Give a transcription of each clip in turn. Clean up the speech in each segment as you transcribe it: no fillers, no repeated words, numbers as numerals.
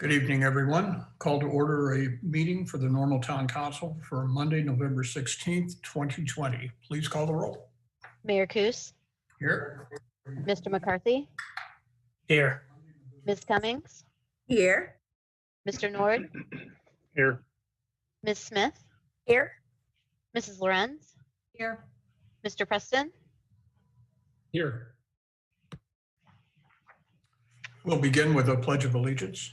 Good evening, everyone. Call to order a meeting for the Normal Town Council for Monday, November 16th, 2020. Please call the roll. Mayor Kus, Here. Mr. McCarthy, Here. Ms. Cummings, Here. Mr. Nord, Here. Ms. Smith, Here. Mrs. Lorenz, Here. Mr. Preston. Here. We'll begin with a pledge of allegiance.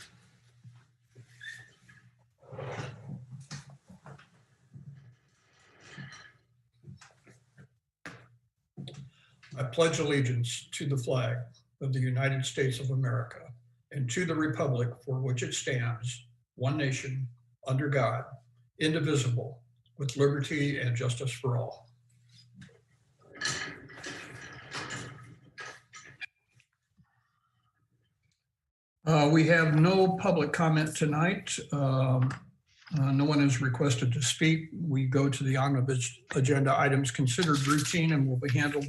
I pledge allegiance to the flag of the United States of America and to the republic for which it stands, one nation, under God, indivisible, with liberty and justice for all. We have no public comment tonight. No one is requested to speak. We go to the omnibus agenda items considered routine and will be handled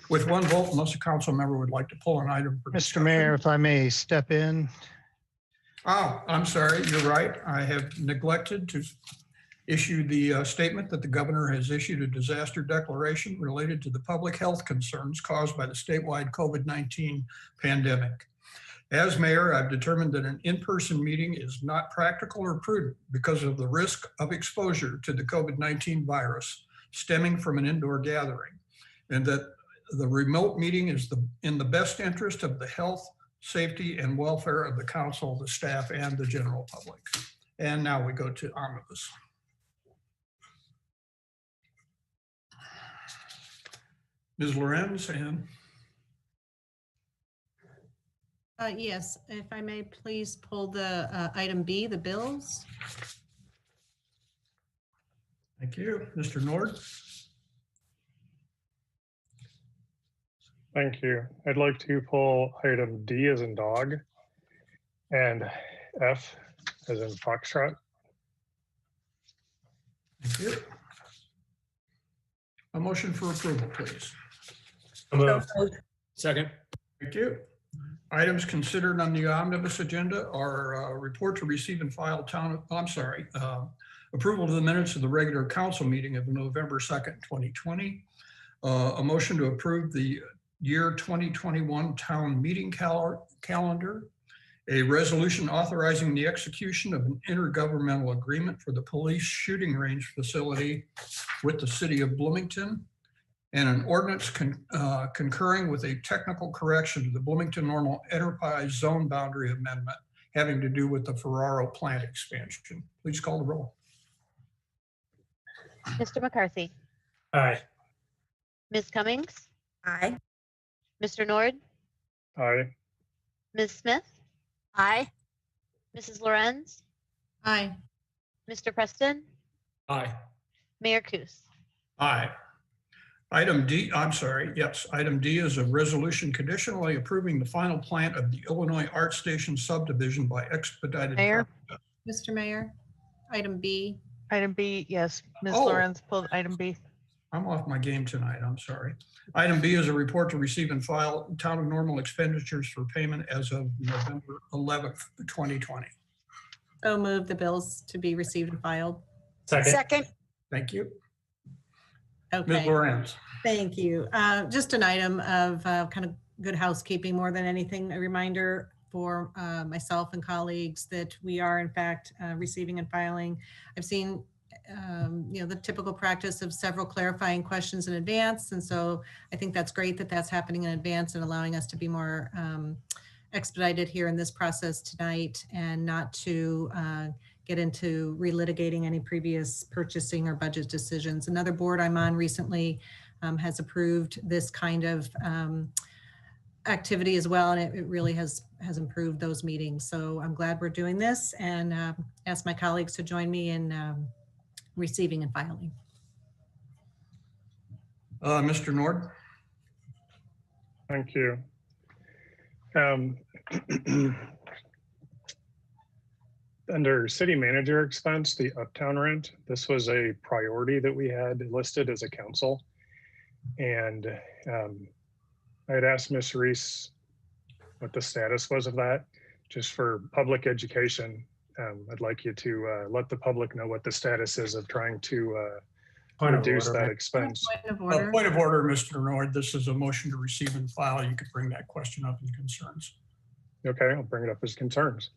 with one vote unless a council member would like to pull an item. For Mr. discussion. Mayor, if I may step in. Oh, I'm sorry, you're right. I have neglected to issue the statement that the governor has issued a disaster declaration related to the public health concerns caused by the statewide COVID-19 pandemic. As mayor, I've determined that an in-person meeting is not practical or prudent because of the risk of exposure to the COVID-19 virus stemming from an indoor gathering, and that the remote meeting is in the best interest of the health, safety, and welfare of the council, the staff, and the general public. And now we go to omnibus. Ms. Lorenz and Yes, if I may please pull the item B, the bills. thank you. Mr. Nord. Thank you. I'd like to pull item D as in dog and F as in foxtrot. Thank you. A motion for approval, please. Second. Thank you. Items considered on the omnibus agenda are report to receive and file approval to the minutes of the regular council meeting of November 2nd, 2020. A motion to approve the year 2021 town meeting calendar. A resolution authorizing the execution of an intergovernmental agreement for the police shooting range facility with the city of Bloomington, and an ordinance concurring with a technical correction to the Bloomington Normal Enterprise Zone Boundary Amendment having to do with the Ferraro plant expansion. Please call the roll. Mr. McCarthy, Aye. Ms. Cummings, Aye. Mr. Nord, Aye. Ms. Smith, Aye. Mrs. Lorenz, Aye. Mr. Preston, Aye. Mayor Kus. Aye. Item D is a resolution conditionally approving the final plat of the Illinois Art Station subdivision by expedited. Mayor? process. Mr. Mayor, item B. Item B, yes. Ms. Oh. Lorenz pulled item B. I'm off my game tonight, I'm sorry. Item B is a report to receive and file town of normal expenditures for payment as of November 11th, 2020. So move the bills to be received and filed. Second. Thank you. Ms. Okay, Lorenz. thank you. Just an item of kind of good housekeeping more than anything, a reminder for myself and colleagues that we are in fact receiving and filing. I've seen the typical practice of several clarifying questions in advance. And so I think that's great that that's happening in advance and allowing us to be more expedited here in this process tonight and not to get into relitigating any previous purchasing or budget decisions. Another board I'm on recently has approved this kind of activity as well, and it really has improved those meetings. So I'm glad we're doing this and ask my colleagues to join me in receiving and filing. Mr. Nord. Thank you. Under city manager expense, the uptown rent, this was a priority that we had listed as a council. And I had asked Ms. Reese what the status was of that. just for public education, I'd like you to let the public know what the status is of trying to reduce that expense. Point of Point order. of order, Mr. Nord, this is a motion to receive and file. You could bring that question up in concerns. Okay, I'll bring it up as concerns.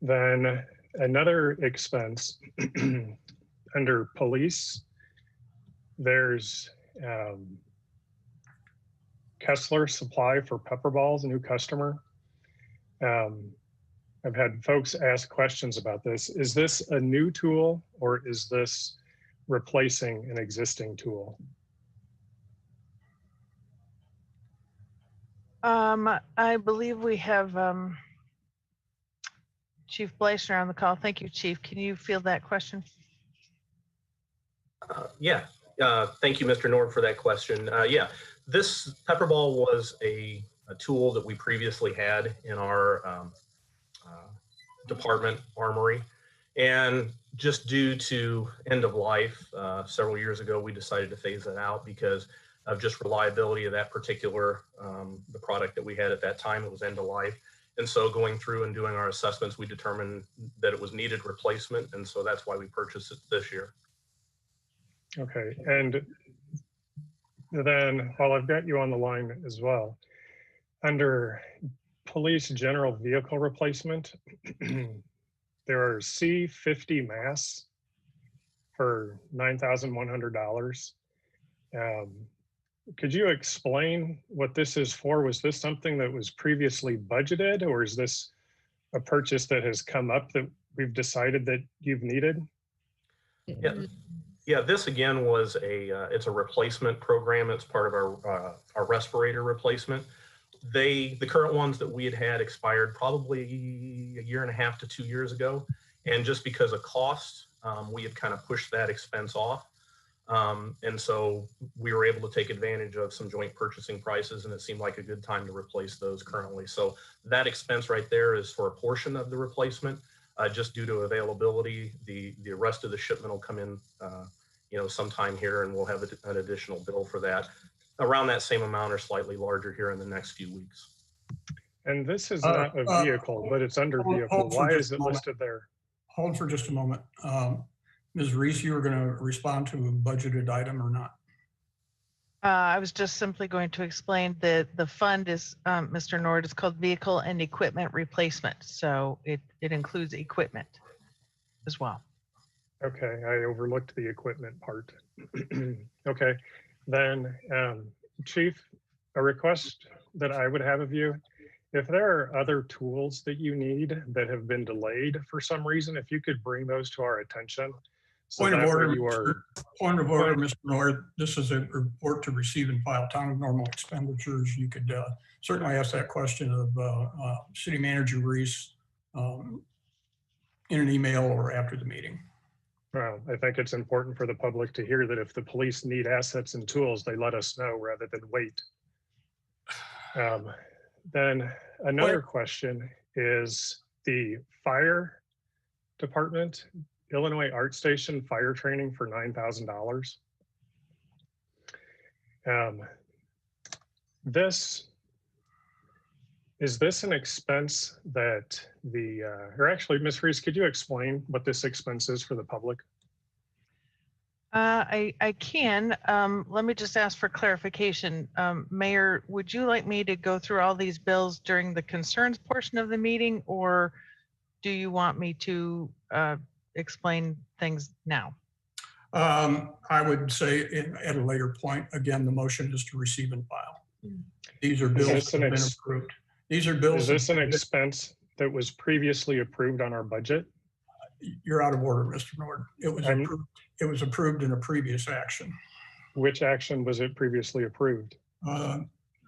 Then another expense under police, there's Kessler Supply for pepper balls, a new customer. I've had folks ask questions about this. Is this a new tool or is this replacing an existing tool? I believe we have Chief Bleisner on the call. Thank you, Chief. Can you field that question? Yeah, thank you, Mr. Nord, for that question. Yeah, this pepper ball was a tool that we previously had in our department armory. And just due to end of life, several years ago, we decided to phase that out because of just reliability of that particular, the product that we had at that time. It was end of life. And so going through and doing our assessments, we determined that it was needed replacement. And so that's why we purchased it this year. Okay, and then while I've got you on the line as well, under police general vehicle replacement, there are C50 masks for $9,100. Could you explain what this is for? Was this something that was previously budgeted, or is this a purchase that has come up that we've decided that you've needed? Yeah. Yeah, this again was it's a replacement program. It's part of our respirator replacement. The current ones that we had expired probably a year and a half to 2 years ago. And just because of cost, we had kind of pushed that expense off. And so we were able to take advantage of some joint purchasing prices, and it seemed like a good time to replace those currently. So that expense right there is for a portion of the replacement. Just due to availability, the rest of the shipment will come in, sometime here, and we'll have an additional bill for that around that same amount or slightly larger here in the next few weeks. And this is not a vehicle, but it's under vehicle. Why is it listed there? Hold for just a moment. Ms. Reese, you were going to respond to a budgeted item or not? I was just simply going to explain that the fund is, Mr. Nord, is called Vehicle and Equipment Replacement. So it includes equipment as well. Okay, I overlooked the equipment part. Okay, then Chief, a request that I would have of you, if there are other tools that you need that have been delayed for some reason, if you could bring those to our attention. So Point of that way order, you are, point of order, Mr. Nord. This is a report to receive and file town of normal expenditures. You could certainly ask that question of City Manager Reese in an email or after the meeting. well, I think it's important for the public to hear that if the police need assets and tools, they let us know rather than wait. Then another question is the fire department, Illinois Art Station fire training for $9,000. Is this an expense that or actually, Ms. Reese, could you explain what this expense is for the public? I can. Let me just ask for clarification. Mayor, would you like me to go through all these bills during the concerns portion of the meeting, or do you want me to explain things now? I would say at a later point. Again, the motion is to receive and file. These are bills that have been approved. These are bills. Is this an expense that was previously approved on our budget? You're out of order, Mr. Nord. It was approved. It was approved in a previous action. Which action was it previously approved?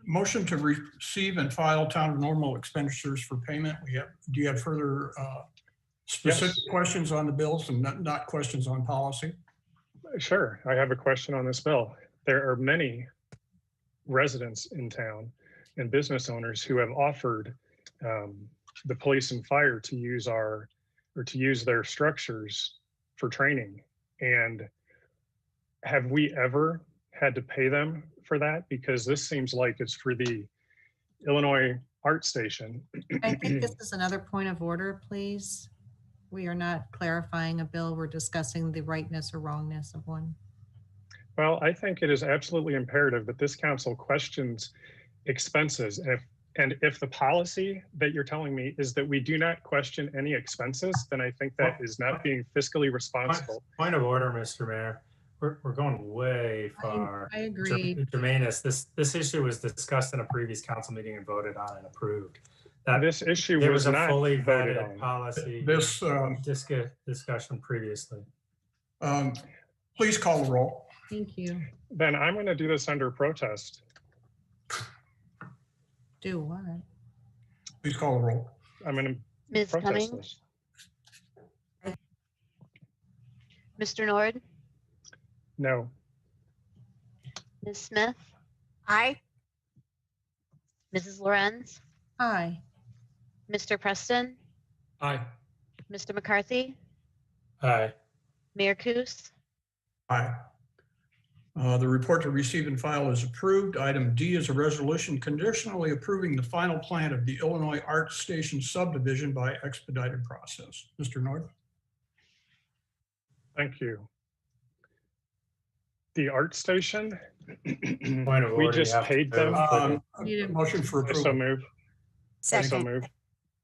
Motion to receive and file town of normal expenditures for payment. Do you have further specific questions on the bills and not questions on policy? Sure, I have a question on this bill. There are many residents in town and business owners who have offered the police and fire to use their structures for training. And have we ever had to pay them for that? Because this seems like it's for the Illinois art station. I think this is another point of order, please. We are not clarifying a bill. We're discussing the rightness or wrongness of one. Well, I think it is absolutely imperative that this council questions expenses. And if the policy that you're telling me is that we do not question any expenses, then I think that is not being fiscally responsible. Point of order, Mr. Mayor. We're going way far. I agree. Germanus, this issue was discussed in a previous council meeting and voted on and approved. That This issue there was was a not fully voted vetted on. policy This, discussion previously. please call the roll. Thank you. Then I'm going to do this under protest. Do what? Please call the roll. I'm going to Ms. protest Cummings, this. Mr. Nord, No. Ms. Smith, Aye. Mrs. Lorenz, Aye. Mr. Preston, Aye. Mr. McCarthy, Aye. Mayor Kus, Aye. The report to receive and file is approved. Item D is a resolution conditionally approving the final plan of the Illinois Art Station subdivision by expedited process. Mr. North? Thank you. The art station, Point of we order, just you have to paid them. move. Motion for I so approval. move. I so Second. move.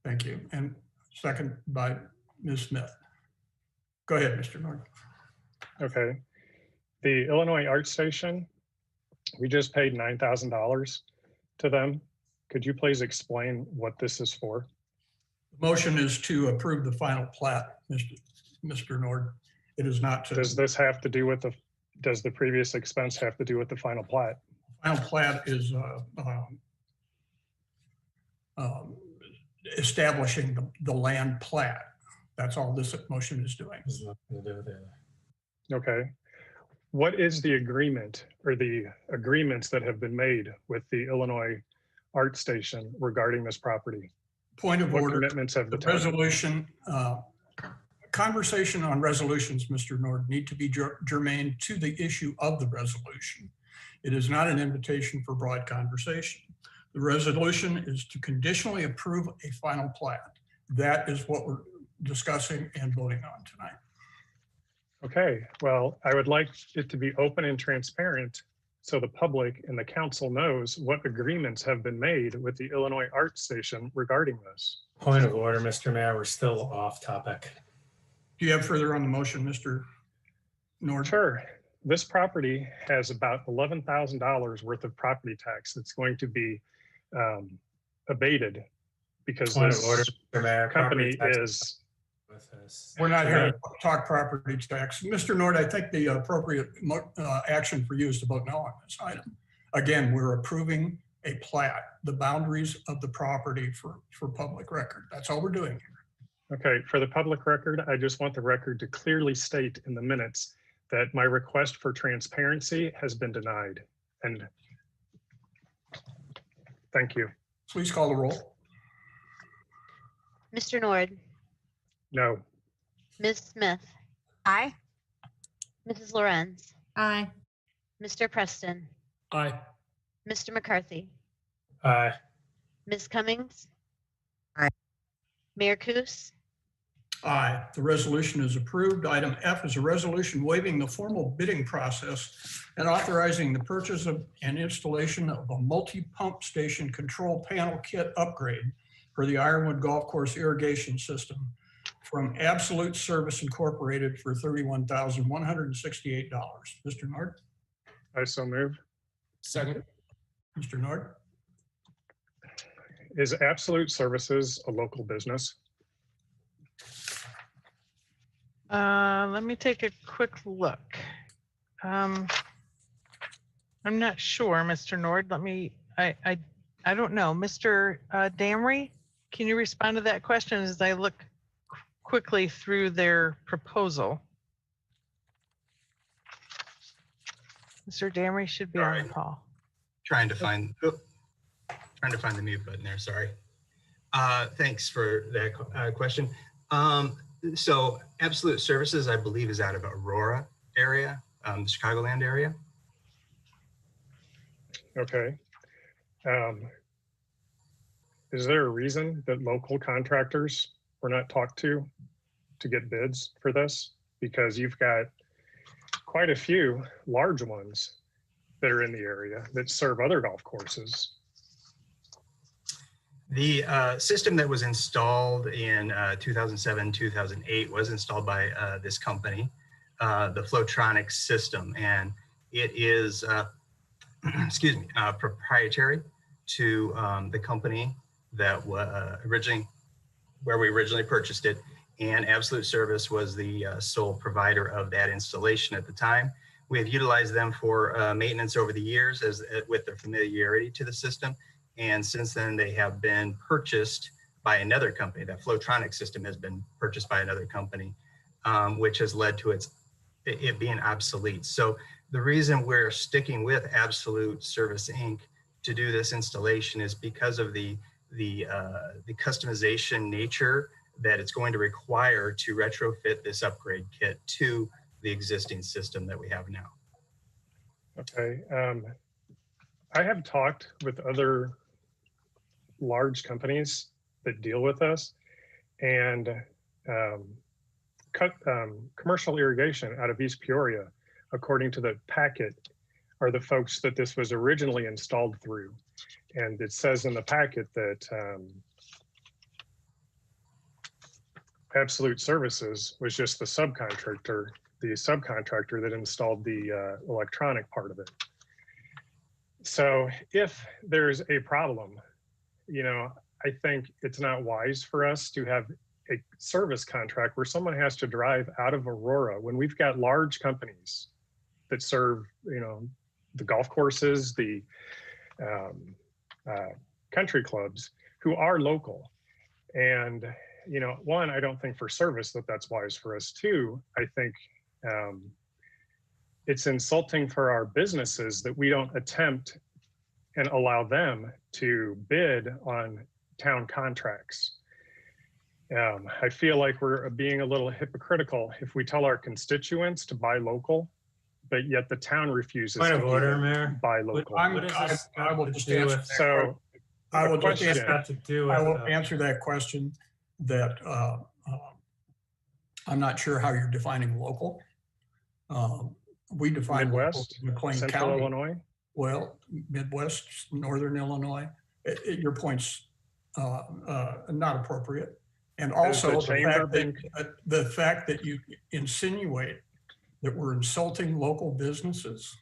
Thank you. And second by Ms. Smith. Go ahead, Mr. North. Okay. The Illinois Art Station, we just paid $9,000 to them. Could you please explain what this is for? The motion is to approve the final plat, Mr. Nord. It is not to. Does this have to do with does the previous expense have to do with the final plat? Final plat is establishing the land plat. That's all this motion is doing. There's nothing to do with it. Okay. What is the agreement or the agreements that have been made with the Illinois Art Station regarding this property? Point of What order, commitments have the the town? resolution, conversation on resolutions, Mr. Nord, need to be germane to the issue of the resolution. It is not an invitation for broad conversation. The resolution is to conditionally approve a final plat. That is what we're discussing and voting on tonight. Okay, well, I would like it to be open and transparent so the public and the council knows what agreements have been made with the Illinois Art Station regarding this. Point of order, Mr. Mayor, we're still off topic. Do you have further on the motion, Mr. Nord? Sure. This property has about $11,000 worth of property tax that's going to be abated because Point of this order, Mr. Mayor. company Property tax is, with us. We're not here to talk property tax. Mr. Nord, I think the appropriate action for you is to vote no on this item. Again, we're approving a plat, the boundaries of the property for public record. That's all we're doing here. okay, for the public record, I just want the record to clearly state in the minutes that my request for transparency has been denied. And thank you. Please call the roll. Mr. Nord, No. Ms. Smith, Aye. Mrs. Lorenz, Aye. Mr. Preston, Aye. Mr. McCarthy, Aye. Ms. Cummings. Aye. Mayor Kus, Aye, the resolution is approved. Item F is a resolution waiving the formal bidding process and authorizing the purchase of and installation of a multi-pump station control panel kit upgrade for the Ironwood Golf Course irrigation system from Absolute Service Incorporated for $31,168. Mr. Nord? I so move. Second. Mr. Nord? Is Absolute Services a local business? Let me take a quick look. I'm not sure, Mr. Nord. I don't know. Mr. Damry, can you respond to that question as I look quickly through their proposal? Mr. Damry should be on the call. Trying to find the mute button there, sorry. Thanks for that question. So Absolute Services, I believe, is out of Aurora area, the Chicagoland area. Okay. is there a reason that local contractors were not talked to get bids for this? Because you've got quite a few large ones that are in the area that serve other golf courses. The system that was installed in 2007, 2008 was installed by this company, the Flowtronics system, and it is, excuse me, proprietary to the company that where we originally purchased it, and Absolute Service was the sole provider of that installation at the time. We have utilized them for maintenance over the years with their familiarity to the system. And since then, they have been purchased by another company. That Flowtronics system has been purchased by another company, which has led to it being obsolete. So the reason we're sticking with Absolute Service Inc. to do this installation is because of the customization nature that it's going to require to retrofit this upgrade kit to the existing system that we have now. Okay. I have talked with other large companies that deal with us, and commercial irrigation out of East Peoria, according to the packet, are the folks that this was originally installed through. And it says in the packet that Absolute Services was just the subcontractor that installed the electronic part of it. So if there's a problem, I think it's not wise for us to have a service contract where someone has to drive out of Aurora when we've got large companies that serve, the golf courses, the country clubs who are local. And, one, I don't think for service that's wise for us. Two, I think it's insulting for our businesses that we don't attempt and allow them to bid on town contracts. I feel like we're being a little hypocritical if we tell our constituents to buy local, but yet the town refuses Point to of order, Mayor. buy local. What does this I will got just to do answer with? that So I will What's just this got to do I with? will answer that question that I'm not sure how you're defining local. We define local Midwest, as McLean Central County. Illinois. Well, Midwest, Northern Illinois. Your point's not appropriate. And also the fact that you insinuate that we're insulting local businesses,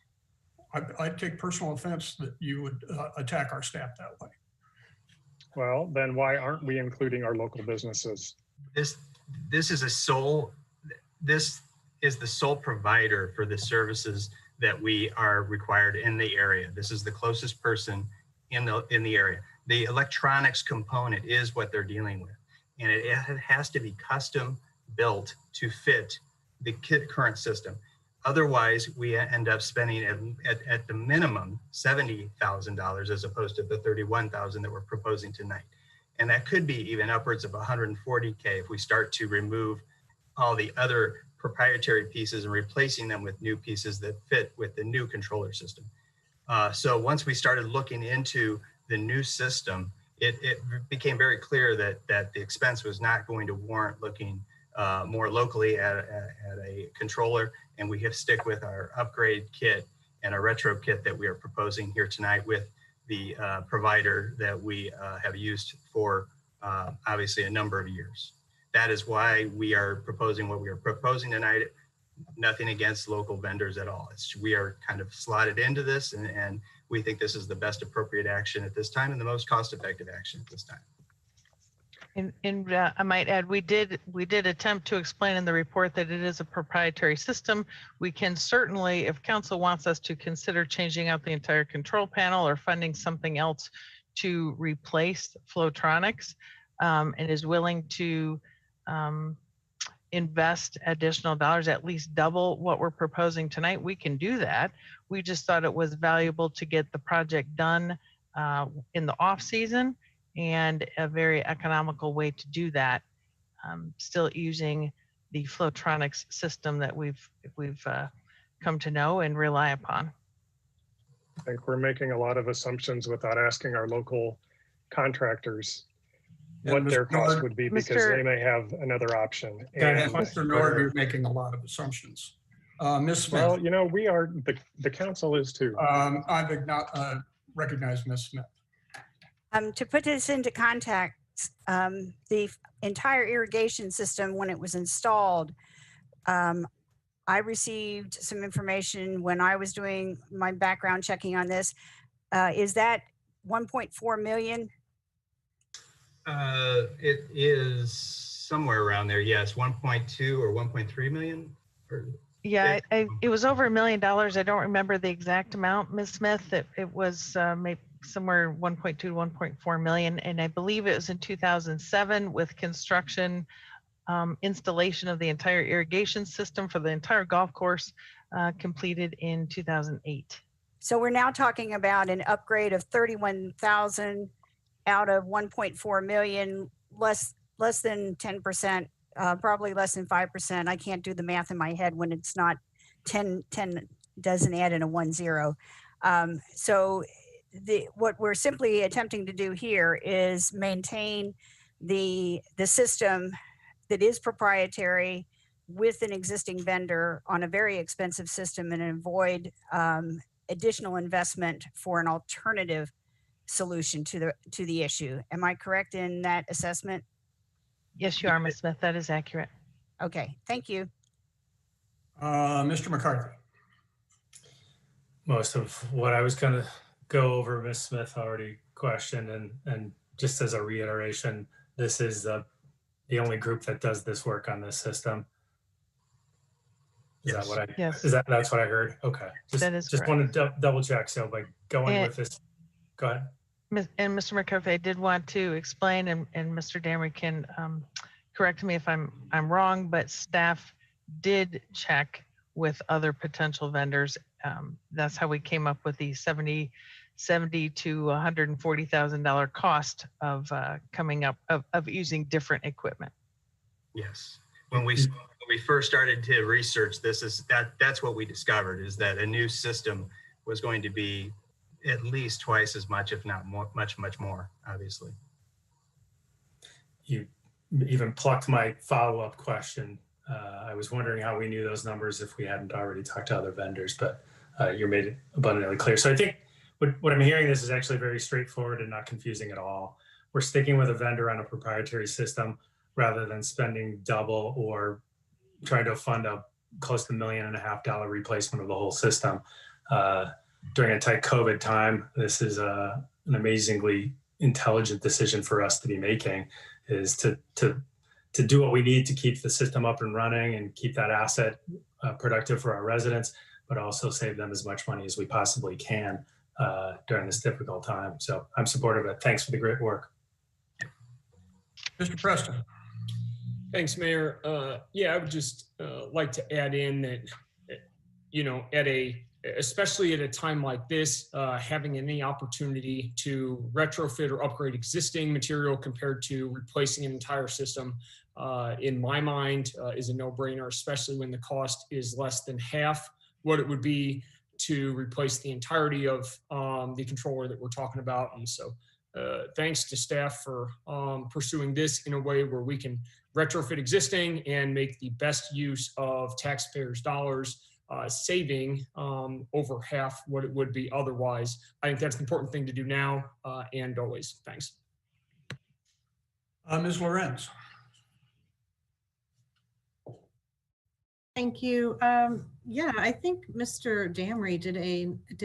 I take personal offense that you would attack our staff that way. Well, then why aren't we including our local businesses? This is the sole provider for the services that we are required in the area. This is the closest person in the area. The electronics component is what they're dealing with, and it has to be custom built to fit the current system. Otherwise, we end up spending at the minimum $70,000 as opposed to the $31,000 that we're proposing tonight. And that could be even upwards of $140K if we start to remove all the other proprietary pieces and replacing them with new pieces that fit with the new controller system. So once we started looking into the new system, it became very clear that the expense was not going to warrant looking more locally at a controller, and we have stick with our upgrade kit and our retro kit that we are proposing here tonight with the provider that we have used for obviously a number of years. That is why we are proposing what we are proposing tonight. Nothing against local vendors at all. We are kind of slotted into this, and we think this is the best appropriate action at this time and the most cost-effective action at this time. And I might add, we did attempt to explain in the report that it is a proprietary system. We can certainly, if council wants us to consider changing out the entire control panel or funding something else to replace Flowtronics, and is willing to invest additional dollars, at least double what we're proposing tonight, we can do that. We just thought it was valuable to get the project done in the off season, and a very economical way to do that, still using the Flowtronics system that we've come to know and rely upon. I think we're making a lot of assumptions without asking our local contractors And what their Mr. cost Nord- would be, because Mr. they may have another option. Go ahead. And, Mr. Nord, you're making a lot of assumptions. Ms. Smith, well, you know, we are, the council is too. I've recognized Ms. Smith. To put this into context, the entire irrigation system, when it was installed, I received some information when I was doing my background checking on this. Is that 1.4 million? It is somewhere around there. Yes, 1.2 or 1.3 million. Yeah, it was over $1 million. I don't remember the exact amount, Ms. Smith. It was maybe somewhere 1.2 to 1.4 million. And I believe it was in 2007 with construction, installation of the entire irrigation system for the entire golf course completed in 2008. So we're now talking about an upgrade of 31,000 out of 1.4 million, less than 10%, probably less than 5%. I can't do the math in my head when it's not 10 doesn't add in a 10. So what we're simply attempting to do here is maintain the system that is proprietary with an existing vendor on a very expensive system and avoid additional investment for an alternative solution to the issue. Am I correct in that assessment? Yes, you are, Ms. Smith. That is accurate. Okay, thank you. Mr. McCarthy. Most of what I was going to go over, Ms. Smith already questioned, and just as a reiteration, this is the only group that does this work on this system. Is Yes. that what I? Yes. That's what I heard? Okay. That is just correct. want to double check. So by going And- with this, go ahead. And Mr. McCarthy, I did want to explain, and Mr. Damry can correct me if I'm wrong, but staff did check with other potential vendors. That's how we came up with the $70 to $140,000 cost of coming up of using different equipment. Yes. When we first started to research this, that's what we discovered, is that a new system was going to be at least twice as much, if not more, much more, obviously. You even plucked my follow-up question. I was wondering how we knew those numbers if we hadn't already talked to other vendors, but you made it abundantly clear. So I think what I'm hearing, this is actually very straightforward and not confusing at all. We're sticking with a vendor on a proprietary system rather than spending double or trying to fund a close to $1.5 million replacement of the whole system. During a tight COVID time, this is an amazingly intelligent decision for us to be making, is to do what we need to keep the system up and running and keep that asset productive for our residents, but also save them as much money as we possibly can during this difficult time. So I'm supportive of it. Thanks for the great work. Mr. Preston. Thanks, Mayor. Yeah, I would just like to add in that, you know, especially at a time like this, having any opportunity to retrofit or upgrade existing material compared to replacing an entire system, in my mind, is a no-brainer, especially when the cost is less than half what it would be to replace the entirety of the controller that we're talking about. And so thanks to staff for pursuing this in a way where we can retrofit existing and make the best use of taxpayers' dollars, saving over half what it would be otherwise. I think that's an important thing to do now and always. Thanks. Ms. Lorenz. Thank you. Yeah, I think Mr. Damry did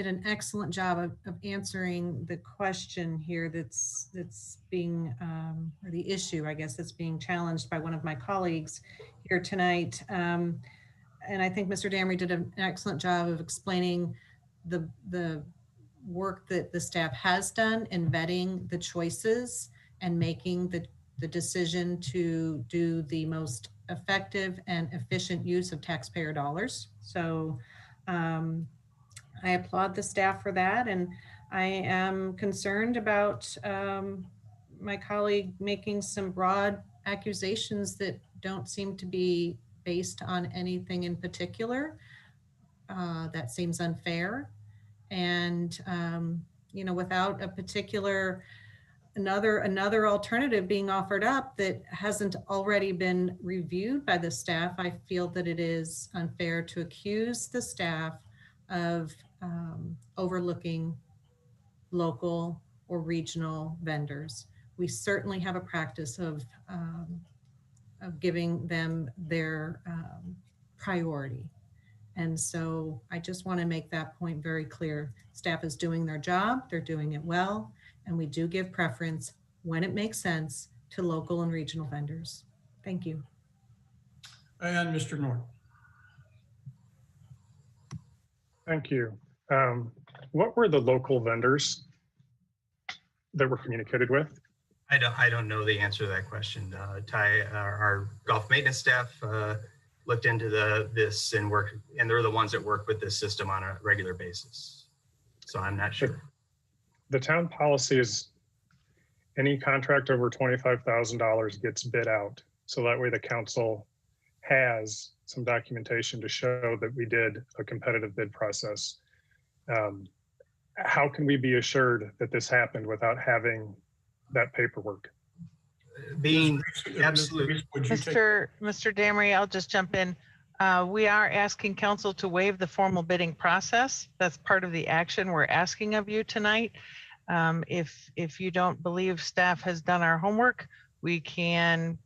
an excellent job of answering the question here that's being, or the issue, I guess, that's being challenged by one of my colleagues here tonight. And I think Mr. Damry did an excellent job of explaining the work that the staff has done in vetting the choices and making the decision to do the most effective and efficient use of taxpayer dollars. So I applaud the staff for that. And I am concerned about my colleague making some broad accusations that don't seem to be based on anything in particular. That seems unfair. And, you know, without a particular another alternative being offered up that hasn't already been reviewed by the staff, I feel that it is unfair to accuse the staff of overlooking local or regional vendors. We certainly have a practice of giving them their priority. And so I just want to make that point very clear. Staff is doing their job, they're doing it well, and we do give preference when it makes sense to local and regional vendors. Thank you. And Mr. Norton. Thank you. What were the local vendors that were communicated with? I don't know the answer to that question. Ty, our golf maintenance staff looked into this and they're the ones that work with this system on a regular basis. So I'm not sure. The town policy is any contract over $25,000 gets bid out. So that way the council has some documentation to show that we did a competitive bid process. How can we be assured that this happened without having that paperwork? Being absolute. Mr. Damery, I'll just jump in. We are asking council to waive the formal bidding process. That's part of the action we're asking of you tonight. If you don't believe staff has done our homework, we can,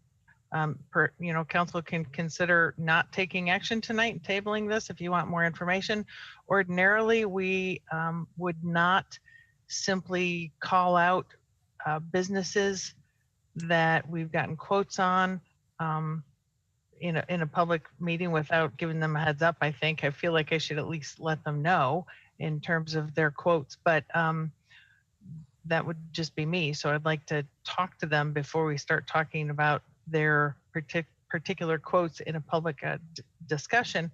council can consider not taking action tonight and tabling this if you want more information. Ordinarily, we would not simply call out businesses that we've gotten quotes on in a public meeting without giving them a heads up. I feel like I should at least let them know in terms of their quotes, but that would just be me. So I'd like to talk to them before we start talking about their particular quotes in a public discussion.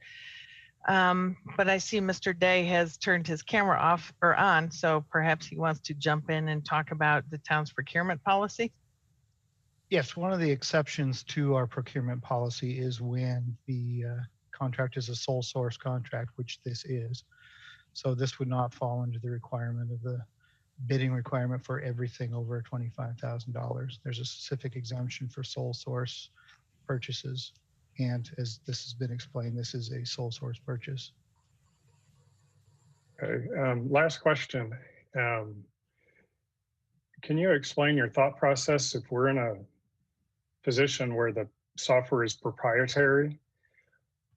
But I see Mr. Day has turned his camera off or on, so perhaps he wants to jump in and talk about the town's procurement policy. Yes, one of the exceptions to our procurement policy is when the contract is a sole source contract, which this is. So this would not fall under the requirement of the bidding requirement for everything over $25,000. There's a specific exemption for sole source purchases. And as this has been explained, this is a sole source purchase. Okay, last question. Can you explain your thought process if we're in a position where the software is proprietary,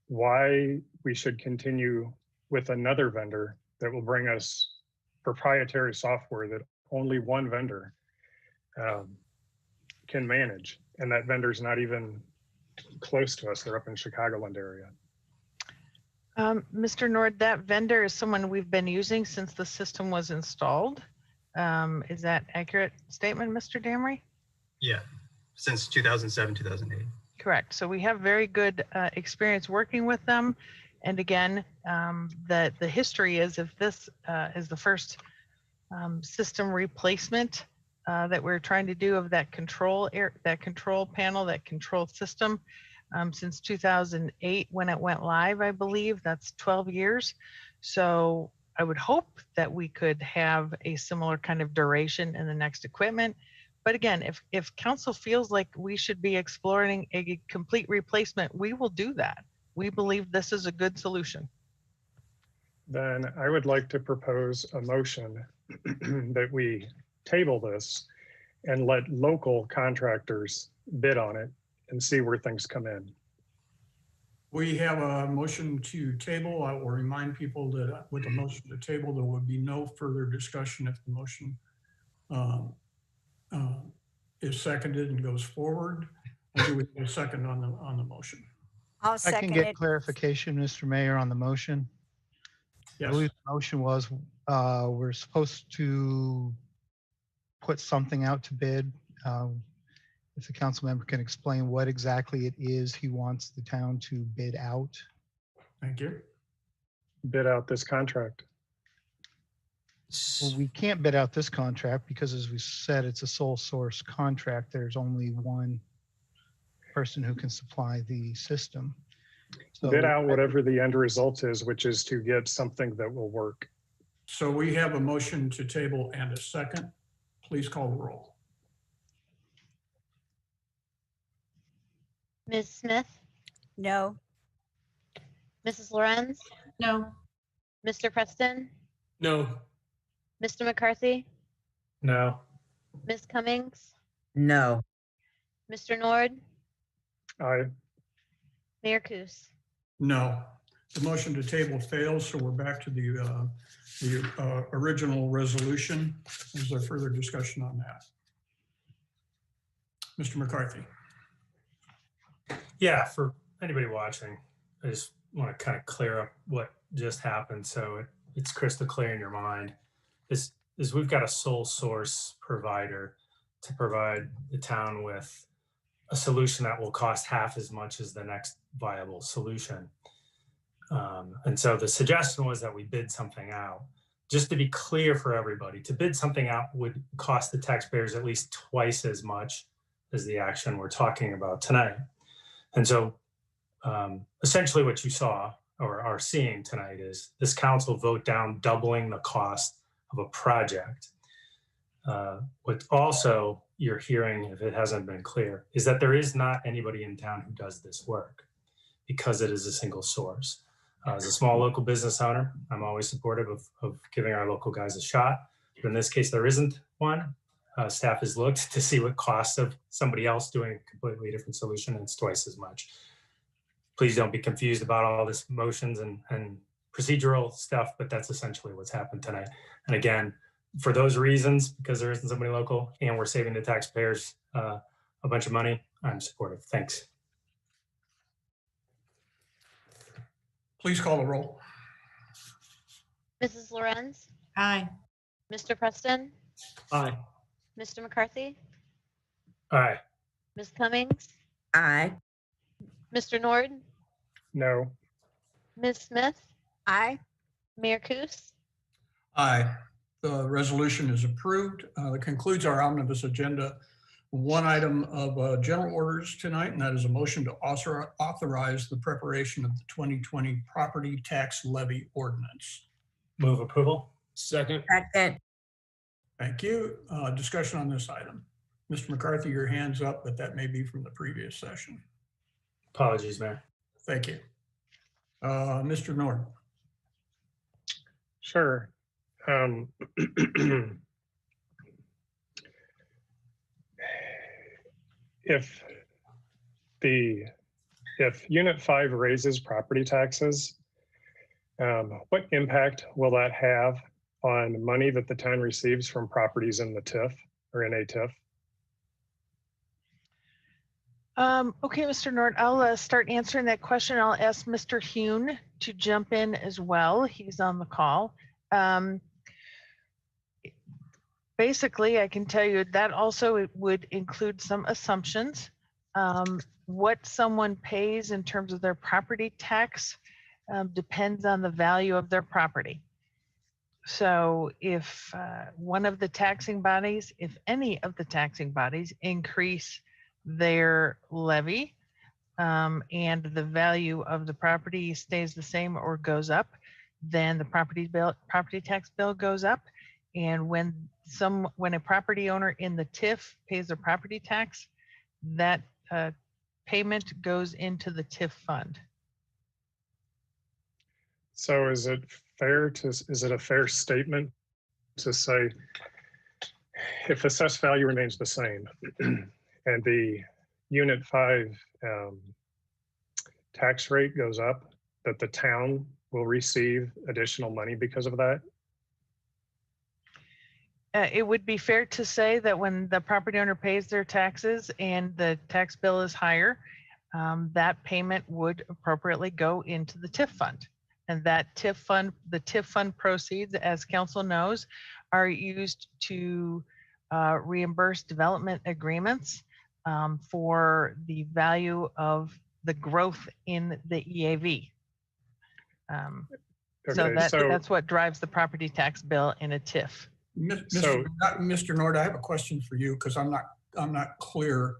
why we should continue with another vendor that will bring us proprietary software that only one vendor can manage, and that vendor's not even close to us. They're up in Chicagoland area. Mr. Nord, that vendor is someone we've been using since the system was installed. Is that accurate statement, Mr. Damery? Yeah, since 2007, 2008. Correct. So we have very good experience working with them. And again, the history is if this is the first system replacement that we're trying to do of that control panel, that control system since 2008 when it went live, I believe. That's 12 years. So I would hope that we could have a similar kind of duration in the next equipment. But again, if council feels like we should be exploring a complete replacement, we will do that. We believe this is a good solution. Then I would like to propose a motion that we table this and let local contractors bid on it and see where things come in. We have a motion to table. I will remind people that with the motion to table, there will be no further discussion if the motion is seconded and goes forward. Do we get a second on the motion? I'll I second can get it. clarification, Mr. Mayor, on the motion. I Yes. believe the motion was we're supposed to put something out to bid. If the council member can explain what exactly it is he wants the town to bid out. Thank you. Bid out this contract. Well, we can't bid out this contract because, as we said, it's a sole source contract. There's only one person who can supply the system. So Bid out whatever the end result is, which is to get something that will work. So we have a motion to table and a second. Please call the roll. Ms. Smith, No. Mrs. Lorenz, No. Mr. Preston, No. Mr. McCarthy, No. Ms. Cummings, No. Mr. Nord, Aye. Mayor Kus. No. The motion to table fails, so we're back to the original resolution. Is there further discussion on that? Mr. McCarthy? Yeah, for anybody watching, I just want to kind of clear up what just happened so it's crystal clear in your mind. Is we've got a sole source provider to provide the town with a solution that will cost half as much as the next viable solution. And so the suggestion was that we bid something out. Just to be clear for everybody, to bid something out would cost the taxpayers at least twice as much as the action we're talking about tonight. And so essentially what you saw or are seeing tonight is this council vote down doubling the cost of a project. What also you're hearing, if it hasn't been clear, is that there is not anybody in town who does this work because it is a single source. As a small local business owner, I'm always supportive of giving our local guys a shot. But in this case, there isn't one. Staff has looked to see what costs of somebody else doing a completely different solution, and it's twice as much. Please don't be confused about all this motions and procedural stuff, but that's essentially what's happened tonight. And again, for those reasons, because there isn't somebody local and we're saving the taxpayers a bunch of money, I'm supportive. Thanks. Please call the roll. Mrs. Lorenz, Aye. Mr. Preston, Aye. Mr. McCarthy, All right. Ms. Cummings, Aye. Mr. Nord, No. Ms. Smith, Aye. Mayor Kus. Aye. The resolution is approved. That concludes our omnibus agenda. One item of general orders tonight, and that is a motion to authorize the preparation of the 2020 property tax levy ordinance. Move approval. Second. Second. Thank you. Discussion on this item. Mr. McCarthy, your hand's up, but that may be from the previous session. Apologies, Mayor. Thank you. Mr. Nord. Sure. If Unit 5 raises property taxes, what impact will that have on money that the town receives from properties in the TIF or in a TIF? Okay, Mr. Nord, I'll start answering that question. I'll ask Mr. Hune to jump in as well. He's on the call. Basically, I can tell you that also would include some assumptions. What someone pays in terms of their property tax depends on the value of their property. So if one of the taxing bodies, if any of the taxing bodies increase their levy and the value of the property stays the same or goes up, then the property tax bill goes up. And when a property owner in the TIF pays their property tax, that payment goes into the TIF fund. So is it a fair statement to say if assessed value remains the same and the Unit 5 tax rate goes up, that the town will receive additional money because of that? It would be fair to say that when the property owner pays their taxes and the tax bill is higher, that payment would appropriately go into the TIF fund. And that TIF fund, the TIF fund proceeds, as council knows, are used to reimburse development agreements for the value of the growth in the EAV. So that's what drives the property tax bill in a TIF. Mr. Nord, I have a question for you because I'm not clear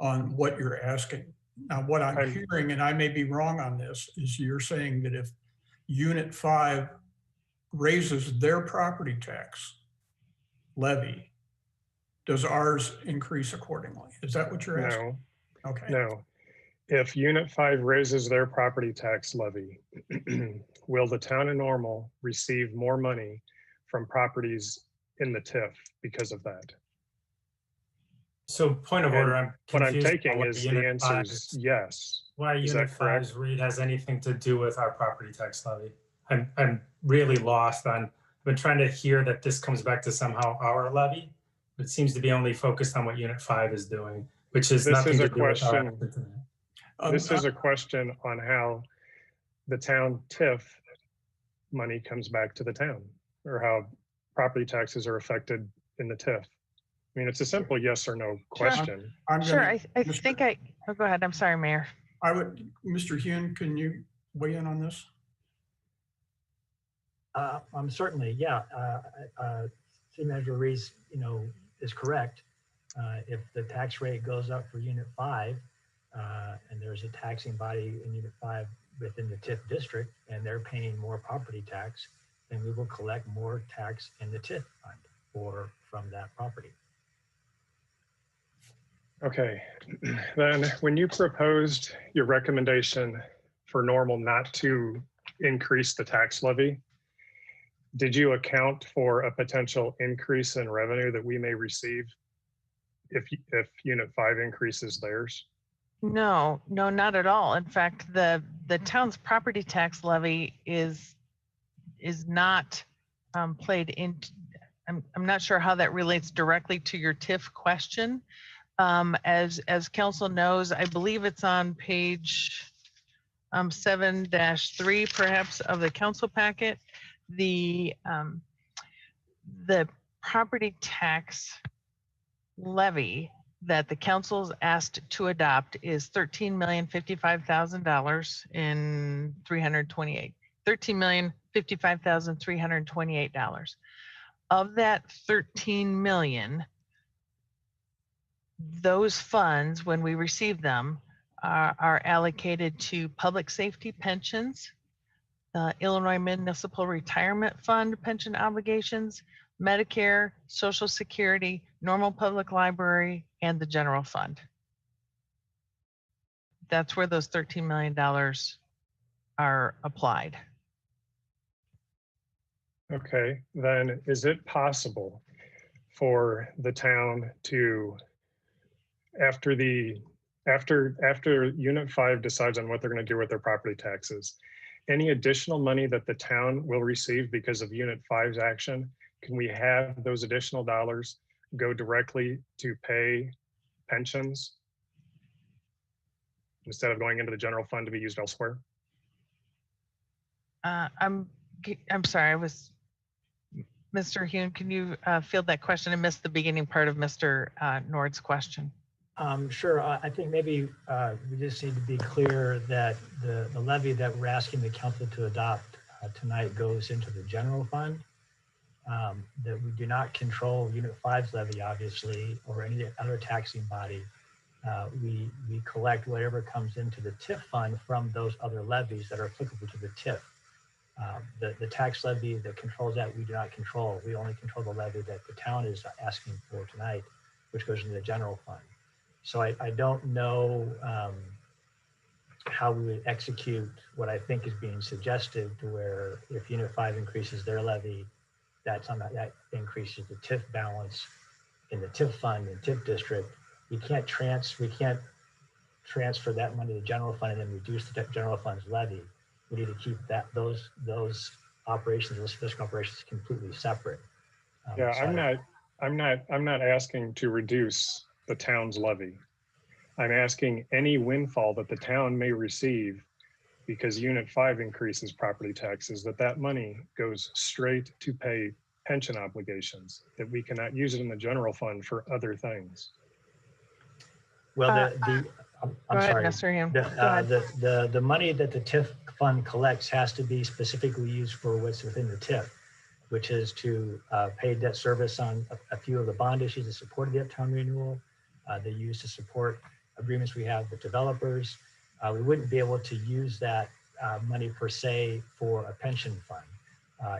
on what you're asking. Now, what I'm hearing, and I may be wrong on this, is you're saying that if Unit 5 raises their property tax levy, does ours increase accordingly? Is that what you're asking? No. Okay. No. If Unit 5 raises their property tax levy, will the town of Normal receive more money from properties in the TIF because of that? So point of And order, I'm what I'm confused. taking about what is the Unit answer 5 is yes. Why Is Unit that correct? 5's read has anything to do with our property tax levy. I'm really lost on, I've been trying to hear that this comes back to somehow our levy. It seems to be only focused on what Unit 5 is doing, which has This nothing is to a do with our question. action tonight. This is a question on how the town TIF money comes back to the town, or how property taxes are affected in the TIF. I mean, it's a simple yes or no question. I'm Sure, gonna, I Mr. think oh, go ahead. I'm sorry, Mayor. I would, Mr. Hune, can you weigh in on this? Certainly, yeah. City Manager Reese, is correct. If the tax rate goes up for Unit 5, and there's a taxing body in Unit 5 within the TIF district, and they're paying more property tax, then we will collect more tax in the TIF fund from that property. Okay, then when you proposed your recommendation for Normal not to increase the tax levy, did you account for a potential increase in revenue that we may receive if Unit 5 increases theirs? No, not at all. In fact, the town's property tax levy is not played in. I'm not sure how that relates directly to your TIF question. As council knows, I believe it's on page 7-3 perhaps of the council packet. The property tax levy that the council's asked to adopt is $13,055,000 in 328. $13,055,328. Of that 13 million, those funds, when we receive them, are allocated to public safety pensions, Illinois Municipal Retirement Fund pension obligations, Medicare, Social Security, Normal Public Library, and the general fund. That's where those $13 million are applied. Okay, then is it possible for the town to, after Unit 5 decides on what they're going to do with their property taxes, any additional money that the town will receive because of Unit 5's action, can we have those additional dollars go directly to pay pensions instead of going into the general fund to be used elsewhere? I'm sorry, Mr. Hune, can you field that question? I missed the beginning part of Mr. Nord's question. Sure. I think maybe we just need to be clear that the levy that we're asking the council to adopt tonight goes into the general fund. That we do not control Unit 5's levy, obviously, or any other taxing body. We collect whatever comes into the TIF fund from those other levies that are applicable to the TIF. The tax levy that controls that, we do not control. We only control the levy that the town is asking for tonight, which goes into the general fund. So I don't know how we would execute what I think is being suggested, to where if Unit 5 increases their levy, that increases the TIF balance in the TIF fund and TIF district. We can't transfer that money to the general fund and then reduce the general fund's levy. We need to keep those operations, those fiscal operations, completely separate. Yeah, I'm not asking to reduce the town's levy. I'm asking any windfall that the town may receive because Unit 5 increases property taxes, that money goes straight to pay pension obligations, that we cannot use it in the general fund for other things. Well, I'm sorry. Mr. Hune. The money that the TIF fund collects has to be specifically used for what's within the TIF, which is to pay debt service on a few of the bond issues that supported the Uptown renewal. They use to support agreements we have with developers. We wouldn't be able to use that money per se for a pension fund.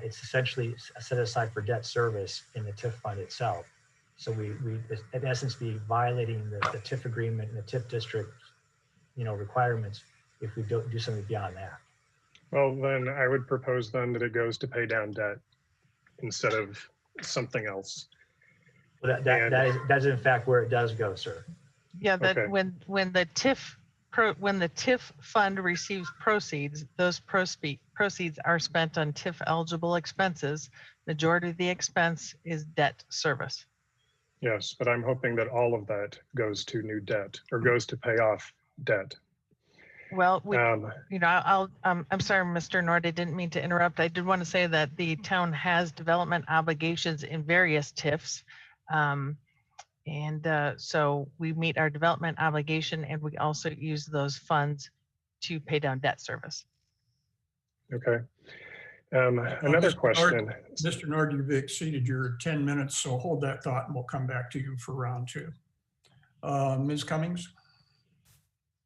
It's essentially set aside for debt service in the TIF fund itself. So we in essence, be violating the TIF agreement and the TIF district requirements if we don't do something beyond that. Well, then I would propose then that it goes to pay down debt instead of something else. Well, that's in fact where it does go, sir. Yeah, that Okay. when the TIF fund receives proceeds, those proceeds are spent on TIF eligible expenses. Majority of the expense is debt service. Yes, but I'm hoping that all of that goes to new debt or goes to pay off debt. Well, Um, I'm sorry, Mr. Nord, I didn't mean to interrupt. I did want to say that the town has development obligations in various TIFs. So we meet our development obligation and we also use those funds to pay down debt service. Okay. Another question. Mr. Nord, you've exceeded your 10 minutes, so hold that thought and we'll come back to you for round two. Ms. Cummings?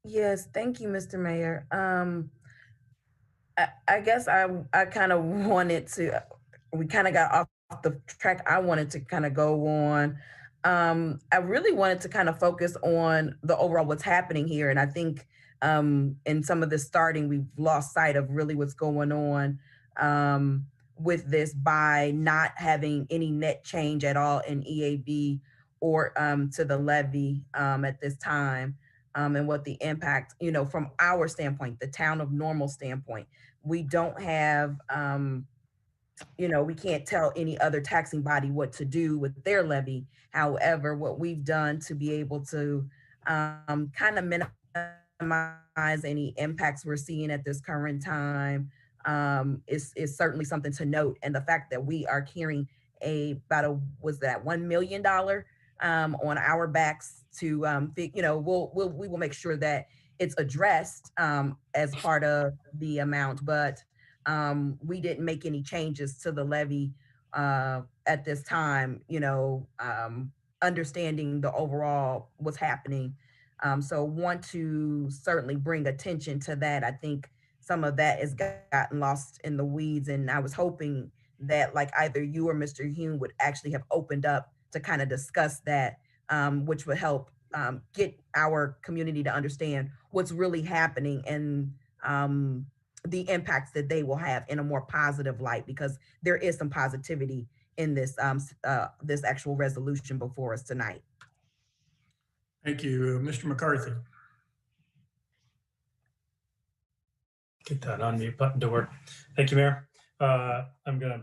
Yes, thank you, Mr. Mayor. I guess I kind of wanted to, we kind of got off the track I wanted to kind of go on. I really wanted to kind of focus on the overall what's happening here. And I think in some of the starting, we've lost sight of really what's going on with this by not having any net change at all in EAB or to the levy at this time. And what the impact, from our standpoint, the town of Normal standpoint, we don't have, we can't tell any other taxing body what to do with their levy. However, what we've done to be able to kind of minimize any impacts we're seeing at this current time is certainly something to note. And the fact that we are carrying was that $1 million on our backs to, we will make sure that it's addressed as part of the amount, but we didn't make any changes to the levy at this time, understanding the overall what's happening. So want to certainly bring attention to that. I think some of that has gotten lost in the weeds, and I was hoping that like either you or Mr. Hume would actually have opened up to kind of discuss that, which would help get our community to understand what's really happening and the impacts that they will have in a more positive light, because there is some positivity in this this actual resolution before us tonight. Thank you. Mr. McCarthy. Get that unmute button to work. Thank you, Mayor. I'm going to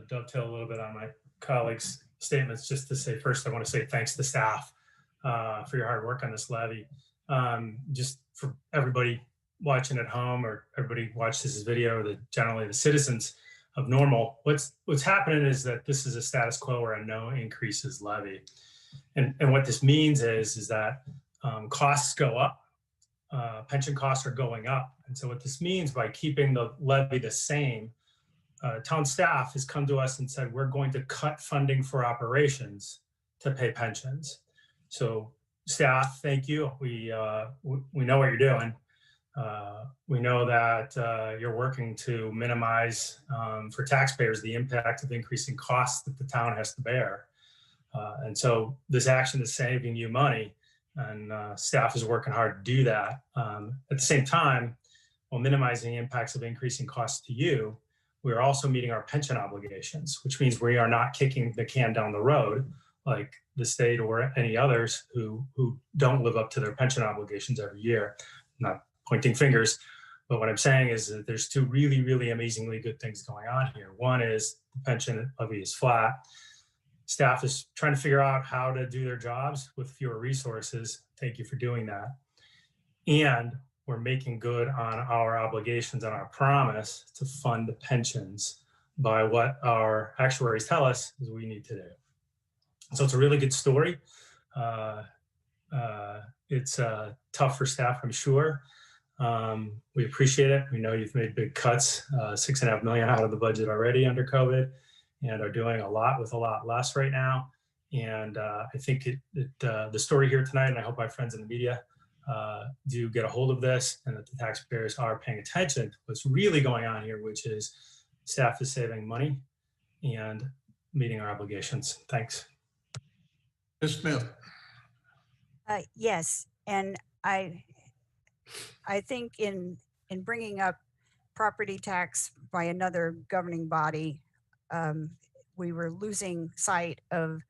dovetail a little bit on my colleagues' statements just to say, first, I want to say thanks to staff for your hard work on this levy. Just for everybody watching at home or everybody watched this video, generally the citizens of Normal, what's happening is that this is a status quo or a no increases levy. And what this means is that costs go up, pension costs are going up. And so what this means by keeping the levy the same, town staff has come to us and said, we're going to cut funding for operations to pay pensions. So staff, thank you. We know what you're doing. We know that you're working to minimize for taxpayers the impact of increasing costs that the town has to bear. And so this action is saving you money, and staff is working hard to do that. At the same time, while minimizing impacts of increasing costs to you, we're also meeting our pension obligations, which means we are not kicking the can down the road like the state or any others who don't live up to their pension obligations every year. I'm not pointing fingers, but what I'm saying is that there's two really, really amazingly good things going on here. One is the pension levy is flat. Staff is trying to figure out how to do their jobs with fewer resources. Thank you for doing that. And we're making good on our obligations and our promise to fund the pensions by what our actuaries tell us is we need to do. So it's a really good story. It's tough for staff, I'm sure. We appreciate it. We know you've made big cuts, $6.5 million out of the budget already under COVID, and are doing a lot with a lot less right now. And I think the story here tonight, and I hope my friends in the media do get a hold of this, and that the taxpayers are paying attention to what's really going on here, which is staff is saving money and meeting our obligations. Thanks. Ms. Smith. Yes, and I I think in bringing up property tax by another governing body, we were losing sight of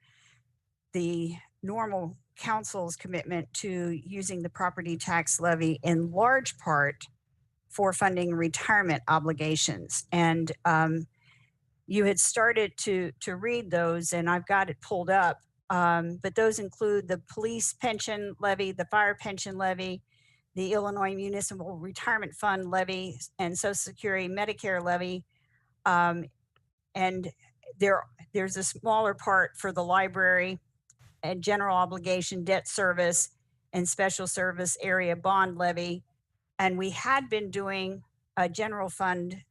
the normal council's commitment to using the property tax levy in large part for funding retirement obligations. And you had started to read those, and I've got it pulled up. But those include the police pension levy, the fire pension levy, the Illinois Municipal Retirement Fund levy, and Social Security Medicare levy. And there's a smaller part for the library and general obligation debt service and special service area bond levy. And we had been doing a general fund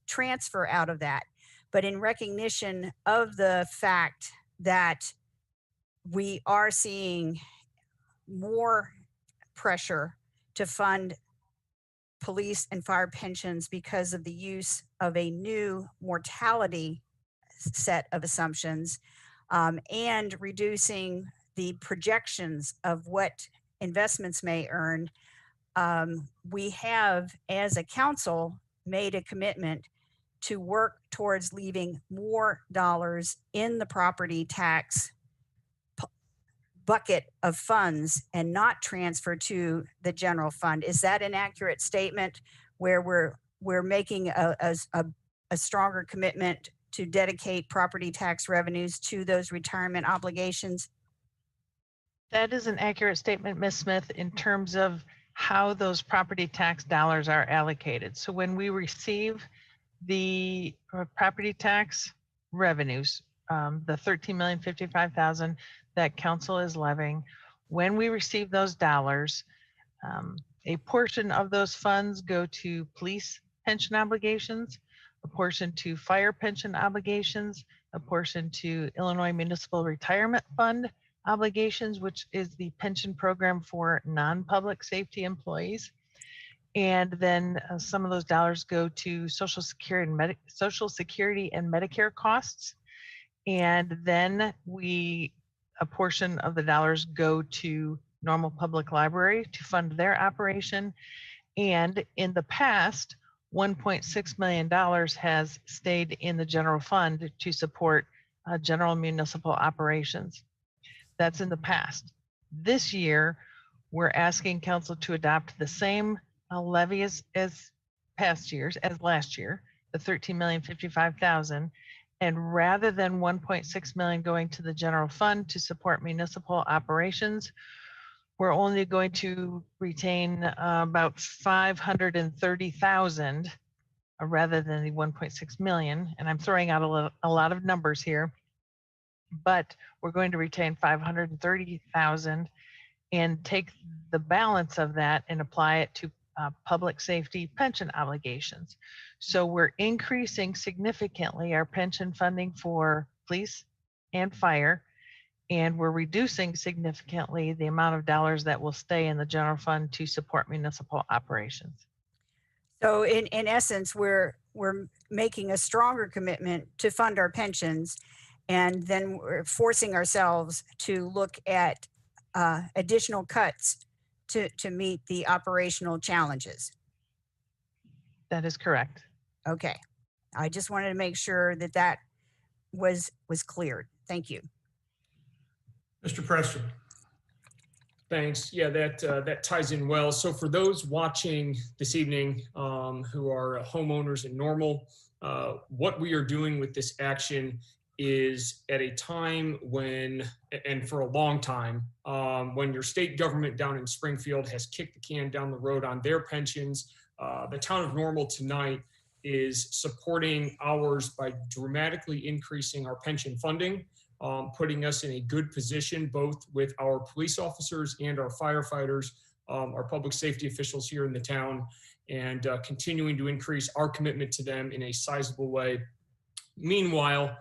transfer out of that. But in recognition of the fact that we are seeing more pressure to fund police and fire pensions because of the use of a new mortality set of assumptions, and reducing the projections of what investments may earn, we have, as a council, made a commitment to work towards leaving more dollars in the property tax bucket of funds and not transfer to the general fund. Is that an accurate statement where we're making a stronger commitment to dedicate property tax revenues to those retirement obligations? That is an accurate statement, Ms. Smith, in terms of how those property tax dollars are allocated. So when we receive the property tax revenues, the $13,055,000 that council is levying, when we receive those dollars, a portion of those funds go to police pension obligations, a portion to fire pension obligations, a portion to Illinois Municipal Retirement Fund obligations, which is the pension program for non-public safety employees. And then some of those dollars go to Social Security and Medicare costs. And then a portion of the dollars go to Normal Public Library to fund their operation. And in the past, $1.6 million has stayed in the general fund to support general municipal operations. That's in the past. This year, we're asking council to adopt the same levy as last year, the $13,055,000. And rather than $1.6 million going to the general fund to support municipal operations, we're only going to retain about $530,000 rather than the $1.6 million. And I'm throwing out a lot of numbers here, but we're going to retain $530,000 and take the balance of that and apply it to public safety pension obligations. So we're increasing significantly our pension funding for police and fire, and we're reducing significantly the amount of dollars that will stay in the general fund to support municipal operations. So in essence, we're making a stronger commitment to fund our pensions, and then we're forcing ourselves to look at additional cuts to meet the operational challenges. That is correct. Okay. I just wanted to make sure that was cleared. Thank you. Mr. Preston. Thanks. Yeah, that ties in well. So for those watching this evening who are homeowners in Normal, what we are doing with this action is at a time when, and for a long time, when your state government down in Springfield has kicked the can down the road on their pensions, the town of Normal tonight is supporting ours by dramatically increasing our pension funding, putting us in a good position, both with our police officers and our firefighters, our public safety officials here in the town, and continuing to increase our commitment to them in a sizable way. Meanwhile,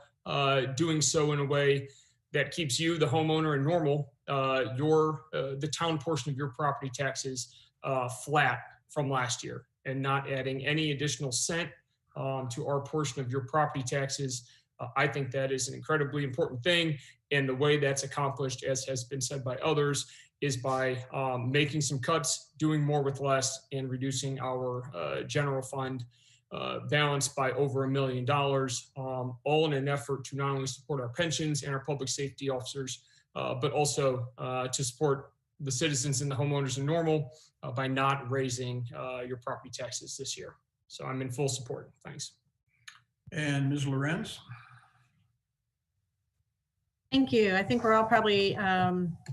doing so in a way that keeps you, the homeowner in Normal, the town portion of your property taxes flat from last year, and not adding any additional cent to our portion of your property taxes. I think that is an incredibly important thing. And the way that's accomplished, as has been said by others, is by making some cuts, doing more with less, and reducing our general fund balance by over $1 million, all in an effort to not only support our pensions and our public safety officers, but also to support the citizens and the homeowners in Normal by not raising your property taxes this year. So I'm in full support. Thanks. And Ms. Lorenz? Thank you. I think we're all probably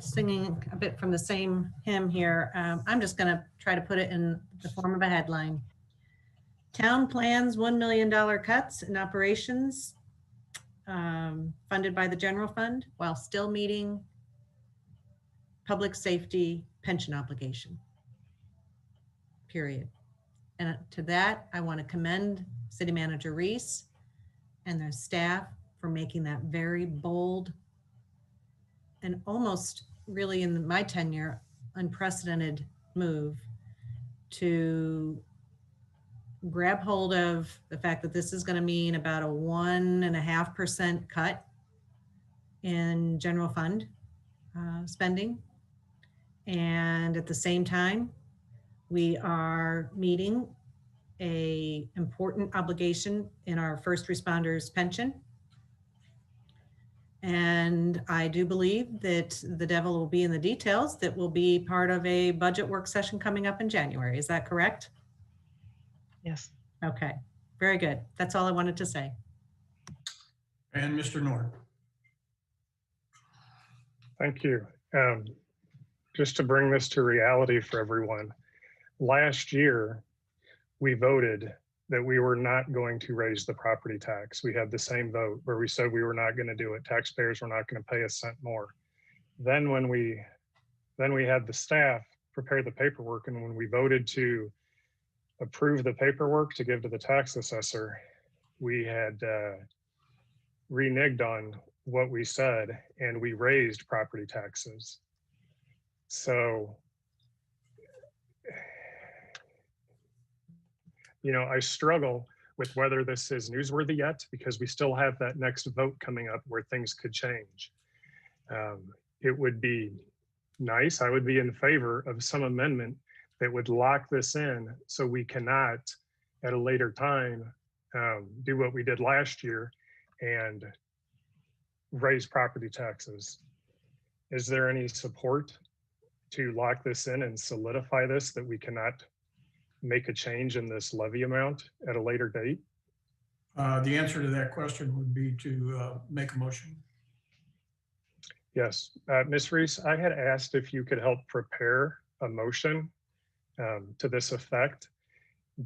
singing a bit from the same hymn here. I'm just going to try to put it in the form of a headline. Town plans $1 million cuts in operations funded by the general fund while still meeting public safety pension obligation, period. And to that, I want to commend City Manager Reese and their staff for making that very bold and almost really in my tenure, unprecedented move to grab hold of the fact that this is going to mean about a 1.5% cut in general fund spending. And at the same time, we are meeting an important obligation in our first responders pension. And I do believe that the devil will be in the details. That will be part of a budget work session coming up in January. Is that correct? Yes. Okay, very good. That's all I wanted to say. And Mr. Nord? Thank you. Just to bring this to reality for everyone, last year, we voted that we were not going to raise the property tax. We had the same vote where we said we were not going to do it. Taxpayers were not going to pay a cent more. Then when we had the staff prepare the paperwork, and when we voted to approve the paperwork to give to the tax assessor, we had reneged on what we said, and we raised property taxes. So, you know, I struggle with whether this is newsworthy yet, because we still have that next vote coming up where things could change. It would be nice, I would be in favor of some amendment that would lock this in so we cannot at a later time do what we did last year and raise property taxes. Is there any support to lock this in and solidify this, that we cannot make a change in this levy amount at a later date? The answer to that question would be to make a motion. Yes, Ms. Reese, I had asked if you could help prepare a motion to this effect.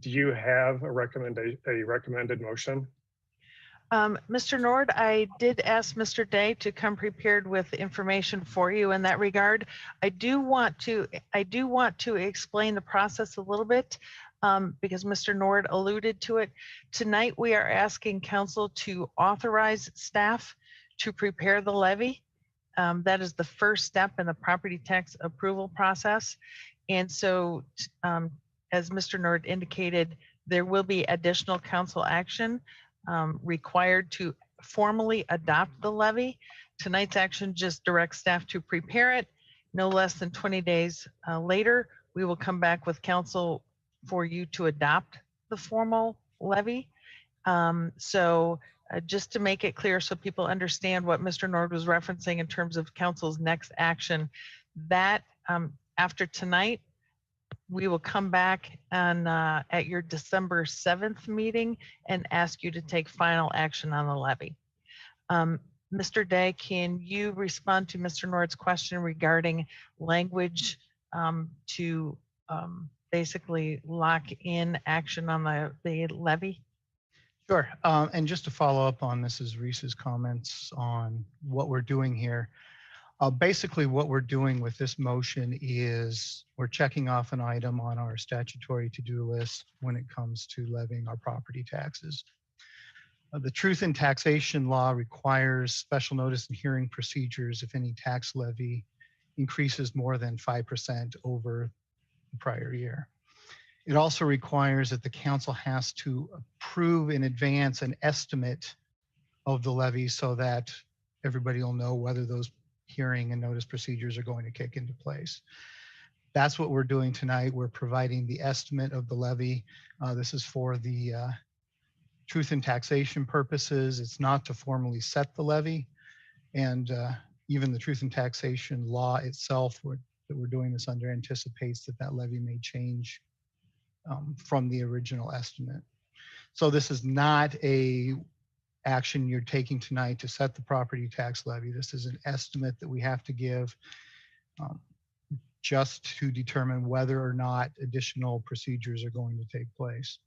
Do you have a recommended motion? Mr. Nord, I did ask Mr. Day to come prepared with information for you in that regard. I do want to explain the process a little bit because Mr. Nord alluded to it. Tonight, we are asking council to authorize staff to prepare the levy. That is the first step in the property tax approval process. And so, as Mr. Nord indicated, there will be additional council action required to formally adopt the levy. Tonight's action just directs staff to prepare it. No less than 20 days later, we will come back with council for you to adopt the formal levy. Just to make it clear so people understand what Mr. Nord was referencing in terms of council's next action, that after tonight, we will come back and at your December 7th meeting and ask you to take final action on the levy. Mr. Day, can you respond to Mr. Nord's question regarding language to basically lock in action on the levy? Sure. And just to follow up on Mrs. Reese's comments on what we're doing here, basically what we're doing with this motion is we're checking off an item on our statutory to-do list when it comes to levying our property taxes. The truth in taxation law requires special notice and hearing procedures if any tax levy increases more than 5% over the prior year. It also requires that the council has to approve in advance an estimate of the levy so that everybody will know whether those hearing and notice procedures are going to kick into place. That's what we're doing tonight. We're providing the estimate of the levy. This is for the truth in taxation purposes. It's not to formally set the levy. And even the truth in taxation law itself that we're doing this under anticipates that that levy may change from the original estimate. So this is not a action you're taking tonight to set the property tax levy. This is an estimate that we have to give just to determine whether or not additional procedures are going to take place.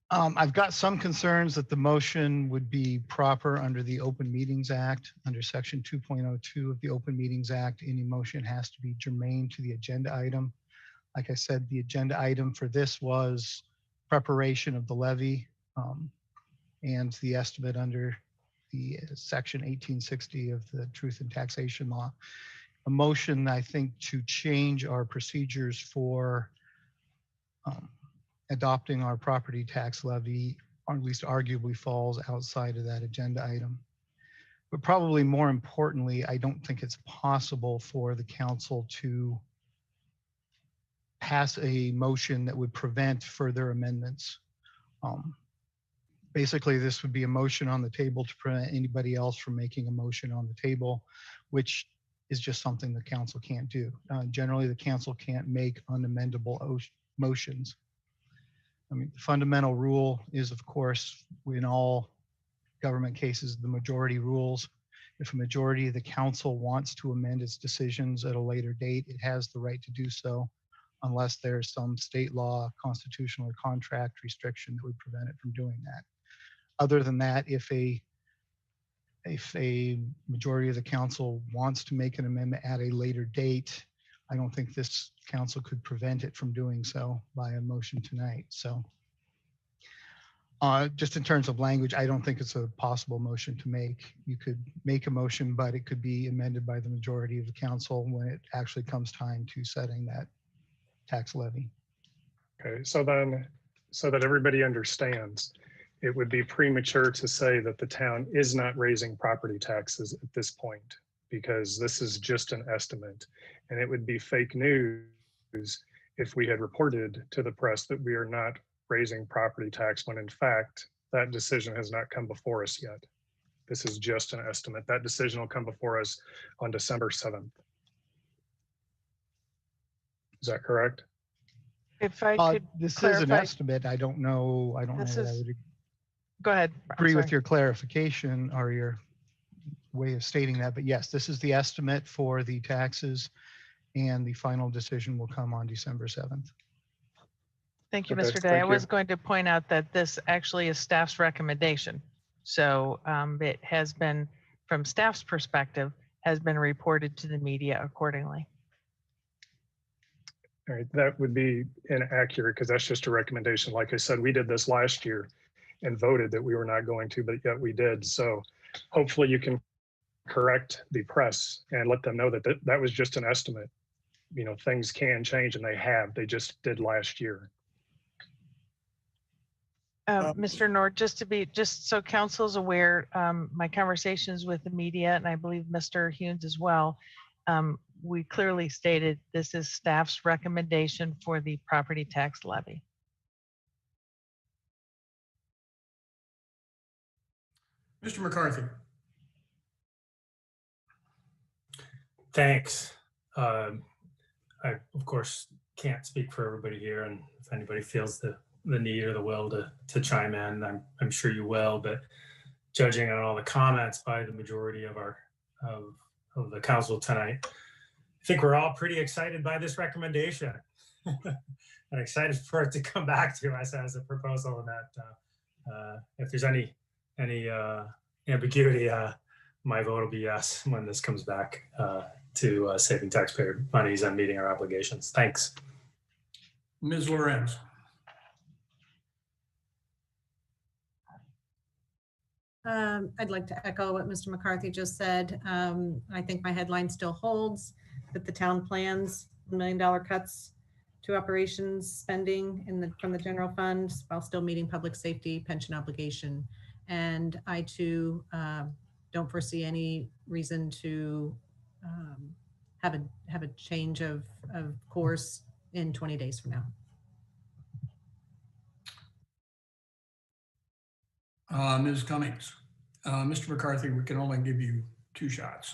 I've got some concerns that the motion would be proper under the Open Meetings Act. Under Section 2.02 of the Open Meetings Act, any motion has to be germane to the agenda item. Like I said, the agenda item for this was preparation of the levy and the estimate under the Section 1860 of the Truth in Taxation Law. A motion, I think, to change our procedures for adopting our property tax levy, or at least arguably falls outside of that agenda item. But probably more importantly, I don't think it's possible for the council to pass a motion that would prevent further amendments. Basically, this would be a motion on the table to prevent anybody else from making a motion on the table, which is just something the council can't do. Generally, the council can't make unamendable motions. I mean, the fundamental rule is, of course, in all government cases, the majority rules. If a majority of the council wants to amend its decisions at a later date, it has the right to do so, unless there's some state law, constitutional, or contract restriction that would prevent it from doing that. Other than that, if a majority of the council wants to make an amendment at a later date, I don't think this council could prevent it from doing so by a motion tonight. So just in terms of language, I don't think it's a possible motion to make. You could make a motion, but it could be amended by the majority of the council when it actually comes time to setting that tax levy. Okay, so then, so that everybody understands, it would be premature to say that the town is not raising property taxes at this point, because this is just an estimate. And it would be fake news if we had reported to the press that we are not raising property tax when in fact that decision has not come before us yet. This is just an estimate. That decision will come before us on December 7th. Is that correct? If I could this clarify, is an estimate. I don't know. I don't know This that I is- would go ahead. agree with your clarification or your way of stating that, but yes, this is the estimate for the taxes, and the final decision will come on December 7th. Thank you, Okay, Mr. Day. thank I you. was going to point out that this actually is staff's recommendation. So it has been, from staff's perspective, has been reported to the media accordingly. All right, that would be inaccurate because that's just a recommendation. Like I said, we did this last year and voted that we were not going to, but yet we did. So hopefully you can correct the press and let them know that that was just an estimate. You know, things can change, and they have. They just did last year. Mr. Nord, just so council's aware, my conversations with the media, and I believe Mr. Hunes as well, we clearly stated this is staff's recommendation for the property tax levy. Mr. McCarthy. Thanks. I, of course, can't speak for everybody here, and if anybody feels the need or the will to chime in, I'm sure you will, but judging on all the comments by the majority of of the council tonight, I think we're all pretty excited by this recommendation and excited for it to come back to us as a proposal, and that if there's any ambiguity, my vote will be yes when this comes back to saving taxpayer monies and meeting our obligations. Thanks. Ms. Lorenz. I'd like to echo what Mr. McCarthy just said. I think my headline still holds, that the town plans $1 million cuts to operations spending from the general fund while still meeting public safety pension obligation. And I too don't foresee any reason to have a change of course in 20 days from now. Ms. Cummings, Mr. McCarthy, we can only give you 2 shots.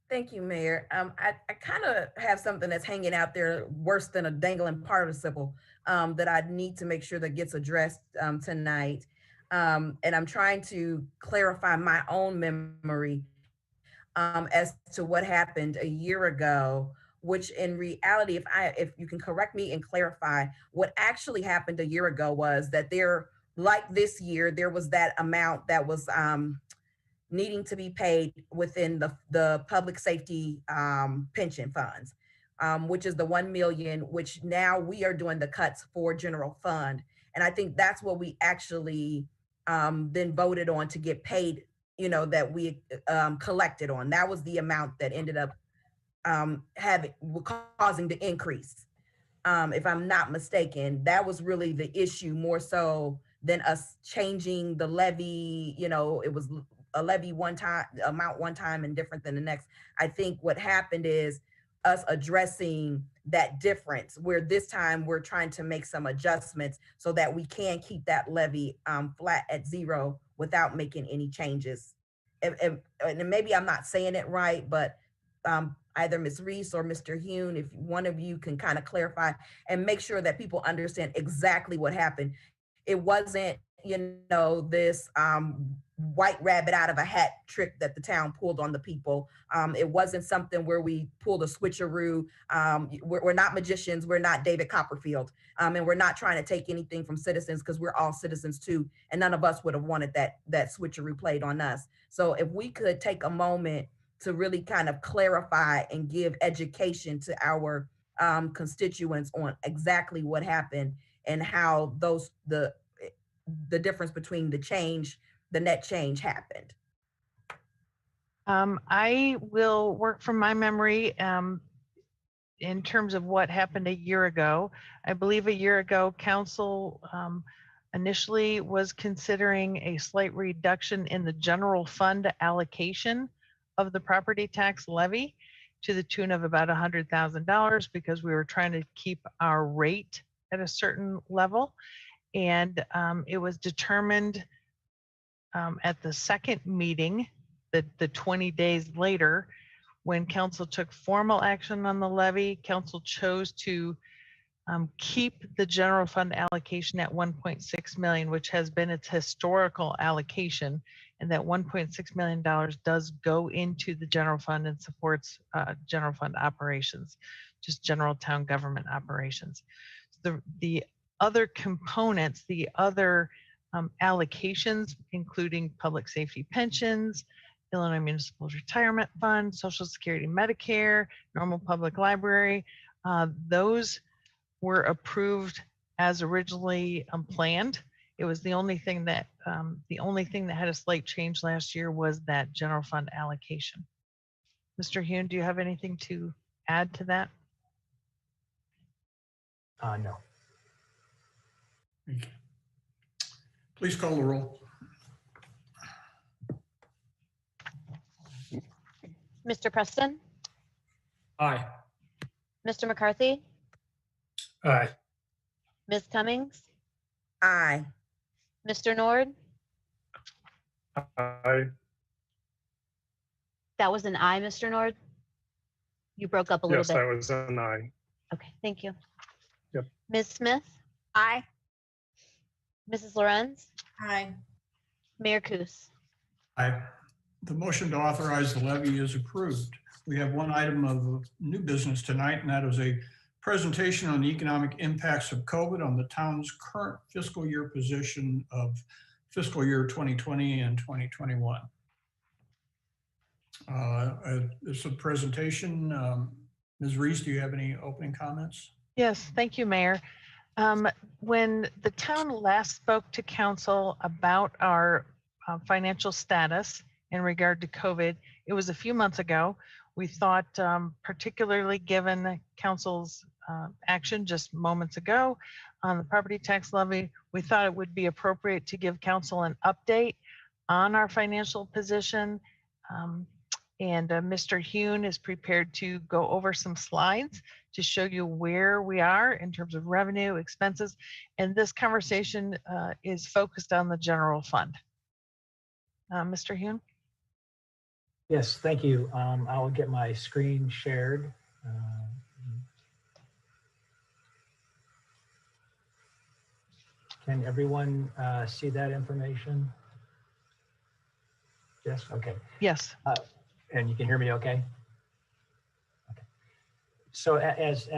Thank you, Mayor. I kind of have something that's hanging out there worse than a dangling participle that I need to make sure that gets addressed tonight. And I'm trying to clarify my own memory as to what happened a year ago, which in reality, if you can correct me and clarify, what actually happened a year ago was that like this year, there was that amount that was needing to be paid within the public safety pension funds, which is the 1 million, which now we are doing the cuts for general fund. And I think that's what we actually then voted on to get paid, that we collected on. That was the amount that ended up causing the increase. If I'm not mistaken, that was really the issue more so than us changing the levy. It was a levy amount one time and different than the next. I think what happened is us addressing that difference, where this time we're trying to make some adjustments so that we can keep that levy flat at 0 without making any changes. And maybe I'm not saying it right, but either Ms. Reese or Mr. Hune, if one of you can kind of clarify and make sure that people understand exactly what happened. It wasn't, this white rabbit out of a hat trick that the town pulled on the people. It wasn't something where we pulled a switcheroo. We're not magicians. We're not David Copperfield. And we're not trying to take anything from citizens, because we're all citizens too. And none of us would have wanted that switcheroo played on us. So if we could take a moment to really kind of clarify and give education to our constituents on exactly what happened and how the difference between the net change happened. I will work from my memory in terms of what happened a year ago. I believe a year ago, council initially was considering a slight reduction in the general fund allocation of the property tax levy to the tune of about $100,000, because we were trying to keep our rate at a certain level. And it was determined at the second meeting, the 20 days later, when council took formal action on the levy, council chose to keep the general fund allocation at 1.6 million, which has been its historical allocation. And that $1.6 million does go into the general fund and supports general fund operations, just general town government operations. The other components, the other allocations, including public safety pensions, Illinois Municipal Retirement Fund, Social Security, Medicare, normal public library, those were approved as originally planned. It was the only thing that had a slight change last year was that general fund allocation. Mr. Hune, do you have anything to add to that? No. Thank you. Please call the roll. Mr. Preston, Aye. Mr. McCarthy, Aye. Ms. Cummings, Aye. Mr. Nord. Aye. That was an aye, Mr. Nord. You broke up a little Yes, bit. that was an aye. Okay, thank you. Yep. Ms. Smith, Aye. Mrs. Lorenz, Aye. Mayor Kus. Aye. The motion to authorize the levy is approved. We have one item of new business tonight, and that is a presentation on the economic impacts of COVID on the town's current fiscal year position of fiscal year 2020 and 2021. It's a presentation. Ms. Reese, do you have any opening comments? Yes, thank you, Mayor. When the town last spoke to council about our financial status in regard to COVID, it was a few months ago. We thought, particularly given council's action just moments ago on the property tax levy, we thought it would be appropriate to give council an update on our financial position. And Mr. Hune is prepared to go over some slides to show you where we are in terms of revenue, expenses, and this conversation is focused on the general fund. Mr. Hune? Yes, thank you. I will get my screen shared. Can everyone see that information? Yes, okay. Yes. And you can hear me okay? Okay. So as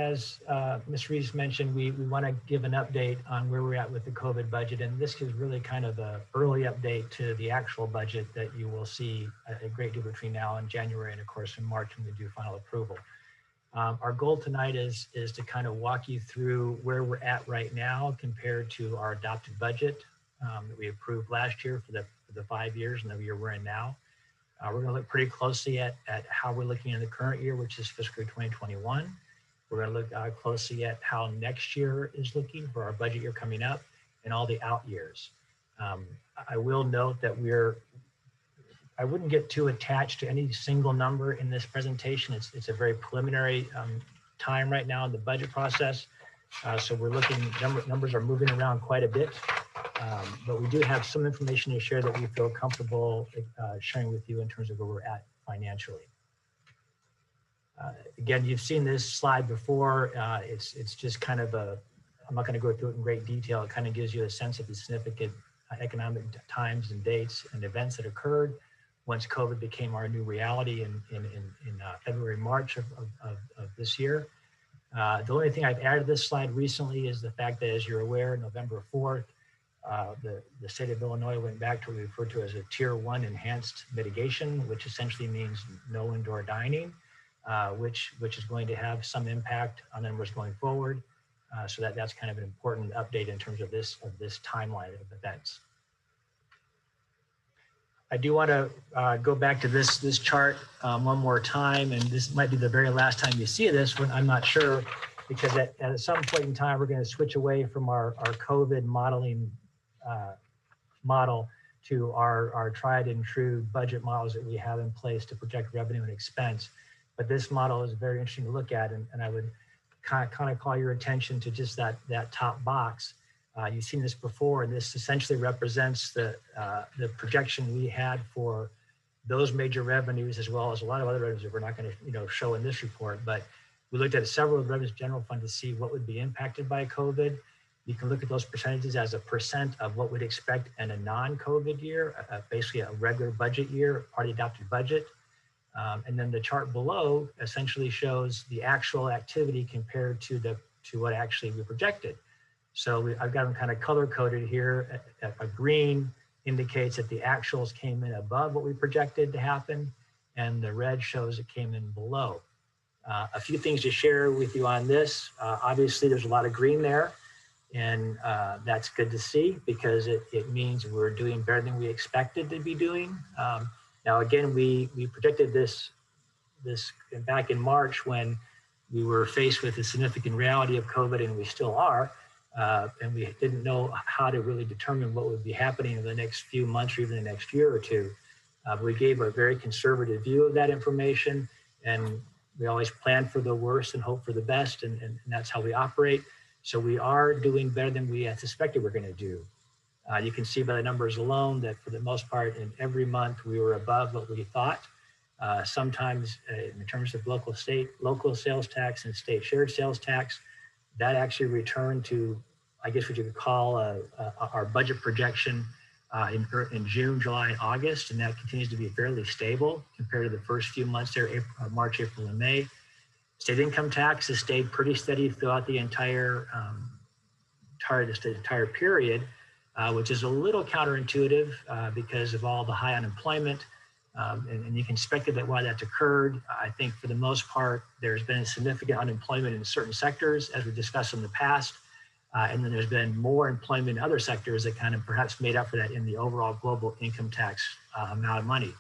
Ms. Reese mentioned, we want to give an update on where we're at with the COVID budget. And this is really kind of an early update to the actual budget that you will see a great deal between now and January, and of course in March when we do final approval. Our goal tonight is to kind of walk you through where we're at right now compared to our adopted budget that we approved last year for the 5 years and the year we're in now. We're going to look pretty closely at how we're looking in the current year, which is fiscal 2021. We're going to look closely at how next year is looking for our budget year coming up and all the out years. I will note that I wouldn't get too attached to any single number in this presentation. It's a very preliminary time right now in the budget process. So we're looking, numbers are moving around quite a bit. But we do have some information to share that we feel comfortable sharing with you in terms of where we're at financially. Again, you've seen this slide before. It's just kind of I'm not going to go through it in great detail. It kind of gives you a sense of the significant economic times and dates and events that occurred once COVID became our new reality in February, March of this year. The only thing I've added to this slide recently is the fact that, as you're aware, November 4th, the state of Illinois went back to what we refer to as a Tier 1 enhanced mitigation, which essentially means no indoor dining, which is going to have some impact on numbers going forward. So that's kind of an important update in terms of this timeline of events. I do want to go back to this chart one more time, and this might be the very last time you see this when I'm not sure, because at some point in time, we're going to switch away from our COVID modeling model to our tried and true budget models that we have in place to project revenue and expense. But this model is very interesting to look at, and I would kind of call your attention to just that top box. You've seen this before, and this essentially represents the projection we had for those major revenues, as well as a lot of other revenues that we're not going to show in this report. But we looked at several revenues general fund to see what would be impacted by COVID. You can look at those percentages as a percent of what we'd expect in a non-COVID year, basically a regular budget year, party adopted budget. And then the chart below essentially shows the actual activity compared to what actually we projected. So I've got them kind of color coded here. A green indicates that the actuals came in above what we projected to happen, and the red shows it came in below. A few things to share with you on this. Obviously, there's a lot of green there, and that's good to see because it means we're doing better than we expected to be doing. Now, again, we predicted this back in March when we were faced with the significant reality of COVID, and we still are. And we didn't know how to really determine what would be happening in the next few months or even the next year or two. We gave a very conservative view of that information, and we always plan for the worst and hope for the best, and that's how we operate. So we are doing better than we suspected we're going to do. You can see by the numbers alone that for the most part in every month we were above what we thought. Sometimes in terms of local sales tax and state shared sales tax, that actually returned to, I guess what you could call our budget projection in June, July, and August, and that continues to be fairly stable compared to the first few months there, March, April, and May. State income tax has stayed pretty steady throughout the entire period, which is a little counterintuitive because of all the high unemployment. And you can speculate why that's occurred. I think for the most part, there's been significant unemployment in certain sectors, as we discussed in the past. And then there's been more employment in other sectors that kind of perhaps made up for that in the overall global income tax amount of money.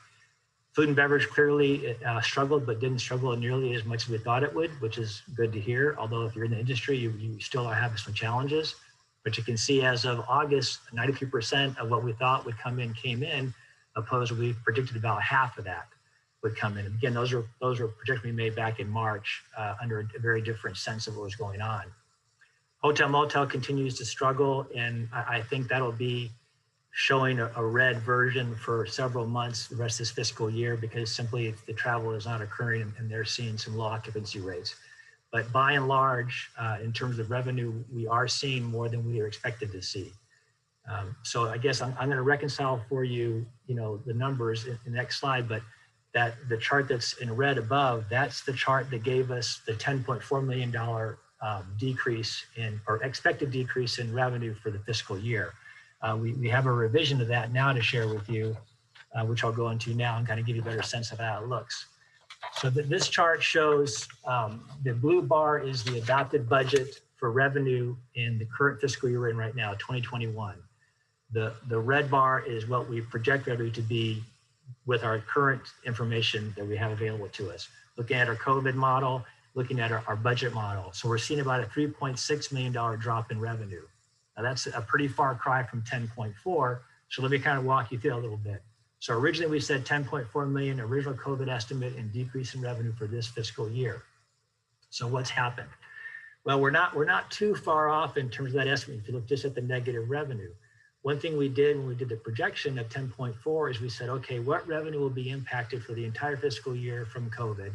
Food and beverage clearly struggled, but didn't struggle nearly as much as we thought it would, which is good to hear. Although if you're in the industry, you still are having some challenges. But you can see as of August, 93% of what we thought would come in came in. opposed, we predicted about half of that would come in. And again, those were projections we made back in March under a very different sense of what was going on. Hotel motel continues to struggle, and I think that'll be showing a red version for several months the rest of this fiscal year, because simply the travel is not occurring and they're seeing some low occupancy rates. But by and large, in terms of revenue, we are seeing more than we are expected to see. So I guess I'm going to reconcile for you, the numbers in the next slide, but that the chart that's in red above, that's the chart that gave us the $10.4 million decrease in, or expected decrease in revenue for the fiscal year. We have a revision of that now to share with you, which I'll go into now and kind of give you a better sense of how it looks. So this chart shows the blue bar is the adopted budget for revenue in the current fiscal year we're in right now, 2021. The red bar is what we project revenue to be with our current information that we have available to us. Looking at our COVID model, looking at our budget model. So we're seeing about a $3.6 million drop in revenue. Now that's a pretty far cry from 10.4. So let me kind of walk you through a little bit. So originally we said 10.4 million original COVID estimate and decrease in revenue for this fiscal year. So what's happened? Well, we're not too far off in terms of that estimate. If you look just at the negative revenue, one thing we did when we did the projection of 10.4 is we said, okay, what revenue will be impacted for the entire fiscal year from COVID?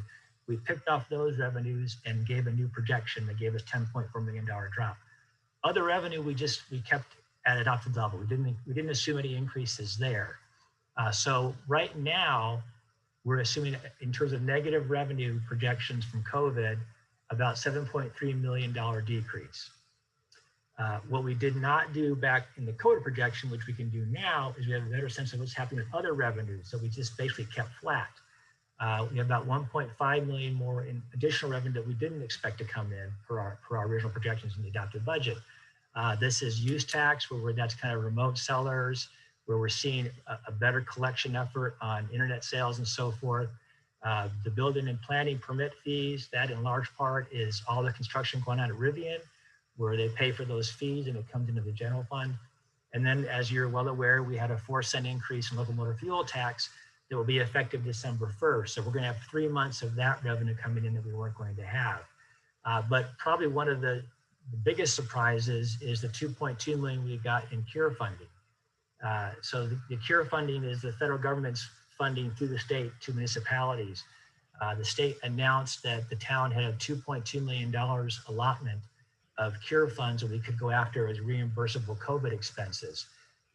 We picked off those revenues and gave a new projection that gave us $10.4 million drop. Other revenue, we kept at adopted level. We didn't assume any increases there. So right now, we're assuming in terms of negative revenue projections from COVID, about $7.3 million decrease. What we did not do back in the COVID projection, which we can do now, is we have a better sense of what's happening with other revenues. So we just basically kept flat. We have about 1.5 million more in additional revenue that we didn't expect to come in for our original projections in the adopted budget. This is use tax, where that's kind of remote sellers, where we're seeing a better collection effort on internet sales and so forth. The building and planning permit fees, that in large part is all the construction going on at Rivian, where they pay for those fees and it comes into the general fund. And then, as you're well aware, we had a 4-cent increase in local motor fuel tax that will be effective December 1st. So we're going to have 3 months of that revenue coming in that we weren't going to have. But probably one of the biggest surprises is the 2.2 million we got in CURE funding. So the CURE funding is the federal government's funding through the state to municipalities. The state announced that the town had a $2.2 million allotment of CURE funds that we could go after as reimbursable COVID expenses.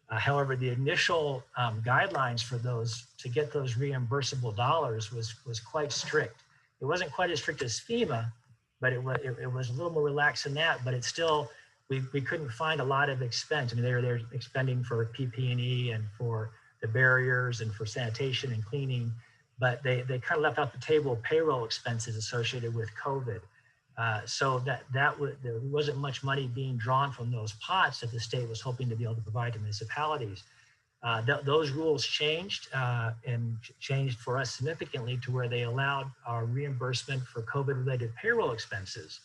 However, the initial guidelines for those to get those reimbursable dollars was quite strict. It wasn't quite as strict as FEMA, but it was a little more relaxed than that. But it's still, we couldn't find a lot of expense. I mean, they're expending for PPE and for the barriers and for sanitation and cleaning, but they kind of left off the table payroll expenses associated with COVID. So there wasn't much money being drawn from those pots that the state was hoping to be able to provide to municipalities. Those rules changed and changed for us significantly to where they allowed our reimbursement for COVID-related payroll expenses.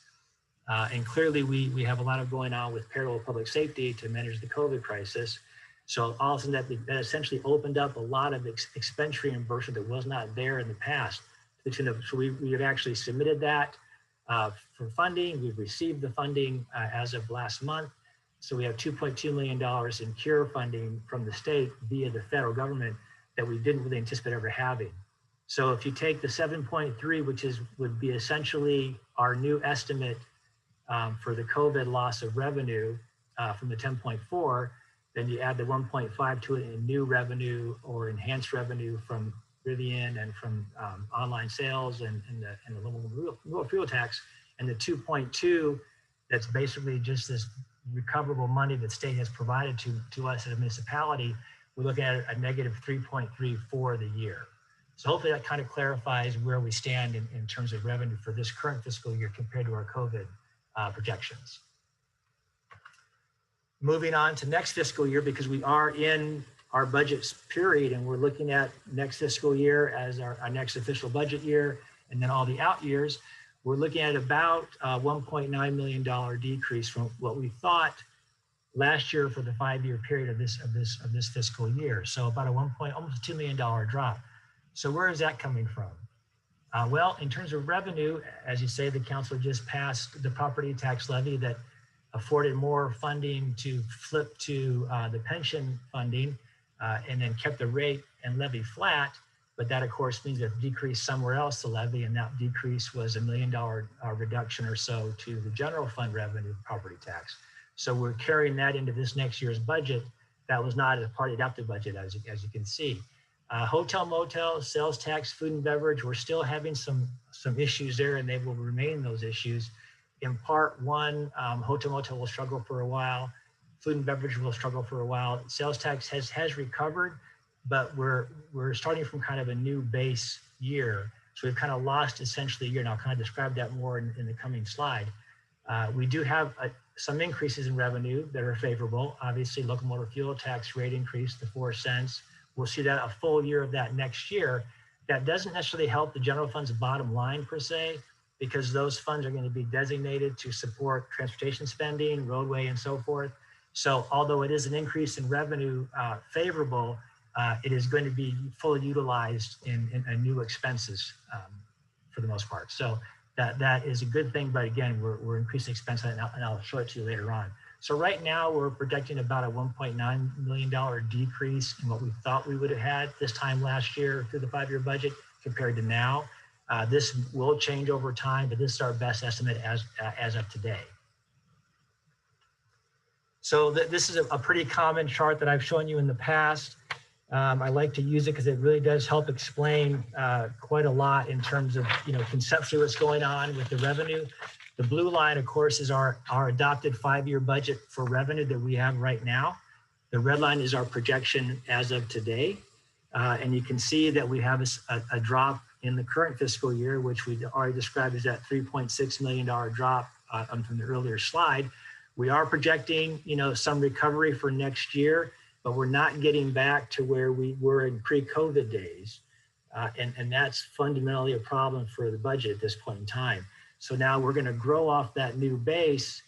And clearly we have a lot of going on with payroll public safety to manage the COVID crisis. So all of a sudden that essentially opened up a lot of expense reimbursement that was not there in the past. So we have actually submitted that for funding. We've received the funding as of last month. So we have $2.2 million in CURE funding from the state via the federal government that we didn't really anticipate ever having. So if you take the 7.3, which would be essentially our new estimate for the COVID loss of revenue from the 10.4, then you add the 1.5 to it in new revenue or enhanced revenue from Rivian and from online sales and the local fuel tax, and the 2.2, that's basically just this recoverable money that state has provided to us as a municipality. We're looking at a negative 3.3 for the year. So hopefully that kind of clarifies where we stand in terms of revenue for this current fiscal year compared to our COVID projections. Moving on to next fiscal year, because we are in our budget period and we're looking at next fiscal year as our next official budget year, and then all the out years, we're looking at about a $1.9 million decrease from what we thought last year for the 5-year period of this fiscal year. So about almost a $2 million drop. So where is that coming from? Well, in terms of revenue, as you say, the council just passed the property tax levy that afforded more funding to flip to the pension funding and then kept the rate and levy flat. But that, of course, means a decrease somewhere else to levy, and that decrease was $1 million reduction or so to the general fund revenue property tax. So we're carrying that into this next year's budget. That was not a party adopted budget, as you can see. Hotel, motel, sales tax, food and beverage, we're still having some issues there, and they will remain those issues. In part one, hotel, motel will struggle for a while. Food and beverage will struggle for a while. Sales tax has recovered, but we're starting from kind of a new base year. So we've kind of lost essentially a year. And I'll kind of describe that more in the coming slide. We do have some increases in revenue that are favorable. Obviously, locomotive fuel tax rate increase to 4 cents. We'll see that a full year of that next year. That doesn't necessarily help the general fund's bottom line per se, because those funds are going to be designated to support transportation spending, roadway, and so forth. So although it is an increase in revenue favorable, it is going to be fully utilized in new expenses for the most part. So that is a good thing, but again, we're increasing expense, and I'll show it to you later on. So right now we're projecting about a $1.9 million decrease in what we thought we would have had this time last year through the 5-year budget compared to now. This will change over time, but this is our best estimate as of today. So this is a pretty common chart that I've shown you in the past. I like to use it because it really does help explain quite a lot in terms of, conceptually what's going on with the revenue. The blue line, of course, is our adopted 5-year budget for revenue that we have right now. The red line is our projection as of today. And you can see that we have a drop in the current fiscal year, which we already described as that $3.6 million drop from the earlier slide. We are projecting, some recovery for next year, but we're not getting back to where we were in pre-COVID days. And that's fundamentally a problem for the budget at this point in time. So now we're going to grow off that new base,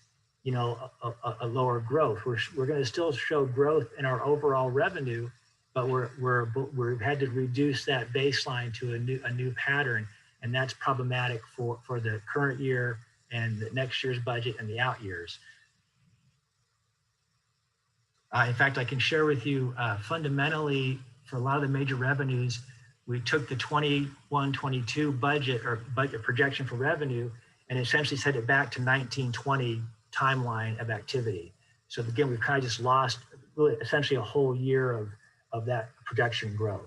a lower growth. We're going to still show growth in our overall revenue, but we've had to reduce that baseline to a new pattern, and that's problematic for the current year and the next year's budget and the out years. In fact, I can share with you fundamentally for a lot of the major revenues, we took the 21-22 budget or budget projection for revenue and essentially set it back to 19-20 timeline of activity. So again, we've kind of just lost really essentially a whole year of that projection growth.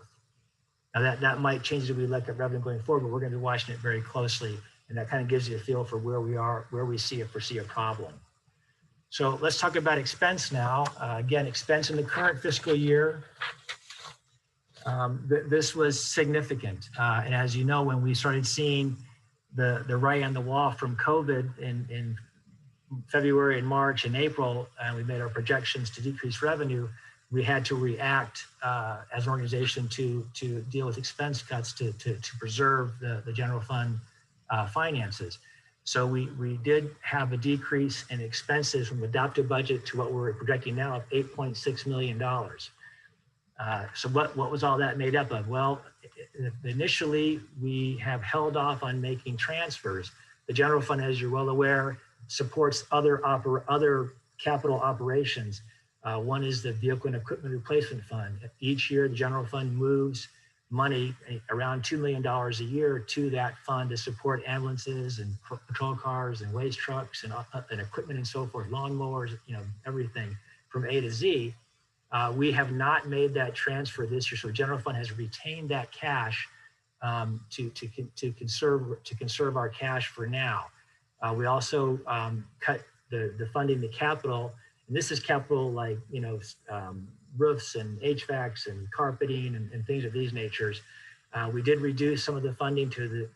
Now that might change as we look at revenue going forward, but we're going to be watching it very closely. And that kind of gives you a feel for where we are, where we foresee a problem. So let's talk about expense now. Again, expense in the current fiscal year, this was significant. And as you know, when we started seeing the writing on the wall from COVID in February and March and April, and we made our projections to decrease revenue, we had to react as an organization to deal with expense cuts to preserve the general fund finances. So we did have a decrease in expenses from adopted budget to what we're projecting now of $8.6 million. So what was all that made up of? Well, initially we have held off on making transfers. The general fund, as you're well aware, supports other capital operations. One is the Vehicle and Equipment Replacement Fund. Each year, the general fund moves money around $2 million a year to that fund to support ambulances and patrol cars and waste trucks and equipment and so forth, lawnmowers, everything from A to Z. We have not made that transfer this year, so the general fund has retained that cash to conserve our cash for now. We also cut the funding to capital, and this is capital like roofs and HVACs and carpeting and things of these natures. We did reduce some of the funding to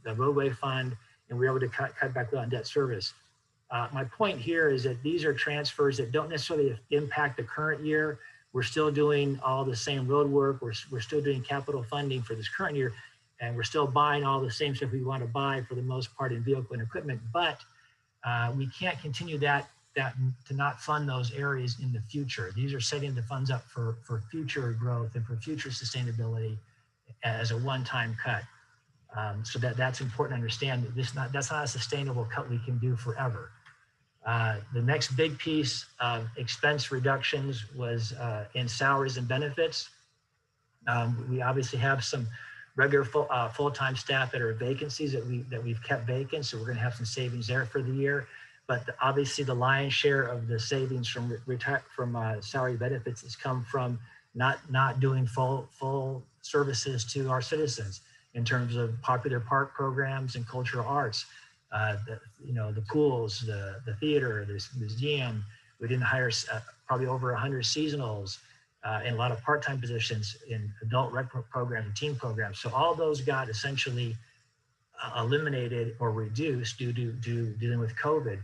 the roadway fund, and we were able to cut back on debt service. My point here is that these are transfers that don't necessarily impact the current year. We're still doing all the same road work. We're still doing capital funding for this current year, and we're still buying all the same stuff we want to buy for the most part in vehicle and equipment, but we can't continue that to not fund those areas in the future. These are setting the funds up for future growth and for future sustainability as a one-time cut. So that's important to understand. That's not a sustainable cut we can do forever. The next big piece of expense reductions was in salaries and benefits. We obviously have some regular full-time staff that are vacancies that we've kept vacant, so we're going to have some savings there for the year. But obviously, the lion's share of the savings from salary benefits has come from not doing full services to our citizens in terms of popular park programs and cultural arts. The pools, the theater, the museum. We didn't hire probably over 100 seasonals and a lot of part-time positions in adult rec programs and teen programs. So all those got essentially eliminated or reduced due to dealing with COVID.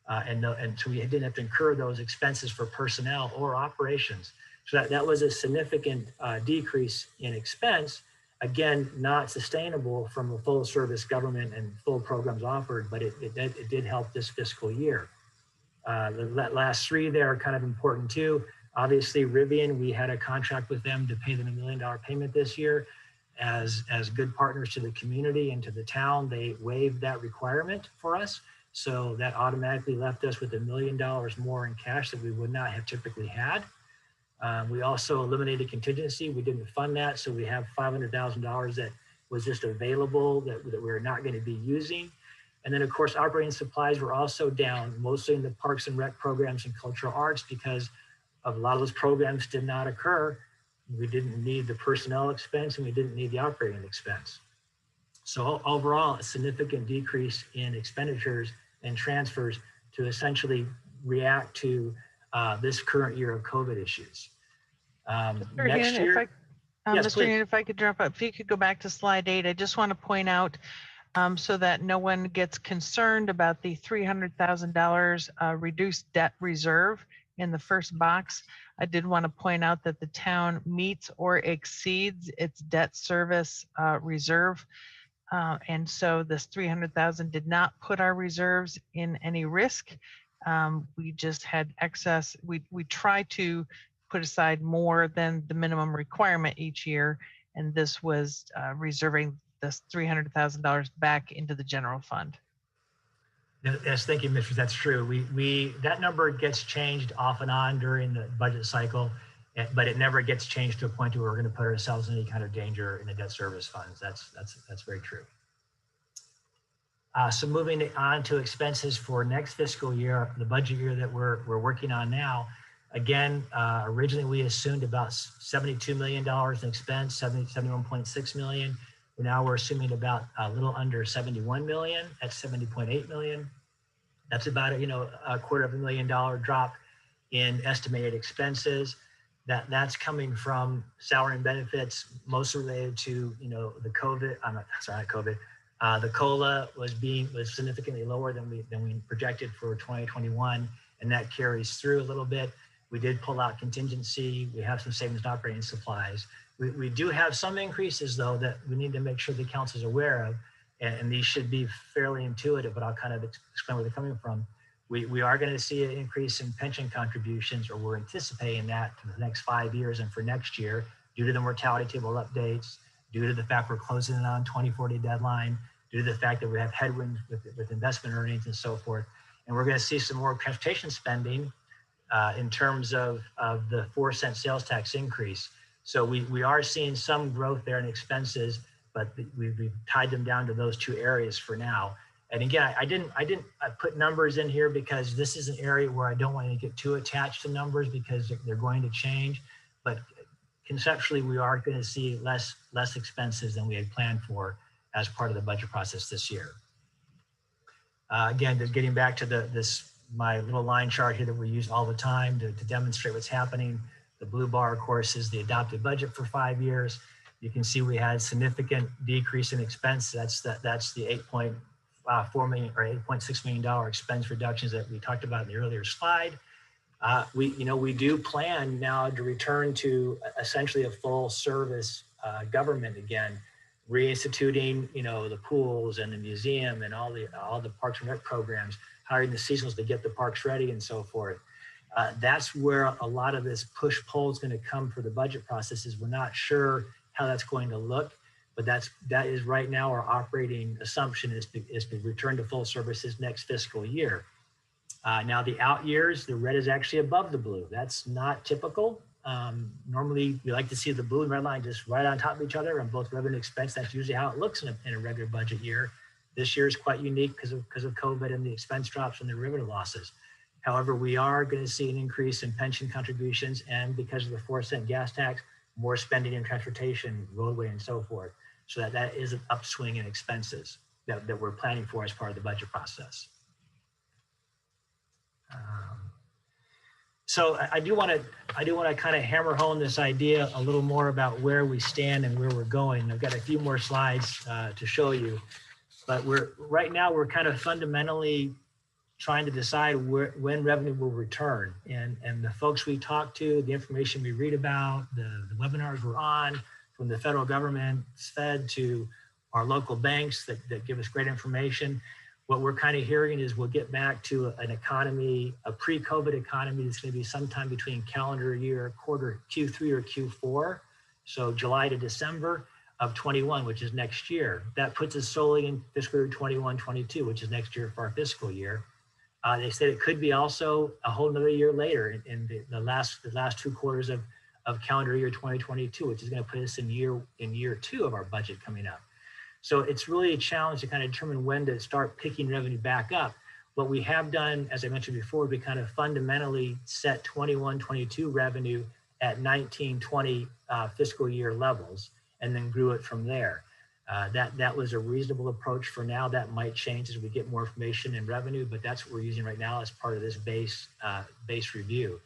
And so we didn't have to incur those expenses for personnel or operations. So that was a significant decrease in expense. Again, not sustainable from a full service government and full programs offered, but it did help this fiscal year. The last three there are kind of important too. Obviously, Rivian, we had a contract with them to pay them $1 million payment this year. As good partners to the community and to the town, they waived that requirement for us. So that automatically left us with $1 million more in cash that we would not have typically had. We also eliminated contingency. We didn't fund that. So we have $500,000 that was just available that we're not going to be using. And then of course, operating supplies were also down, mostly in the parks and rec programs and cultural arts, because of a lot of those programs did not occur. We didn't need the personnel expense and we didn't need the operating expense. So overall, a significant decrease in expenditures and transfers to essentially react to this current year of COVID issues. Next year, yes, Mr. please. Heenan, if I could jump up, if you could go back to slide 8, I just want to point out so that no one gets concerned about the $300,000 reduced debt reserve in the first box. I did want to point out that the town meets or exceeds its debt service reserve. And so this 300,000 did not put our reserves in any risk. We just had excess. We try to put aside more than the minimum requirement each year. And this was reserving this $300,000 back into the general fund. Yes, thank you, Mr. That's true. That number gets changed off and on during the budget cycle, but it never gets changed to a point where we're going to put ourselves in any kind of danger in the debt service funds. That's very true. So moving on to expenses for next fiscal year, the budget year that we're working on now. Again, originally we assumed about $72 million in expense, 71.6 million. Now we're assuming about a little under 71 million at 70.8 million. That's about a $250,000 drop in estimated expenses. That's coming from salary and benefits, mostly related to the COVID. The COLA was significantly lower than we projected for 2021, and that carries through a little bit. We did pull out contingency. We have some savings in operating supplies. We do have some increases, though, that we need to make sure the council is aware of, and these should be fairly intuitive, but I'll kind of explain where they're coming from. We are going to see an increase in pension contributions, or we're anticipating that for the next 5 years and for next year, due to the mortality table updates, due to the fact we're closing in on 2040 deadline, due to the fact that we have headwinds with investment earnings and so forth. And we're going to see some more transportation spending in terms of the 4-cent sales tax increase. So we are seeing some growth there in expenses, but we've tied them down to those two areas for now. And again, I didn't put numbers in here because this is an area where I don't want to get too attached to numbers because they're going to change. But conceptually, we are going to see less expenses than we had planned for as part of the budget process this year. Again, just getting back to my little line chart here that we use all the time to demonstrate what's happening. The blue bar, of course, is the adopted budget for 5 years. You can see we had significant decrease in expense. That's the 8.4 million or $8.6 million expense reductions that we talked about in the earlier slide. We do plan now to return to essentially a full service government again. reinstituting, the pools and the museum and all the Parks and Rec programs, hiring the seasonals to get the parks ready and so forth. That's where a lot of this push-pull is going to come for the budget processes. We're not sure how that's going to look, but that is right now our operating assumption is to return to full services next fiscal year. Now the out years, the red is actually above the blue. That's not typical. Normally we like to see the blue and red line just right on top of each other on both revenue and expense. That's usually how it looks in a regular budget year. This year is quite unique because of COVID and the expense drops and the derivative losses. However, we are going to see an increase in pension contributions, and because of the 4-cent gas tax, more spending in transportation, roadway, and so forth. So that is an upswing in expenses that we're planning for as part of the budget process. So I do want to kind of hammer home this idea a little more about where we stand and where we're going. I've got a few more slides to show you, but right now we're kind of fundamentally trying to decide when revenue will return. And the folks we talk to, the information we read about, the webinars we're on, from the federal government, Fed, to our local banks that give us great information, what we're kind of hearing is we'll get back to an economy, a pre-COVID economy that's going to be sometime between calendar year quarter Q3 or Q4. So July to December of 21, which is next year. That puts us solely in fiscal year 21-22, which is next year for our fiscal year. They said it could be also a whole another year later in the last 2 quarters of calendar year 2022, which is going to put us in year 2 of our budget coming up. So it's really a challenge to kind of determine when to start picking revenue back up. What we have done, as I mentioned before, we kind of fundamentally set 21-22 revenue at 19-20 fiscal year levels, and then grew it from there. That was a reasonable approach for now. That might change as we get more information in revenue, but that's what we're using right now as part of this base review.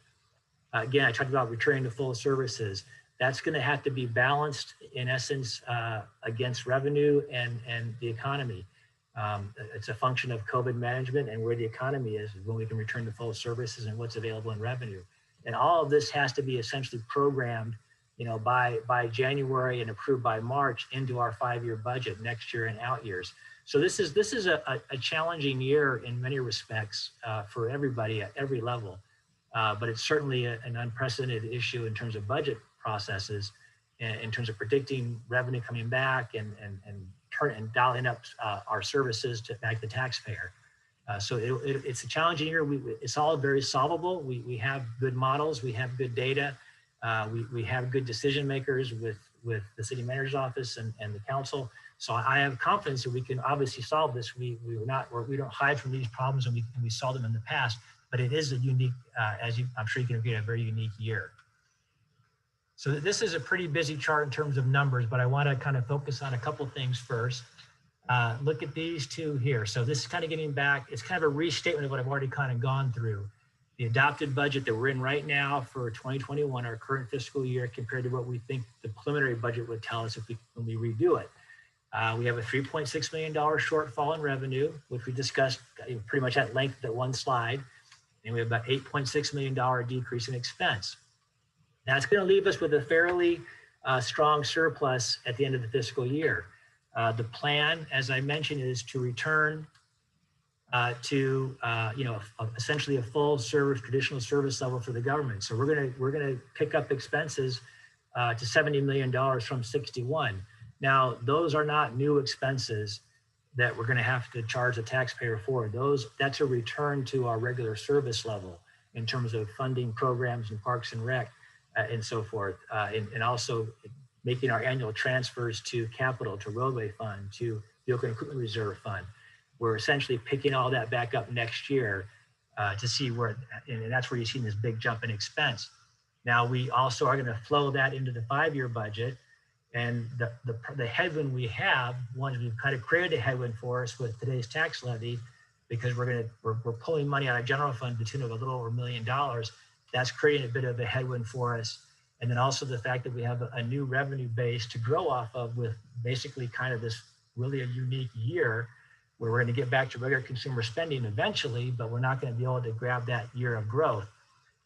Again, I talked about returning to full services. That's going to have to be balanced in essence against revenue and the economy. It's a function of COVID management and where the economy is when we can return to full services and what's available in revenue. And all of this has to be essentially programmed, by January and approved by March into our 5-year budget next year and out years. So this is a challenging year in many respects for everybody at every level, but it's certainly an unprecedented issue in terms of budget processes, in terms of predicting revenue coming back and dialing up our services to back the taxpayer. So it's a challenging year. It's all very solvable. We have good models. We have good data. We have good decision makers with the city manager's office and the council. So I have confidence that we can obviously solve this. We don't hide from these problems, and we solved them in the past. But it is a unique, I'm sure you can agree, a very unique year. So this is a pretty busy chart in terms of numbers, but I want to kind of focus on a couple things first. Look at these two here. So this is kind of getting back. It's kind of a restatement of what I've already kind of gone through. The adopted budget that we're in right now for 2021, our current fiscal year, compared to what we think the preliminary budget would tell us when we redo it. We have a $3.6 million shortfall in revenue, which we discussed pretty much at length at one slide. And we have about $8.6 million decrease in expense. That's going to leave us with a fairly strong surplus at the end of the fiscal year. The plan, as I mentioned, is to return to essentially a full service, traditional service level for the government. So we're gonna pick up expenses to $70 million from 61. Now, those are not new expenses that we're gonna have to charge the taxpayer for. That's a return to our regular service level in terms of funding programs and Parks and Rec and so forth, and also making our annual transfers to capital, to roadway fund, to vehicle and equipment reserve fund. We're essentially picking all that back up next year to see where, and that's where you're seeing this big jump in expense. Now, we also are going to flow that into the 5-year budget, and the headwind we have, one, we've kind of created a headwind for us with today's tax levy, because we're pulling money out of general fund to the tune of a little over $1 million. That's creating a bit of a headwind for us. And then also the fact that we have a new revenue base to grow off of, with basically kind of this really a unique year where we're going to get back to regular consumer spending eventually, but we're not going to be able to grab that year of growth.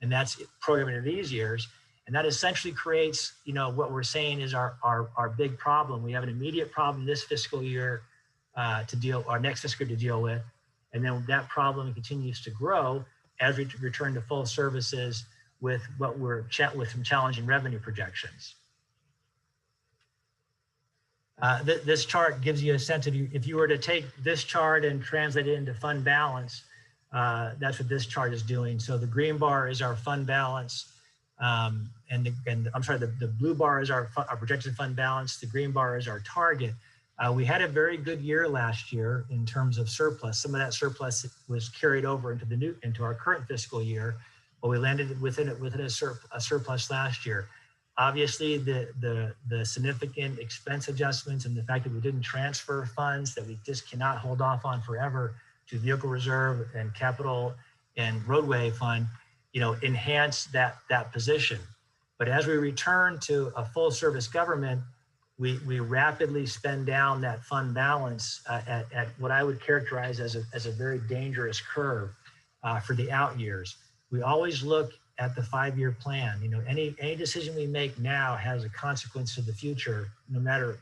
And that's programming in these years. And that essentially creates, what we're saying is our big problem. We have an immediate problem this fiscal year our next fiscal year to deal with. And then that problem continues to grow as we return to full services with with some challenging revenue projections. This chart gives you a sense of if you were to take this chart and translate it into fund balance, that's what this chart is doing. So the green bar is our fund balance, and I'm sorry, the blue bar is our projected fund balance. The green bar is our target. We had a very good year last year in terms of surplus. Some of that surplus was carried over into our current fiscal year, but we landed within a surplus last year. Obviously, the significant expense adjustments and the fact that we didn't transfer funds that we just cannot hold off on forever to vehicle reserve and capital and roadway fund, enhance that position. But as we return to a full service government, we rapidly spend down that fund balance at what I would characterize as a very dangerous curve for the out years. We always look at the 5-year plan. Any decision we make now has a consequence to the future, no matter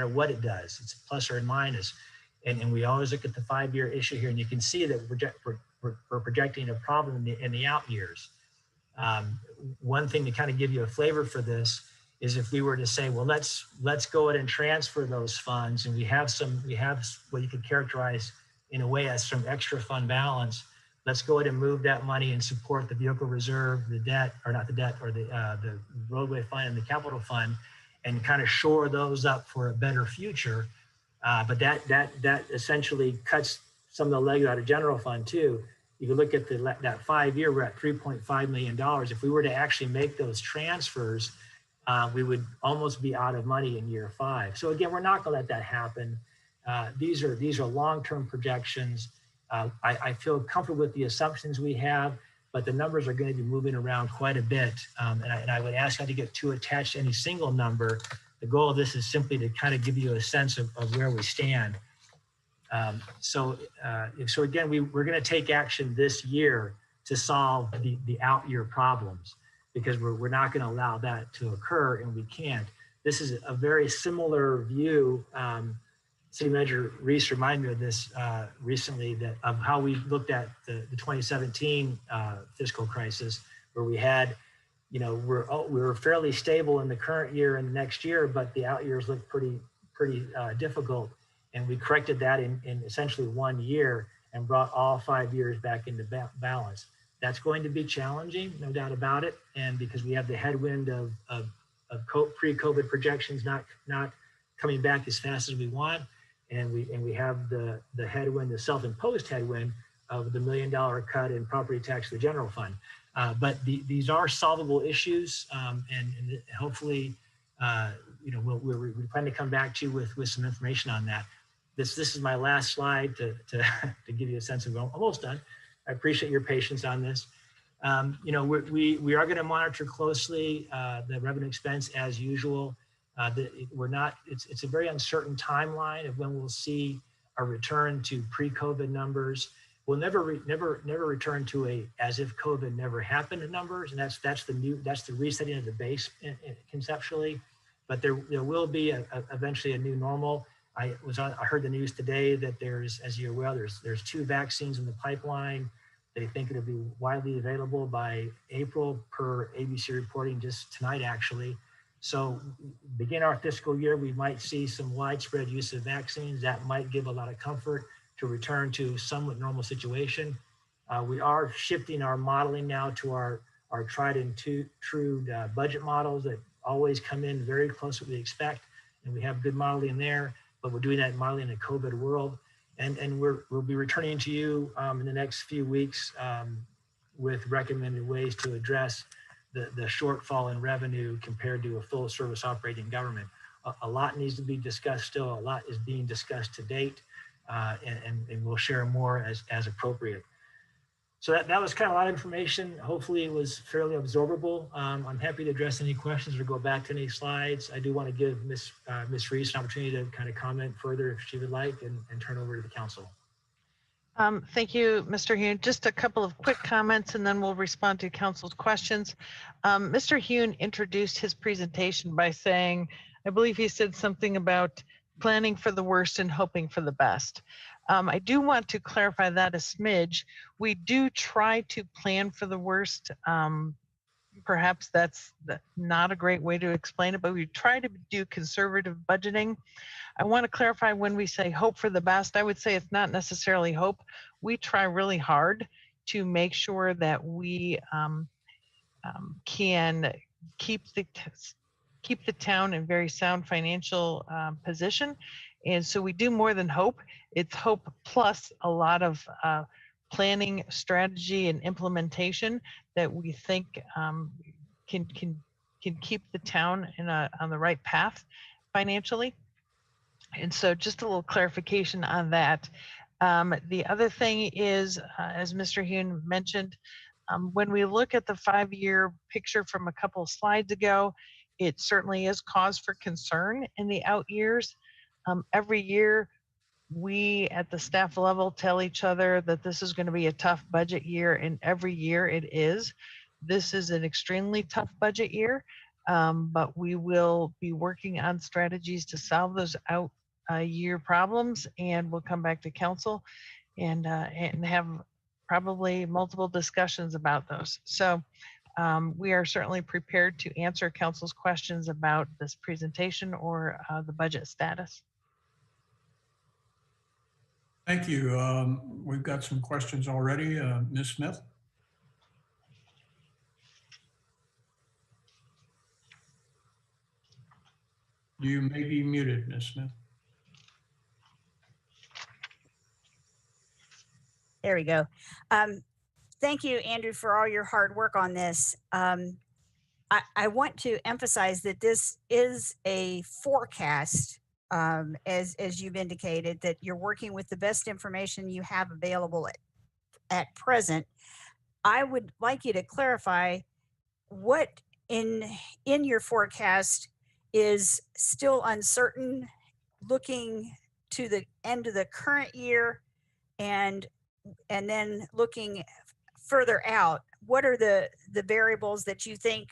what it does. It's plus or minus. And we always look at the 5-year issue here, and you can see that we're projecting a problem in the out years. One thing to kind of give you a flavor for this is if we were to say, well, let's go ahead and transfer those funds, and we have what you could characterize in a way as some extra fund balance. Let's go ahead and move that money and support the vehicle reserve, the roadway fund and the capital fund, and kind of shore those up for a better future. But that essentially cuts some of the leg out of general fund too. You can look at that 5-year, we're at $3.5 million. If we were to actually make those transfers, we would almost be out of money in year 5. So again, we're not going to let that happen. These are long-term projections. I feel comfortable with the assumptions we have, but the numbers are going to be moving around quite a bit. And I would ask not to get too attached to any single number. The goal of this is simply to kind of give you a sense of where we stand. So again, we're going to take action this year to solve the out year problems, because we're not going to allow that to occur, and we can't. This is a very similar view. City Manager Reese reminded me of this recently, of how we looked at the 2017 fiscal crisis, where we had, we were fairly stable in the current year and the next year, but the out years looked pretty difficult. And we corrected that in essentially 1 year and brought all 5 years back into balance. That's going to be challenging, no doubt about it. And because we have the headwind of pre-COVID projections not coming back as fast as we want. And we have the headwind, the self-imposed headwind of the $1 million cut in property tax to the general fund. But these are solvable issues, and hopefully, we plan to come back to you with some information on that. This is my last slide to give you a sense of almost done. I appreciate your patience on this. We are going to monitor closely the revenue expense as usual. It's a very uncertain timeline of when we'll see a return to pre-COVID numbers. We'll never return to as if COVID never happened numbers, and that's the resetting of the base conceptually. But there will be eventually a new normal. I heard the news today that there's, as you're aware, there's 2 vaccines in the pipeline. They think it'll be widely available by April per ABC reporting just tonight, actually. So begin our fiscal year, we might see some widespread use of vaccines. That might give a lot of comfort to return to somewhat normal situation. We are shifting our modeling now to our tried and true budget models that always come in very close to what we expect. And we have good modeling there, but we're doing that modeling in a COVID world. And we'll be returning to you in the next few weeks with recommended ways to address the shortfall in revenue compared to a full service operating government. A lot needs to be discussed still. A lot is being discussed to date, and we'll share more as appropriate. So that was kind of a lot of information. Hopefully it was fairly absorbable. I'm happy to address any questions or go back to any slides. I do want to give Ms. Reese an opportunity to kind of comment further if she would like, and turn over to the council. Thank you, Mr. Hune. Just a couple of quick comments and then we'll respond to council's questions. Mr. Hune introduced his presentation by saying, I believe he said something about planning for the worst and hoping for the best. I do want to clarify that a smidge. We do try to plan for the worst. Perhaps that's not a great way to explain it, but we try to do conservative budgeting. I want to clarify when we say hope for the best, I would say it's not necessarily hope. We try really hard to make sure that we can keep the town in very sound financial position. And so we do more than hope. It's hope plus a lot of planning, strategy, and implementation that we think can keep the town on the right path financially. And so just a little clarification on that. The other thing is, as Mr. Hune mentioned, when we look at the 5-year picture from a couple of slides ago, it certainly is cause for concern in the out years. Every year, we at the staff level tell each other that this is going to be a tough budget year, and every year it is. This is an extremely tough budget year, but we will be working on strategies to solve those out year problems, and we'll come back to council and have probably multiple discussions about those. So we are certainly prepared to answer council's questions about this presentation or the budget status. Thank you. We've got some questions already. Ms. Smith? You may be muted, Ms. Smith. There we go. Thank you, Andrew, for all your hard work on this. I want to emphasize that this is a forecast, as you've indicated, that you're working with the best information you have available at present. I would like you to clarify what in your forecast is still uncertain, looking to the end of the current year, and then looking further out. What are the variables that you think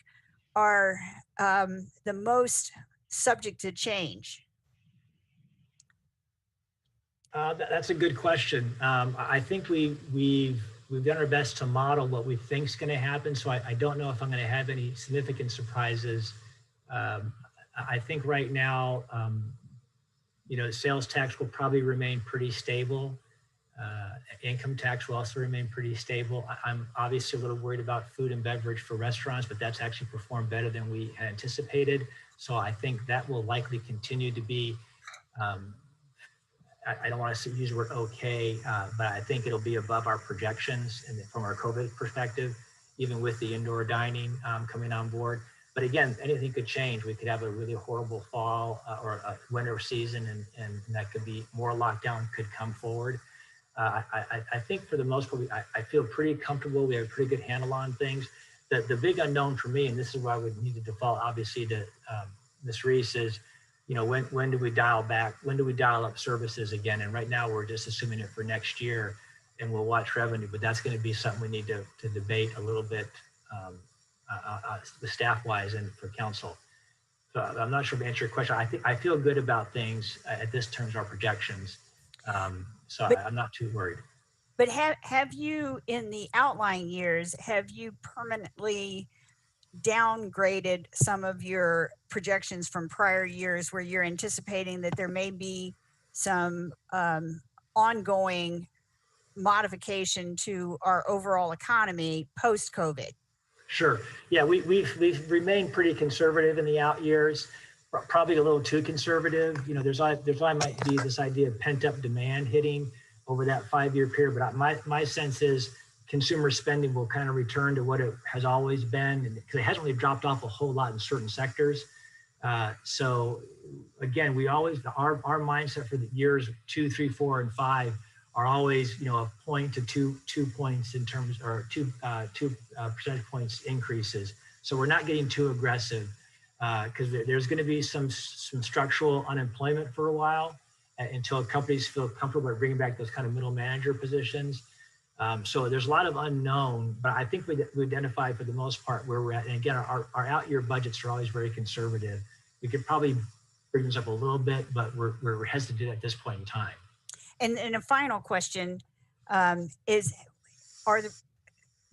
are the most subject to change? That's a good question. I think we've done our best to model what we think is going to happen. So I don't know if I'm going to have any significant surprises. I think right now, sales tax will probably remain pretty stable. Income tax will also remain pretty stable. I'm obviously a little worried about food and beverage for restaurants, but that's actually performed better than we had anticipated. So I think that will likely continue to be, I don't want to use the word okay, but I think it'll be above our projections from our COVID perspective, even with the indoor dining coming on board. But again, anything could change. We could have a really horrible fall or a winter season, and that could be more lockdown could come forward. I think for the most part, I feel pretty comfortable. We have a pretty good handle on things. The big unknown for me, and this is why we need to default obviously to Ms. Reese, is when do we dial back? When do we dial up services again? And right now we're just assuming it for next year, and we'll watch revenue. But that's going to be something we need to debate a little bit staff-wise and for council. So I'm not sure to answer your question. I feel good about things at this terms of our projections. So I'm not too worried. But have you, in the outlying years, have you permanently downgraded some of your projections from prior years where you're anticipating that there may be some ongoing modification to our overall economy post-COVID? Sure. Yeah, we've remained pretty conservative in the out years. Probably a little too conservative. There's might be this idea of pent-up demand hitting over that 5-year period, but my sense is consumer spending will kind of return to what it has always been, because it hasn't really dropped off a whole lot in certain sectors. So again, we always, our mindset for the years 2, 3, 4, and 5 are always, a point to 2 points in terms, or two percentage points increases. So we're not getting too aggressive. Because there's going to be some structural unemployment for a while, until companies feel comfortable with bringing back those kind of middle manager positions. So there's a lot of unknown, but I think we identified for the most part where we're at. And again, our out year budgets are always very conservative. We could probably bring this up a little bit, but we're hesitant at this point in time. And a final question are the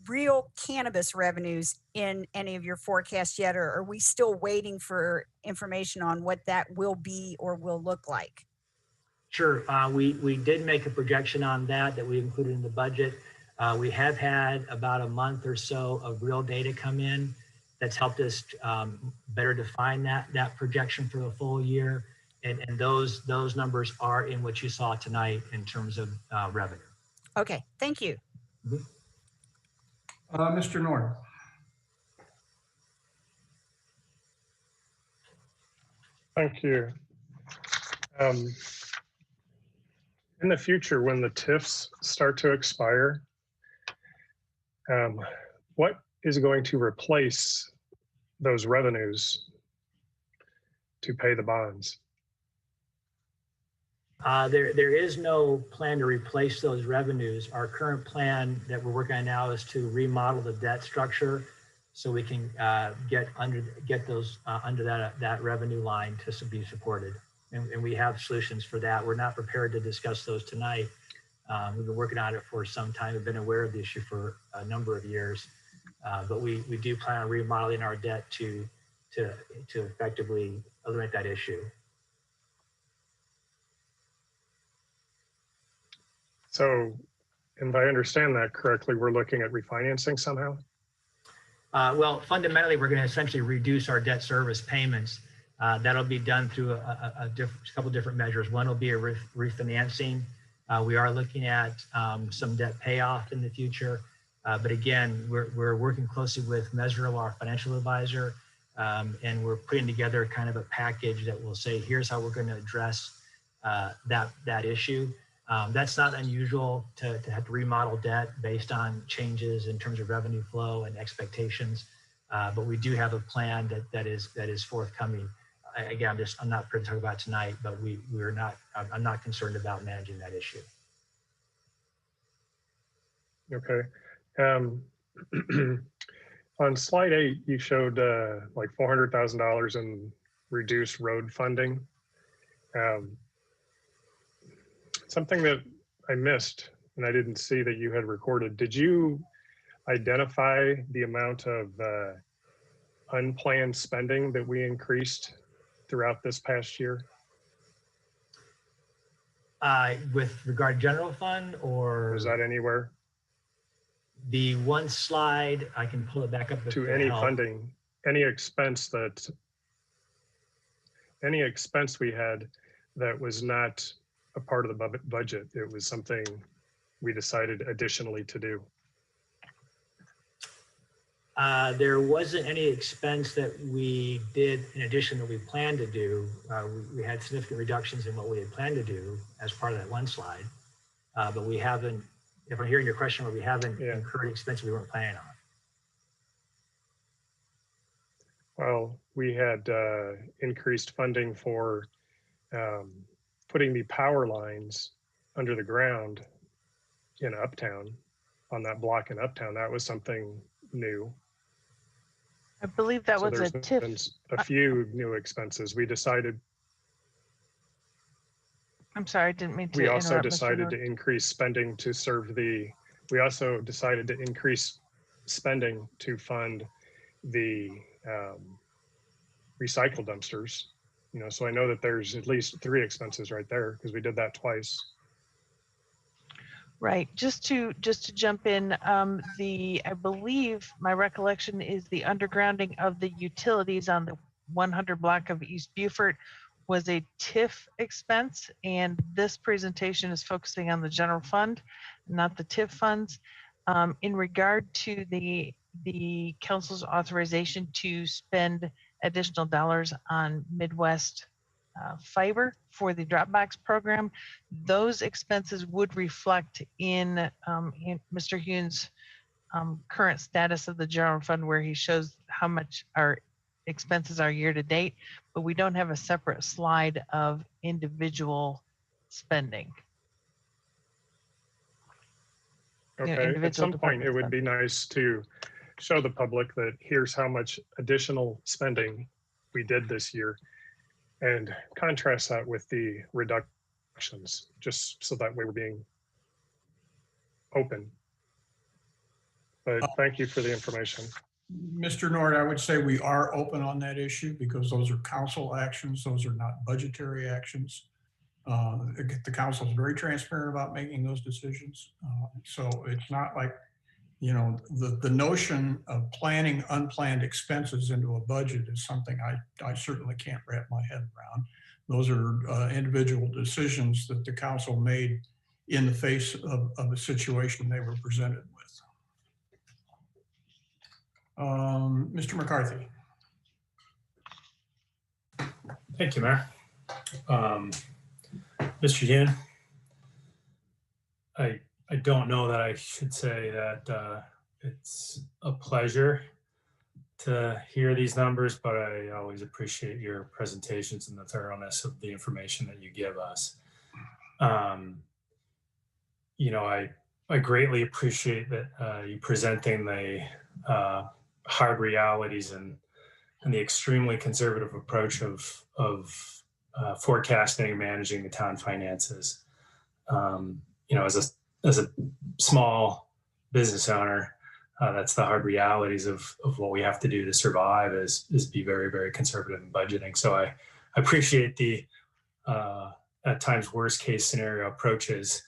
real cannabis revenues in any of your forecasts yet, or are we still waiting for information on what that will be or will look like? Sure. We did make a projection on that we included in the budget. We have had about a month or so of real data come in that's helped us better define that projection for the full year. And those numbers are in what you saw tonight in terms of revenue. Okay, thank you. Mr. Nord. Thank you. In the future, when the TIFs start to expire, what is going to replace those revenues to pay the bonds? There is no plan to replace those revenues. Our current plan that we're working on now is to remodel the debt structure so we can get those under that revenue line to be supported. And we have solutions for that. We're not prepared to discuss those tonight. We've been working on it for some time. We've been aware of the issue for a number of years, but we do plan on remodeling our debt to effectively eliminate that issue. So if I understand that correctly, we're looking at refinancing somehow? Well, fundamentally, we're going to essentially reduce our debt service payments. That'll be done through a couple different measures. One will be a refinancing. We are looking at some debt payoff in the future. But again, we're working closely with Meserole, our financial advisor, and we're putting together kind of a package that will say, here's how we're going to address that issue. That's not unusual to have to remodel debt based on changes in terms of revenue flow and expectations. But we do have a plan that is forthcoming. Again, I'm not prepared to talk about tonight, but I'm not concerned about managing that issue. Okay. On slide 8, you showed like $400,000 in reduced road funding. Something that I missed and I didn't see that you had recorded. Did you identify the amount of unplanned spending that we increased throughout this past year? With regard to general fund, or is that anywhere? The one slide, I can pull it back up. To any funding, any expense we had that was not a part of the budget. It was something we decided additionally to do. There wasn't any expense that we did in addition that we planned to do. We had significant reductions in what we had planned to do as part of that one slide. But we haven't, if I'm hearing your question, we haven't incurred expense we weren't planning on. Well, we had increased funding for putting the power lines under the ground in Uptown, on that block in Uptown. That was something new. I believe that was a TIF. A few new expenses. We decided. I'm sorry, I didn't mean to. We also decided to increase spending to serve we also decided to increase spending to fund the recycle dumpsters. You know, so I know that there's at least 3 expenses right there because we did that twice. Right. Just to jump in, I believe my recollection is the undergrounding of the utilities on the 100 block of East Beaufort was a TIF expense, and this presentation is focusing on the general fund, not the TIF funds. In regard to the council's authorization to spend additional dollars on Midwest fiber for the Dropbox program, those expenses would reflect in Mr. Hune's current status of the general fund, where he shows how much our expenses are year to date, but we don't have a separate slide of individual spending. Okay, at individual some point, it department would be nice to show the public that here's how much additional spending we did this year and contrast that with the reductions, just so that way we're being open. But thank you for the information. Mr. Nord, I would say we are open on that issue because those are council actions. Those are not budgetary actions. The council is very transparent about making those decisions. So it's not like, you know, the notion of planning unplanned expenses into a budget is something I certainly can't wrap my head around. Those are individual decisions that the council made in the face of a situation they were presented with. Mr. McCarthy. Thank you, Mayor. Mr. Yoon, I don't know that I should say that it's a pleasure to hear these numbers, but I always appreciate your presentations and the thoroughness of the information that you give us. You know, I greatly appreciate that you presenting the hard realities and the extremely conservative approach of forecasting and managing the town finances. You know, as a small business owner, that's the hard realities of what we have to do to survive is be very, very conservative in budgeting. So I appreciate the at times worst case scenario approaches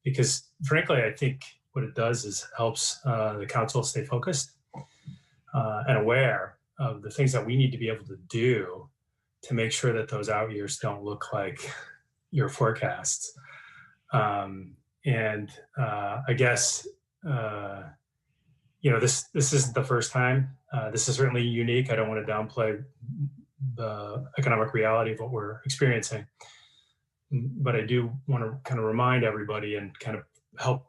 because frankly, I think what it does is helps the council stay focused and aware of the things that we need to be able to do to make sure that those out years don't look like your forecasts. And I guess, you know, this isn't the first time. This is certainly unique. I don't want to downplay the economic reality of what we're experiencing. But I do want to kind of remind everybody and kind of help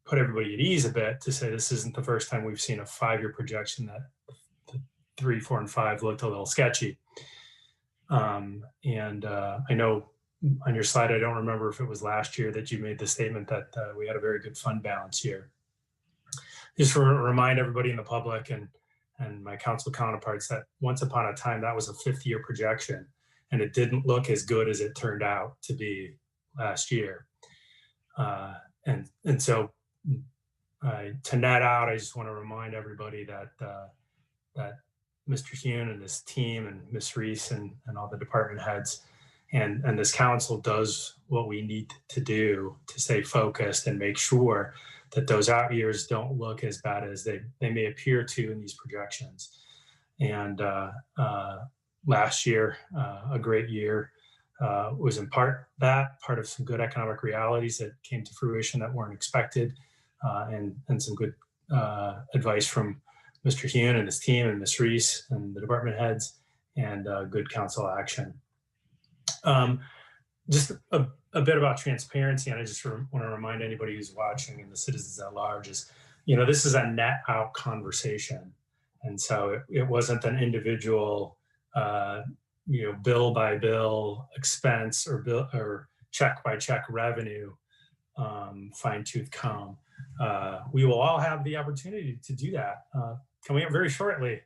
put everybody at ease a bit to say this isn't the first time we've seen a 5-year projection that the 3, 4, and 5 looked a little sketchy. I know on your slide, I don't remember if it was last year that you made the statement that we had a very good fund balance year. Just to remind everybody in the public and my council counterparts that once upon a time, that was a 5th-year projection, and it didn't look as good as it turned out to be last year. And so to net out, I just want to remind everybody that that Mr. Hune and his team and Ms. Reese and all the department heads and this council does what we need to do to stay focused and make sure that those out years don't look as bad as they may appear to in these projections. And last year, a great year, was in part of some good economic realities that came to fruition that weren't expected, and some good advice from Mr. Hune and his team and Ms. Reese and the department heads, and good council action. Just a bit about transparency, and I just want to remind anybody who's watching and the citizens at large is, you know, this is a net out conversation. And so it wasn't an individual, you know, bill by bill expense or check by check revenue, fine tooth comb. We will all have the opportunity to do that coming up very shortly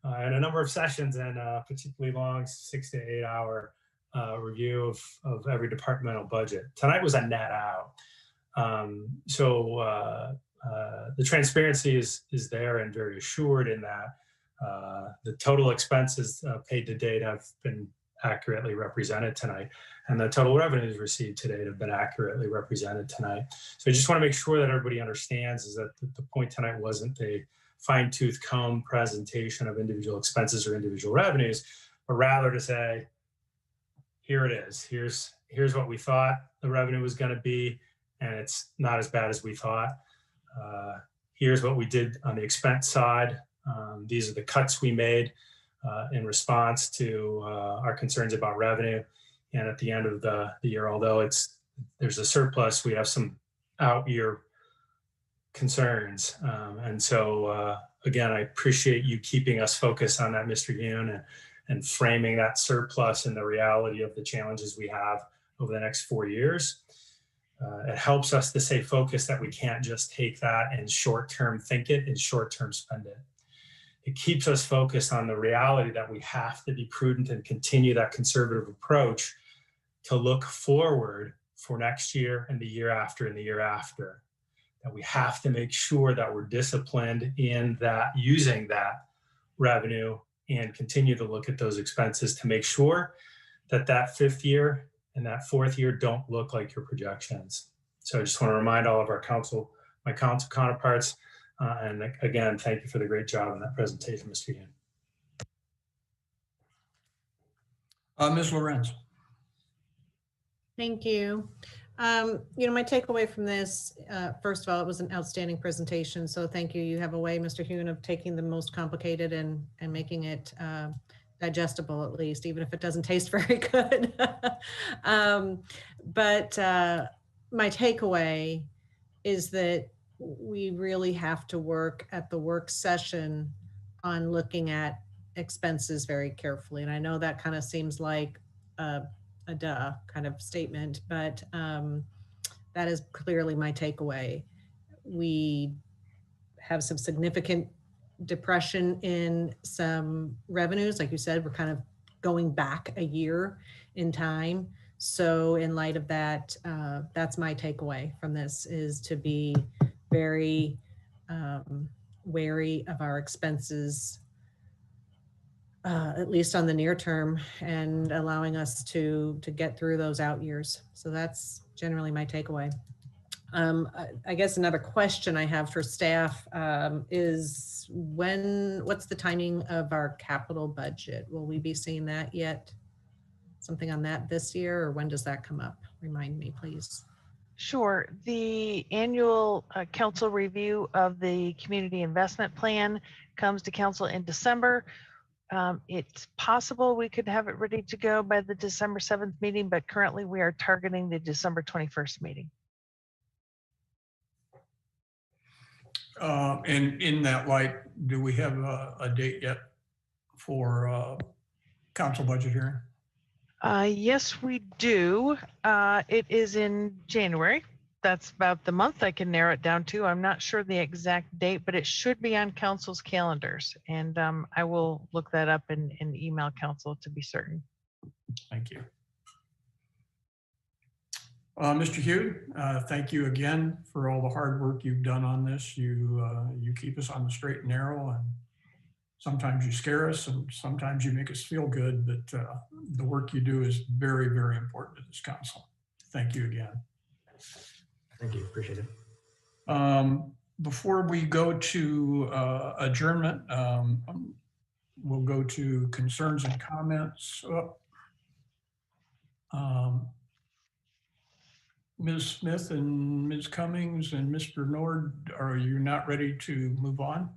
in a number of sessions and particularly long 6 to 8 hour review of every departmental budget. Tonight was a net out. So the transparency is there and very assured in that the total expenses paid to date have been accurately represented tonight, and the total revenues received to date have been accurately represented tonight. So I just want to make sure that everybody understands is that the point tonight wasn't a fine-tooth comb presentation of individual expenses or individual revenues, but rather to say, here it is. Here's what we thought the revenue was going to be, and it's not as bad as we thought. Here's what we did on the expense side. These are the cuts we made in response to our concerns about revenue. And at the end of the year, although there's a surplus, we have some out year concerns. And so again, I appreciate you keeping us focused on that, Mr. Yoon, and framing that surplus and the reality of the challenges we have over the next 4 years. It helps us to stay focused that we can't just take that and short-term think it and short-term spend it. It keeps us focused on the reality that we have to be prudent and continue that conservative approach to look forward for next year and the year after and the year after. That we have to make sure that we're disciplined in that, using that revenue, and continue to look at those expenses to make sure that that fifth year and that fourth year don't look like your projections. So I just want to remind all of our my council counterparts, and again, thank you for the great job in that presentation, Mr. Yoon. Ms. Lorenz. Thank you. My takeaway from this, first of all, it was an outstanding presentation. So thank you. You have a way, Mr. Hune, of taking the most complicated and making it digestible, at least, even if it doesn't taste very good. But my takeaway is that we really have to work at the work session on looking at expenses very carefully. And I know that kind of seems like a duh kind of statement, but that is clearly my takeaway. We have some significant depression in some revenues. Like you said, we're kind of going back a year in time. So in light of that, that's my takeaway from this, is to be very wary of our expenses, at least on the near term, and allowing us to get through those out years. So that's generally my takeaway. I guess another question I have for staff is what's the timing of our capital budget? Will we be seeing that yet? Something on that this year, or when does that come up? Remind me, please. Sure. The annual council review of the community investment plan comes to council in December. It's possible we could have it ready to go by the December 7th meeting, but currently we are targeting the December 21st meeting. And in that light, do we have a date yet for council budget hearing? Yes, we do. It is in January. That's about the month I can narrow it down to. I'm not sure the exact date, but it should be on council's calendars. And I will look that up and email council to be certain. Thank you. Mr. Hugh, thank you again for all the hard work you've done on this. You keep us on the straight and narrow, and sometimes you scare us and sometimes you make us feel good, but the work you do is very, very important to this council. Thank you again. Thank you, appreciate it. Before we go to adjournment, we'll go to concerns and comments. Ms. Smith and Ms. Cummings and Mr. Nord, are you not ready to move on?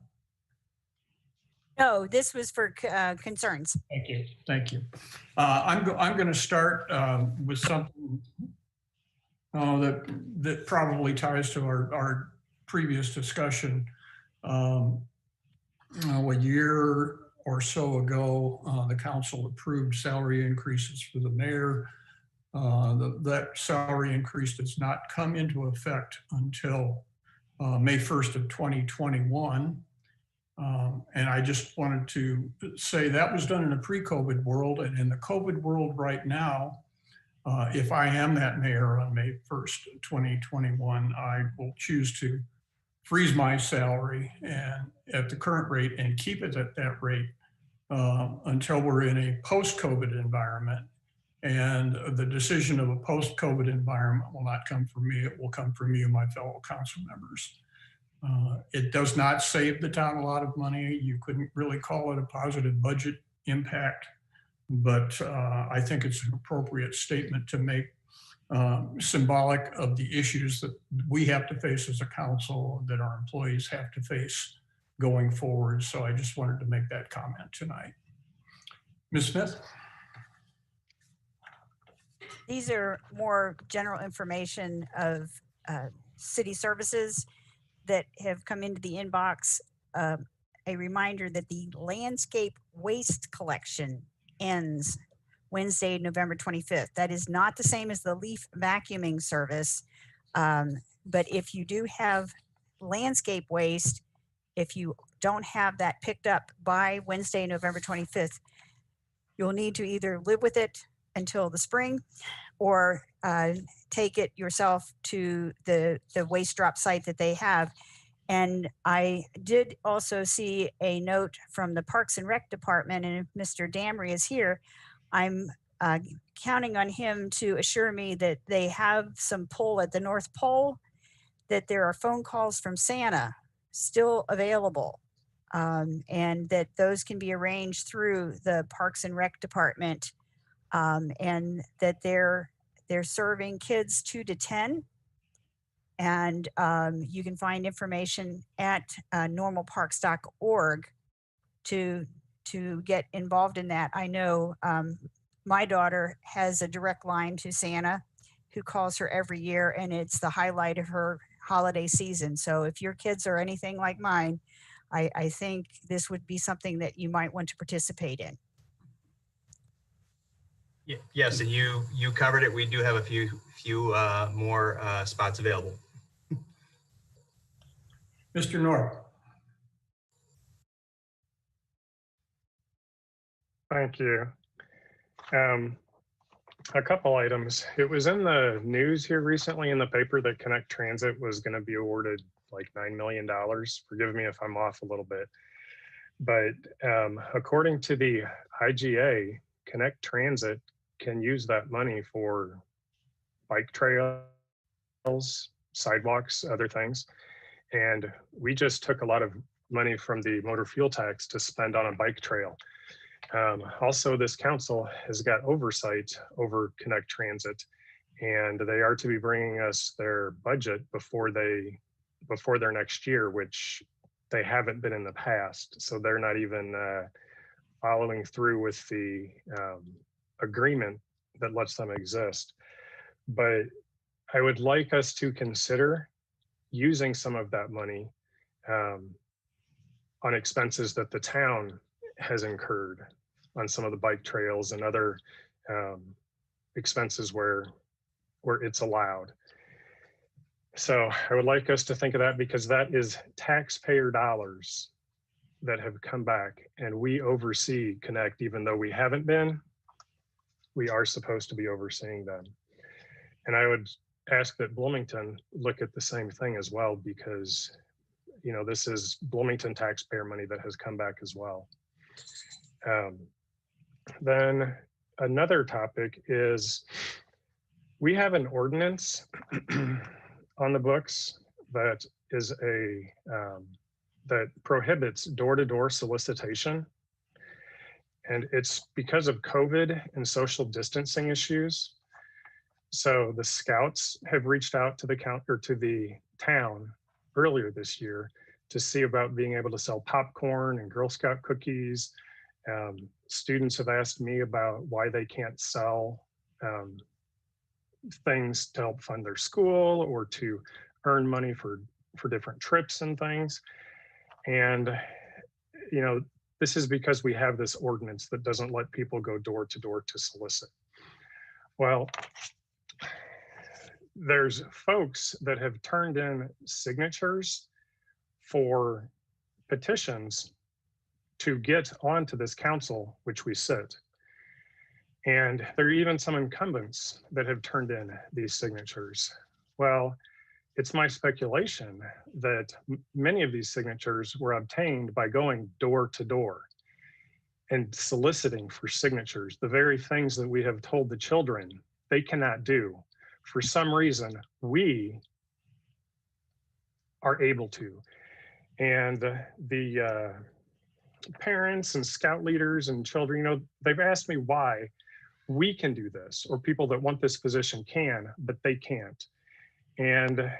No, this was for concerns. Thank you. Thank you. I'm going to start with something that probably ties to our previous discussion. A year or so ago, the council approved salary increases for the mayor. That salary increase does not come into effect until May 1st of 2021. And I just wanted to say that was done in a pre-COVID world, and in the COVID world right now, if I am that mayor on May 1st, 2021, I will choose to freeze my salary and at the current rate and keep it at that rate until we're in a post-COVID environment. And the decision of a post-COVID environment will not come from me. It will come from you, my fellow council members. It does not save the town a lot of money. You couldn't really call it a positive budget impact, but I think it's an appropriate statement to make, symbolic of the issues that we have to face as a council, that our employees have to face going forward. So I just wanted to make that comment tonight. Ms. Smith? These are more general information of city services that have come into the inbox. A reminder that the landscape waste collection ends Wednesday, November 25th. That is not the same as the leaf vacuuming service. But if you do have landscape waste, if you don't have that picked up by Wednesday, November 25th, you'll need to either live with it until the spring or take it yourself to the waste drop site that they have. And I did also see a note from the Parks and Rec Department, and if Mr. Damry is here, I'm counting on him to assure me that they have some pull at the North Pole, that there are phone calls from Santa still available, and that those can be arranged through the Parks and Rec Department, and that they're serving kids 2 to 10. And you can find information at normalparks.org to get involved in that. I know my daughter has a direct line to Santa, who calls her every year, and it's the highlight of her holiday season. So if your kids are anything like mine, I think this would be something that you might want to participate in. Yes, and you covered it. We do have a few more spots available. Mr. Norb. Thank you. A couple items. It was in the news here recently in the paper that Connect Transit was going to be awarded like $9 million. Forgive me if I'm off a little bit. But according to the IGA, Connect Transit can use that money for bike trails, sidewalks, other things. And we just took a lot of money from the motor fuel tax to spend on a bike trail. Also, this council has got oversight over Connect Transit, and they are to be bringing us their budget before their next year, which they haven't been in the past. So they're not even following through with the agreement that lets them exist. But I would like us to consider using some of that money on expenses that the town has incurred on some of the bike trails and other expenses where it's allowed. So I would like us to think of that, because that is taxpayer dollars that have come back, and we oversee Connect. Even though we haven't been, we are supposed to be overseeing them. And I would ask that Bloomington look at the same thing as well, because this is Bloomington taxpayer money that has come back as well. Then another topic is we have an ordinance on the books that is that prohibits door-to-door solicitation. And it's because of COVID and social distancing issues. So the Scouts have reached out to the town earlier this year to see about being able to sell popcorn and Girl Scout cookies. Students have asked me about why they can't sell things to help fund their school or to earn money for different trips and things. And, this is because we have this ordinance that doesn't let people go door to door to solicit. Well, there's folks that have turned in signatures for petitions to get onto this council, which we sit. And there are even some incumbents that have turned in these signatures. Well, it's my speculation that many of these signatures were obtained by going door to door and soliciting for signatures, the very things that we have told the children they cannot do. For some reason, we are able to. And the parents and Scout leaders and children, they've asked me why we can do this, or people that want this position can, but they can't. And,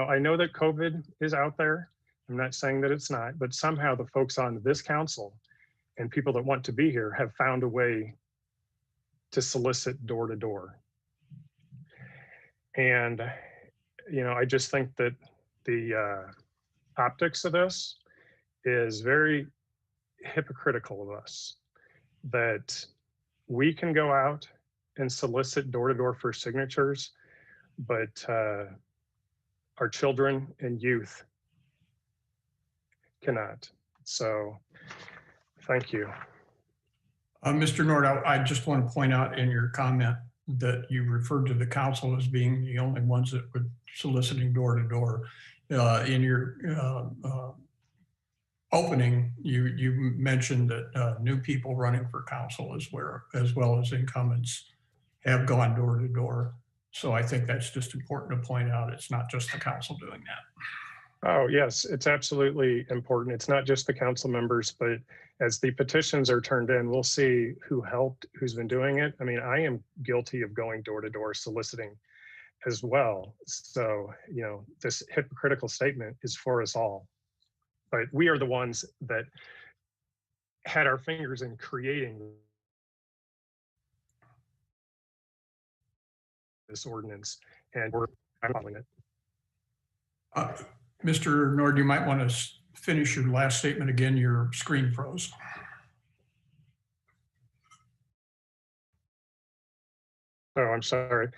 I know that COVID is out there. I'm not saying that it's not, but somehow the folks on this council and people that want to be here have found a way to solicit door to door. And, I just think that the optics of this is very hypocritical of us, that we can go out and solicit door-to-door for signatures, but our children and youth cannot. So thank you. Mr. Nord, I just want to point out in your comment that you referred to the council as being the only ones that were soliciting door to door. In your opening, you mentioned that new people running for council as well as incumbents have gone door to door. So I think that's just important to point out. It's not just the council doing that. Oh, yes, it's absolutely important. It's not just the council members, but as the petitions are turned in, we'll see who helped, who's been doing it. I mean, I am guilty of going door to door soliciting as well. So, you know, this hypocritical statement is for us all. But we are the ones that had our fingers in creating this ordinance, and we're following it. Mr. Nord, you might want to finish your last statement again. Your screen froze. Oh, I'm sorry.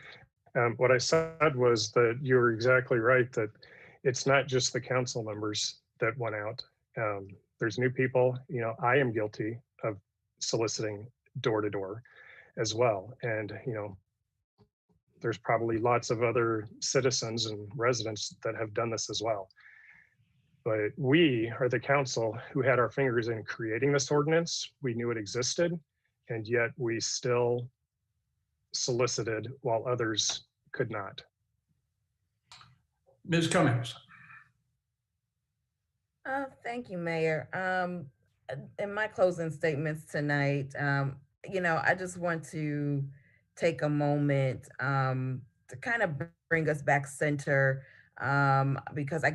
What I said was that you were exactly right, that it's not just the council members that went out. There's new people. You know, I am guilty of soliciting door to door as well. And, you know, there's probably lots of other citizens and residents that have done this as well. But we are the council who had our fingers in creating this ordinance. We knew it existed, and yet we still solicited while others could not. Ms. Cummings. Thank you, Mayor. In my closing statements tonight, you know, I just want to take a moment to kind of bring us back center, because I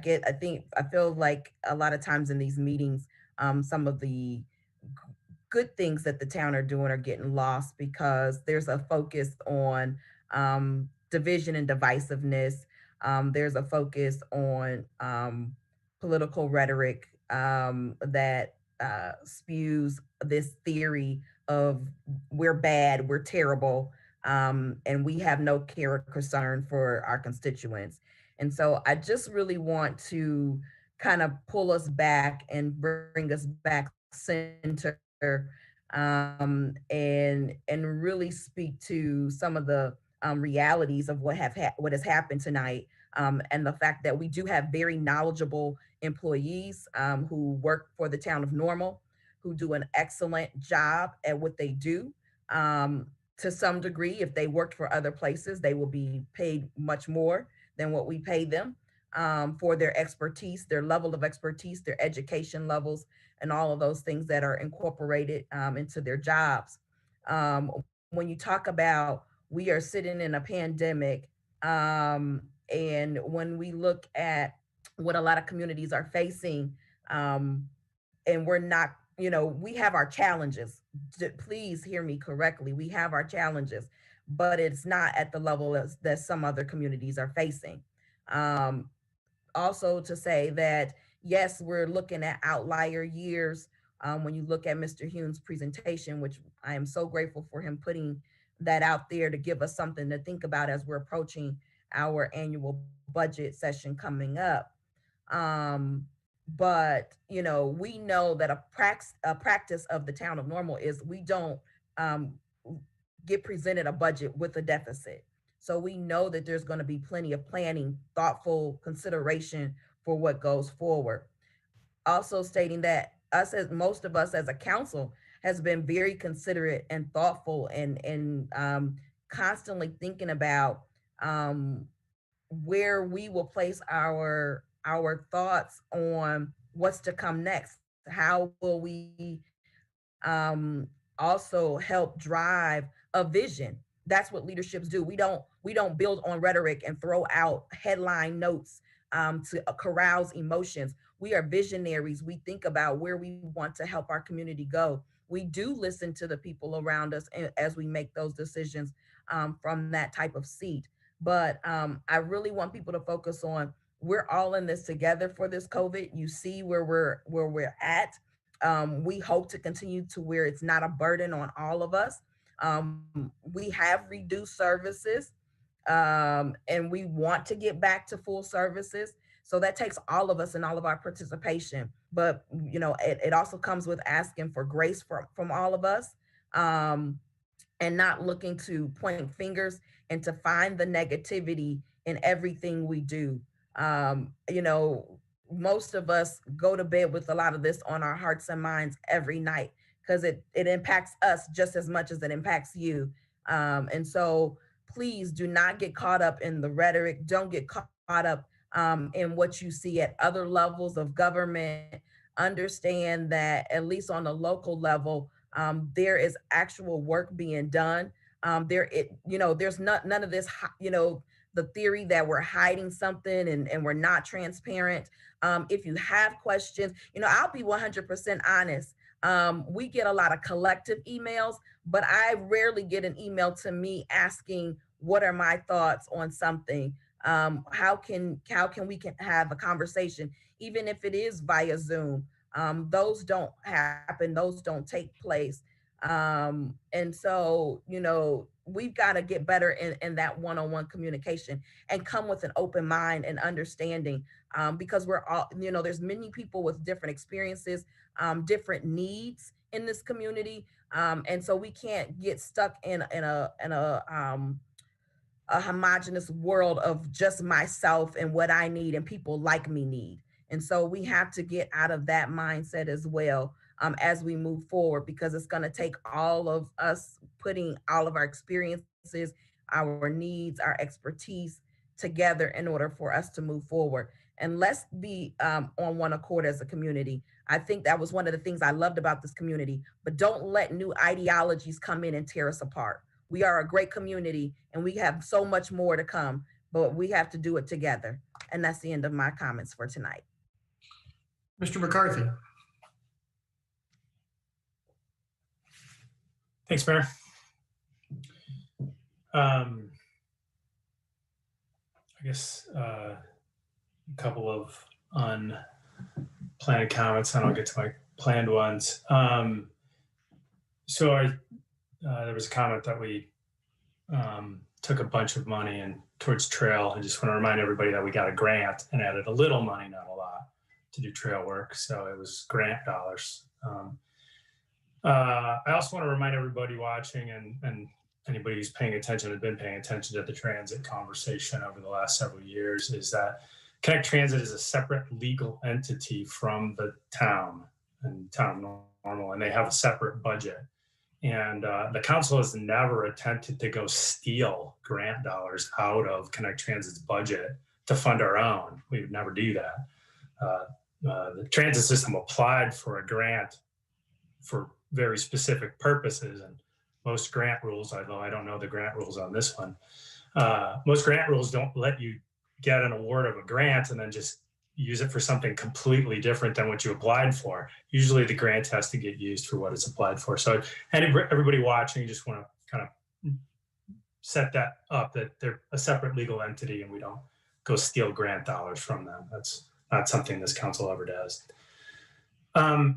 feel like a lot of times in these meetings, some of the good things that the town are doing are getting lost because there's a focus on division and divisiveness. There's a focus on political rhetoric that spews this theory of we're bad, we're terrible, and we have no care or concern for our constituents. And so I just really want to kind of pull us back and bring us back center, and really speak to some of the realities of what has happened tonight, and the fact that we do have very knowledgeable employees who work for the town of Normal, who do an excellent job at what they do. To some degree, if they worked for other places, they will be paid much more than what we pay them for their expertise, their level of expertise, their education levels, and all of those things that are incorporated into their jobs. When you talk about we are sitting in a pandemic, and when we look at what a lot of communities are facing, and we're not, you know, we have our challenges. Please hear me correctly. We have our challenges, but it's not at the level that some other communities are facing. Also to say that, yes, we're looking at outlier years. When you look at Mr. Hume's presentation, which I am so grateful for him putting that out there to give us something to think about as we're approaching our annual budget session coming up. But, you know, we know that a practice of the town of Normal is we don't get presented a budget with a deficit. So we know that there's going to be plenty of planning, thoughtful consideration for what goes forward. Also stating that most of us as a council has been very considerate and thoughtful and constantly thinking about where we will place our thoughts on what's to come next. How will we also help drive a vision? That's what leaderships do. We don't build on rhetoric and throw out headline notes to carouse emotions. We are visionaries. We think about where we want to help our community go. We do listen to the people around us as we make those decisions from that type of seat. But I really want people to focus on, we're all in this together for this COVID. You see where we're at. We hope to continue to where it's not a burden on all of us, We have reduced services, and we want to get back to full services. So that takes all of us and all of our participation. But, you know, it also comes with asking for grace from all of us, and not looking to point fingers and to find the negativity in everything we do. You know, most of us go to bed with a lot of this on our hearts and minds every night because it impacts us just as much as it impacts you. And so please do not get caught up in the rhetoric. Don't get caught up in what you see at other levels of government. Understand that at least on the local level, there is actual work being done. There's none of this, the theory that we're hiding something and we're not transparent. If you have questions, I'll be 100% honest. We get a lot of collective emails, but I rarely get an email to me asking, what are my thoughts on something? How can we have a conversation, even if it is via Zoom? Those don't happen. Those don't take place. And so, we've got to get better in that one-on-one communication and come with an open mind and understanding, because we're all, there's many people with different experiences, different needs in this community. And so we can't get stuck in a homogenous world of just myself and what I need and people like me need. And so we have to get out of that mindset as well, as we move forward, because it's going to take all of us putting all of our experiences, our needs, our expertise together in order for us to move forward. And let's be on one accord as a community. I think that was one of the things I loved about this community, but don't let new ideologies come in and tear us apart. We are a great community and we have so much more to come, but we have to do it together. And that's the end of my comments for tonight. Mr. McCarthy. Thanks, Mayor. I guess a couple of unplanned comments, and I'll get to my planned ones. So there was a comment that we took a bunch of money and towards trail. I just want to remind everybody that we got a grant and added a little money, not a lot, to do trail work. So it was grant dollars. I also want to remind everybody watching and anybody who's paying attention, has been paying attention to the transit conversation over the last several years, is that Connect Transit is a separate legal entity from the town and town of Normal, and they have a separate budget. And the council has never attempted to go steal grant dollars out of Connect Transit's budget to fund our own. We would never do that. The transit system applied for a grant for very specific purposes, and most grant rules, although I don't know the grant rules on this one, most grant rules don't let you get an award of a grant and then just use it for something completely different than what you applied for. Usually the grant has to get used for what it's applied for. So everybody watching, just want to kind of set that up, that they're a separate legal entity and we don't go steal grant dollars from them. That's not something this council ever does. I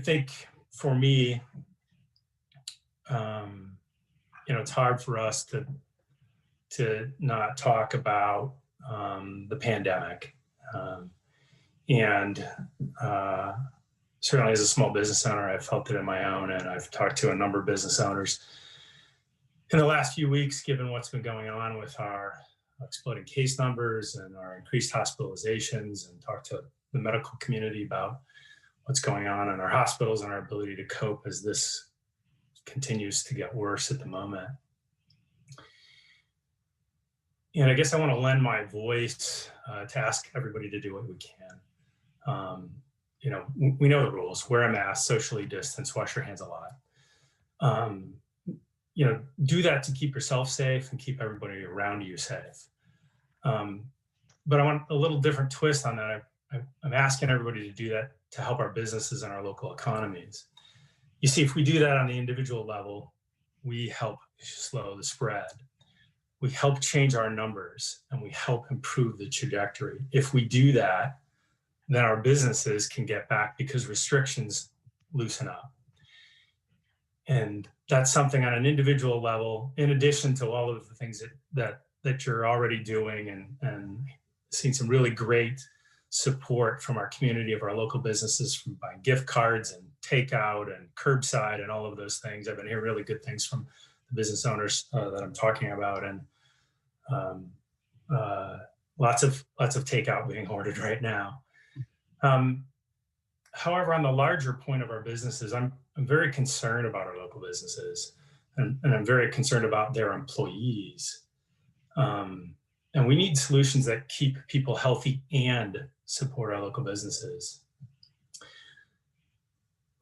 think for me, it's hard for us to not talk about the pandemic. Certainly as a small business owner, I've felt it in my own, and I've talked to a number of business owners in the last few weeks, given what's been going on with our exploding case numbers and our increased hospitalizations, and talked to the medical community about what's going on in our hospitals and our ability to cope as this continues to get worse at the moment. And I guess I want to lend my voice to ask everybody to do what we can. We know the rules: wear a mask, socially distance, wash your hands a lot. Do that to keep yourself safe and keep everybody around you safe. But I want a little different twist on that. I'm asking everybody to do that to help our businesses and our local economies. You see, if we do that on the individual level, we help slow the spread. We help change our numbers and we help improve the trajectory. If we do that, then our businesses can get back because restrictions loosen up. And that's something on an individual level, in addition to all of the things that you're already doing, and seeing some really great support from our community of our local businesses, from buying gift cards and takeout and curbside and all of those things. I've been hearing really good things from the business owners that I'm talking about, and lots of takeout being ordered right now. However, on the larger point of our businesses, I'm very concerned about our local businesses, and I'm very concerned about their employees. And we need solutions that keep people healthy and support our local businesses.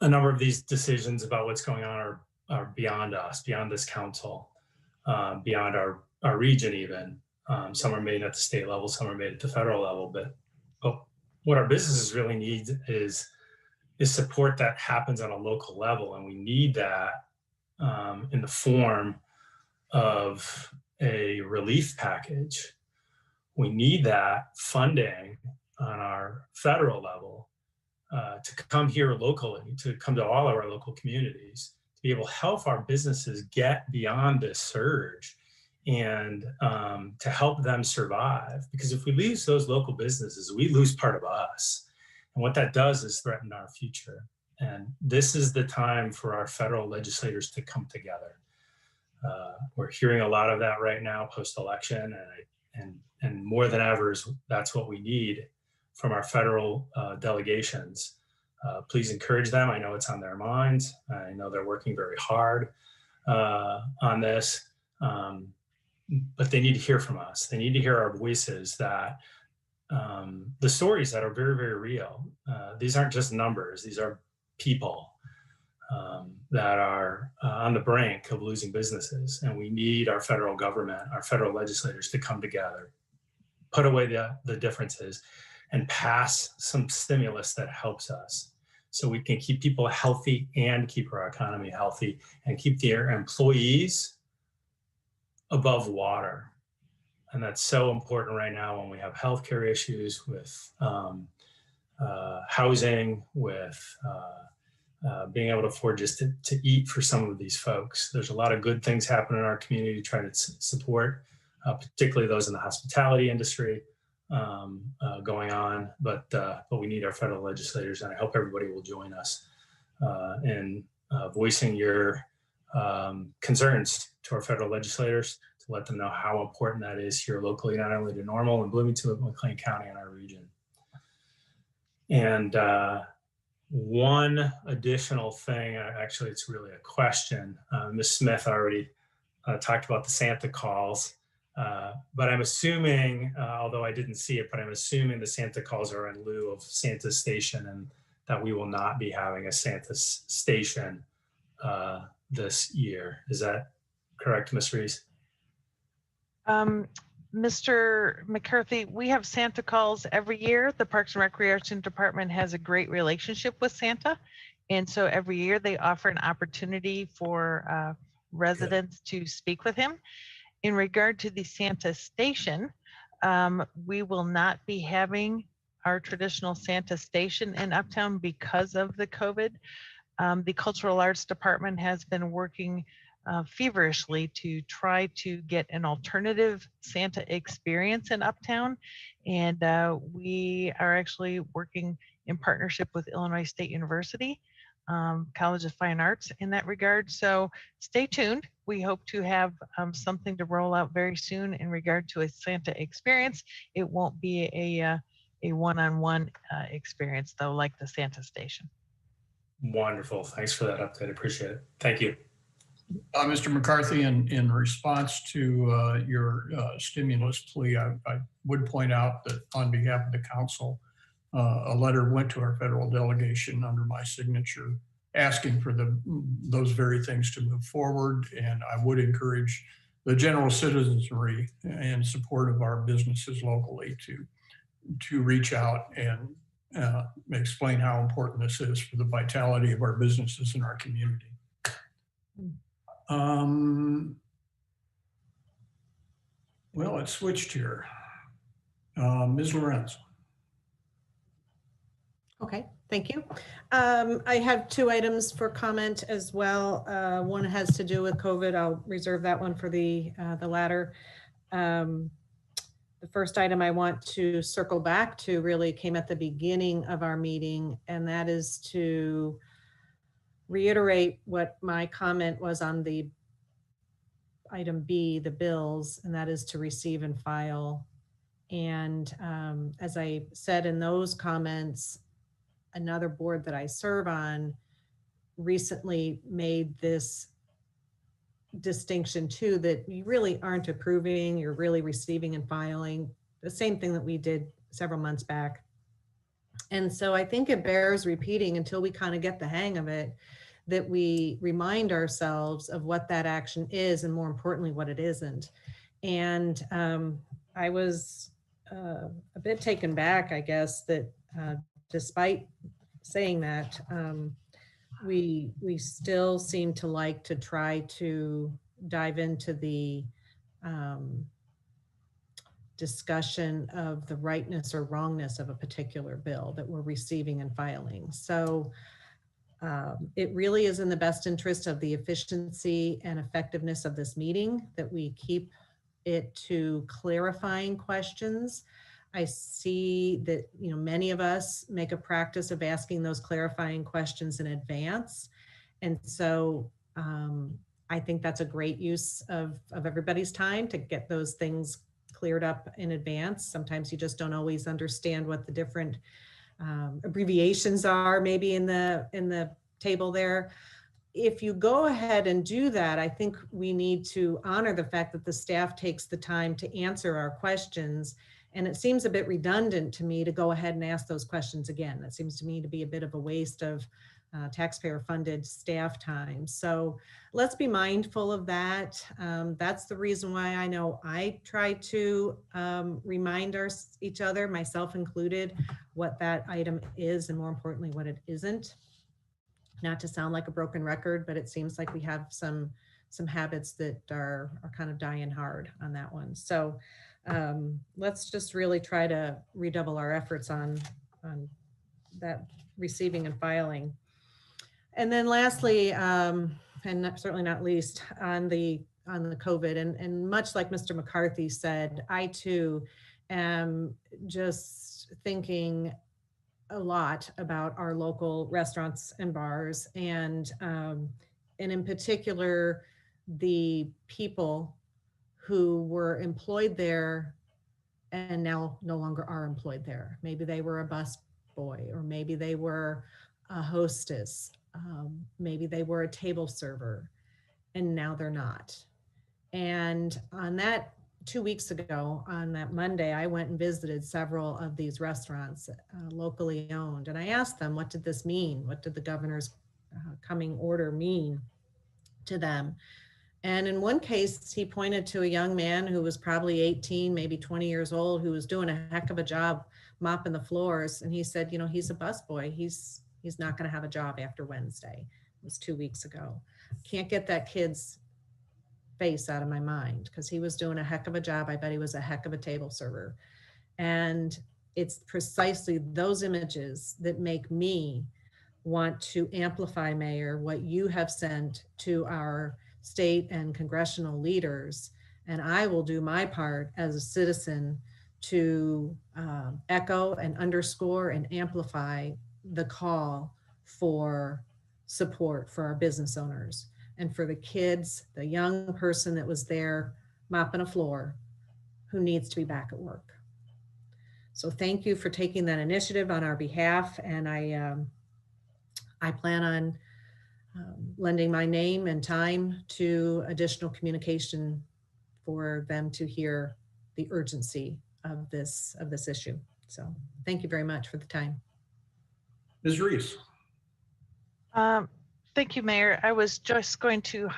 A number of these decisions about what's going on are beyond us, beyond this council, beyond our region even. Some are made at the state level, some are made at the federal level, but what our businesses really need is support that happens on a local level. And we need that in the form of a relief package. We need that funding on our federal level to come here locally, to come to all of our local communities, to be able to help our businesses get beyond this surge, and to help them survive. Because if we lose those local businesses, we lose part of us. And what that does is threaten our future. And this is the time for our federal legislators to come together. We're hearing a lot of that right now post-election, and more than ever, that's what we need from our federal delegations. Please encourage them. I know it's on their minds. I know they're working very hard on this, but they need to hear from us. They need to hear our voices, that the stories that are very, very real. These aren't just numbers. These are people that are on the brink of losing businesses. And we need our federal government, our federal legislators to come together, put away the differences, and pass some stimulus that helps us, so we can keep people healthy and keep our economy healthy, and keep their employees above water. And that's so important right now when we have healthcare issues with housing, with being able to afford just to eat for some of these folks. There's a lot of good things happening in our community to try to support, particularly those in the hospitality industry going on. But we need our federal legislators, and I hope everybody will join us in voicing your concerns to our federal legislators, to let them know how important that is here locally, not only to Normal and Bloomington, but McLean County and our region. And one additional thing, actually, it's really a question. Ms. Smith already talked about the Santa calls, but I'm assuming, although I didn't see it, but I'm assuming the Santa calls are in lieu of Santa Station, and that we will not be having a Santa Station this year. Is that correct, Ms. Reese? Mr. McCarthy, we have Santa calls every year. The Parks and Recreation Department has a great relationship with Santa. And so every year they offer an opportunity for residents to speak with him. In regard to the Santa Station, we will not be having our traditional Santa Station in Uptown because of the COVID. The Cultural Arts Department has been working feverishly to try to get an alternative Santa experience in Uptown. And we are actually working in partnership with Illinois State University, College of Fine Arts in that regard. So stay tuned. We hope to have something to roll out very soon in regard to a Santa experience. It won't be a one-on-one experience though, like the Santa Station. Wonderful. Thanks for that update. I appreciate it. Thank you. Mr. McCarthy, in response to your stimulus plea, I would point out that on behalf of the council, a letter went to our federal delegation under my signature asking for those very things to move forward. And I would encourage the general citizenry in support of our businesses locally to reach out and explain how important this is for the vitality of our businesses in our community. Well, it switched here. Ms. Lorenz. Okay, thank you. I have two items for comment as well. One has to do with COVID. I'll reserve that one for the latter. The first item I want to circle back to really came at the beginning of our meeting, and that is to reiterate what my comment was on the item B, the bills, and that is to receive and file. And as I said in those comments, another board that I serve on recently made this distinction too, that you really aren't approving, you're really receiving and filing, the same thing that we did several months back. And so I think it bears repeating until we kind of get the hang of it, that we remind ourselves of what that action is and more importantly, what it isn't. And I was a bit taken back, I guess, that despite saying that, we still seem to like to try to dive into the discussion of the rightness or wrongness of a particular bill that we're receiving and filing. So it really is in the best interest of the efficiency and effectiveness of this meeting that we keep it to clarifying questions. I see that, you know, many of us make a practice of asking those clarifying questions in advance. And so I think that's a great use of everybody's time to get those things cleared up in advance. Sometimes you just don't always understand what the different abbreviations are maybe in the table there. If you go ahead and do that, I think we need to honor the fact that the staff takes the time to answer our questions. And it seems a bit redundant to me to go ahead and ask those questions again. That seems to me to be a bit of a waste of taxpayer funded staff time. So let's be mindful of that. That's the reason why I know I try to remind each other, myself included, what that item is and more importantly, what it isn't. Not to sound like a broken record, but it seems like we have some habits that are kind of dying hard on that one. So let's just really try to redouble our efforts on that receiving and filing. And then lastly, and certainly not least, on the COVID, and much like Mr. McCarthy said, I too am just thinking a lot about our local restaurants and bars, and in particular, the people who were employed there and now no longer are employed there. Maybe they were a bus boy, or maybe they were a hostess, maybe they were a table server, and now they're not. And on that 2 weeks ago, on that Monday, I went and visited several of these restaurants, locally owned, and I asked them, what did this mean? What did the governor's coming order mean to them? And in one case, he pointed to a young man who was probably 18, maybe 20 years old, who was doing a heck of a job mopping the floors. And he said, you know, he's a busboy. He's not going to have a job after Wednesday. It was 2 weeks ago. Can't get that kid's face out of my mind because he was doing a heck of a job. I bet he was a heck of a table server. And it's precisely those images that make me want to amplify, Mayor, what you have sent to our state and congressional leaders. And I will do my part as a citizen to echo and underscore and amplify the call for support for our business owners and for the kids, the young person that was there mopping a floor who needs to be back at work. So thank you for taking that initiative on our behalf. And I plan on lending my name and time to additional communication for them to hear the urgency of this issue. So thank you very much for the time. Ms. Reese. Thank you, Mayor. I was just going to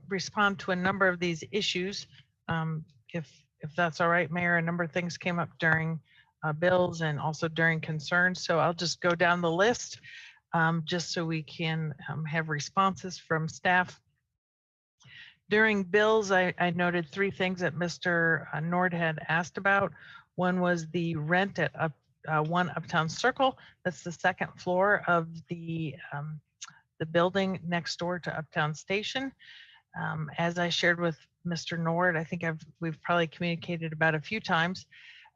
respond to a number of these issues, if that's all right, Mayor. A number of things came up during bills and also during concerns. So I'll just go down the list just so we can have responses from staff. During bills, I noted three things that Mr. Nord had asked about. One was the rent at 1 Uptown Circle. That's the second floor of the building next door to Uptown Station. As I shared with Mr. Nord, I think we've probably communicated about a few times.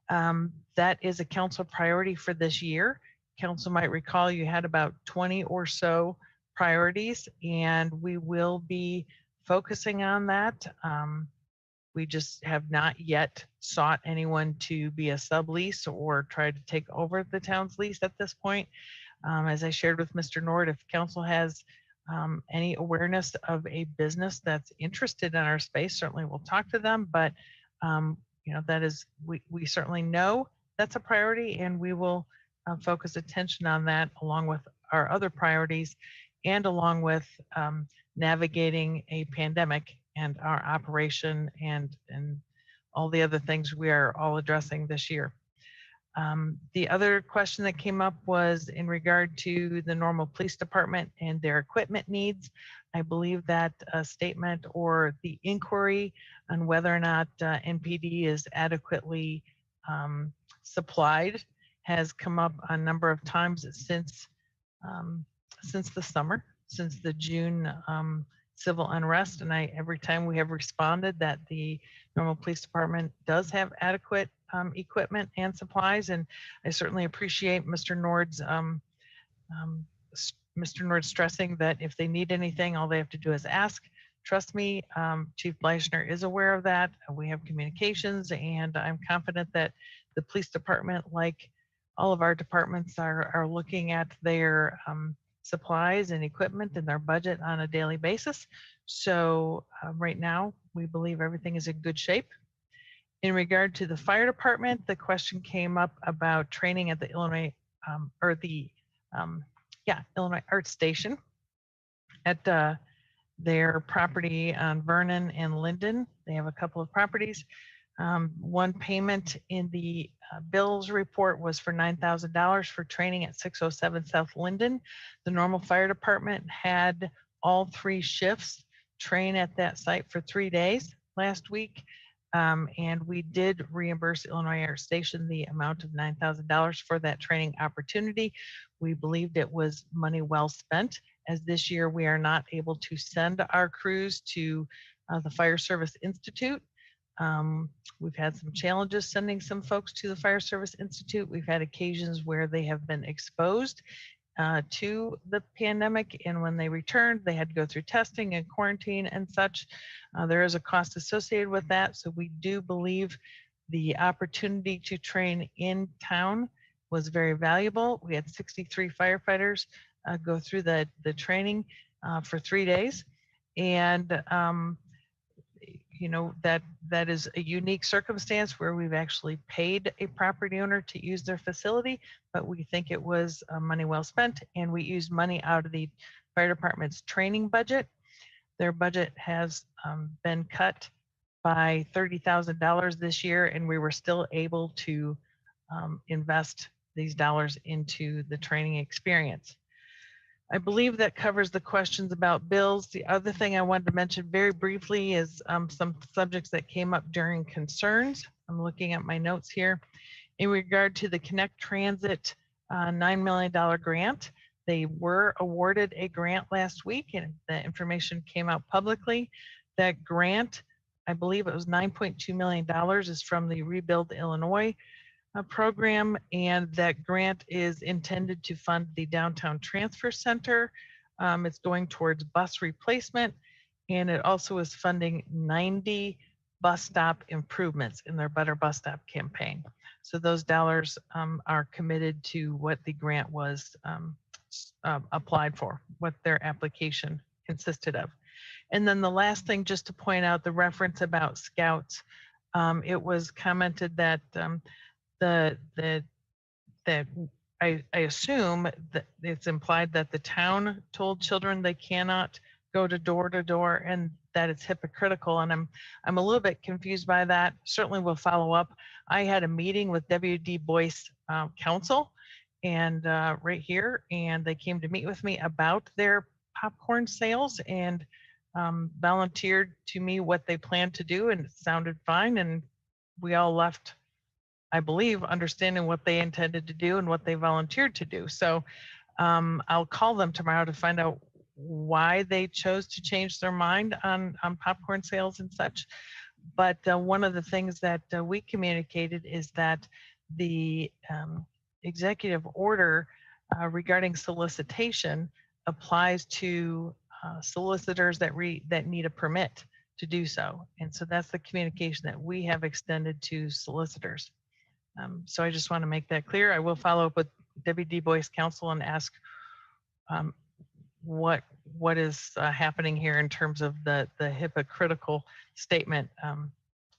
That is a council priority for this year. Council might recall you had about 20 or so priorities, and we will be focusing on that. We just have not yet sought anyone to be a sublease or try to take over the town's lease at this point. As I shared with Mr. Nord, if council has any awareness of a business that's interested in our space, certainly we'll talk to them. But that is, we certainly know that's a priority, and we will focus attention on that along with our other priorities and along with navigating a pandemic and our operation and all the other things we are all addressing this year. The other question that came up was in regard to the Normal Police Department and their equipment needs. I believe that a statement or the inquiry on whether or not NPD is adequately supplied has come up a number of times since the summer, since the June civil unrest. And every time we have responded that the Normal Police Department does have adequate equipment and supplies. And I certainly appreciate Mr. Nord's stressing that if they need anything, all they have to do is ask. Trust me, Chief Bleichner is aware of that. We have communications, and I'm confident that the police department, like all of our departments, are looking at their supplies and equipment and their budget on a daily basis. So right now, we believe everything is in good shape. In regard to the fire department, the question came up about training at the Illinois Illinois Art Station at their property on Vernon and Linden. They have a couple of properties. One payment in the bills report was for $9,000 for training at 607 South Linden. The Normal Fire Department had all 3 shifts train at that site for 3 days last week. And we did reimburse Illinois Art Station the amount of $9,000 for that training opportunity. We believed it was money well spent, as this year we are not able to send our crews to the Fire Service Institute. We've had some challenges sending some folks to the Fire Service Institute. We've had occasions where they have been exposed to the pandemic, and when they returned, they had to go through testing and quarantine and such. There is a cost associated with that, so we do believe the opportunity to train in town was very valuable. We had 63 firefighters go through the training for 3 days, and that is a unique circumstance where we've actually paid a property owner to use their facility, but we think it was money well spent, and we used money out of the fire department's training budget. Their budget has been cut by $30,000 this year, and we were still able to invest these dollars into the training experience. I believe that covers the questions about bills. The other thing I wanted to mention very briefly is some subjects that came up during concerns. I'm looking at my notes here. In regard to the Connect Transit $9 million grant, they were awarded a grant last week, and the information came out publicly. That grant, I believe it was $9.2 million, is from the Rebuild Illinois program, and that grant is intended to fund the downtown transfer center. It's going towards bus replacement, and it also is funding 90 bus stop improvements in their Better Bus Stop campaign. So those dollars are committed to what the grant was applied for, what their application consisted of. And then the last thing, just to point out the reference about scouts, it was commented that that I assume that it's implied that the town told children they cannot go to door, and that it's hypocritical. And I'm a little bit confused by that. Certainly we'll follow up. I had a meeting with W.D. Boyce Council and right here, and they came to meet with me about their popcorn sales and volunteered to me what they plan to do, and it sounded fine. And we all left I believe, understanding what they intended to do and what they volunteered to do. So I'll call them tomorrow to find out why they chose to change their mind on popcorn sales and such. But one of the things that we communicated is that the executive order regarding solicitation applies to solicitors that need a permit to do so. And so that's the communication that we have extended to solicitors. So I just want to make that clear. I will follow up with Debbie Du Bois Council and ask what is happening here in terms of the hypocritical statement,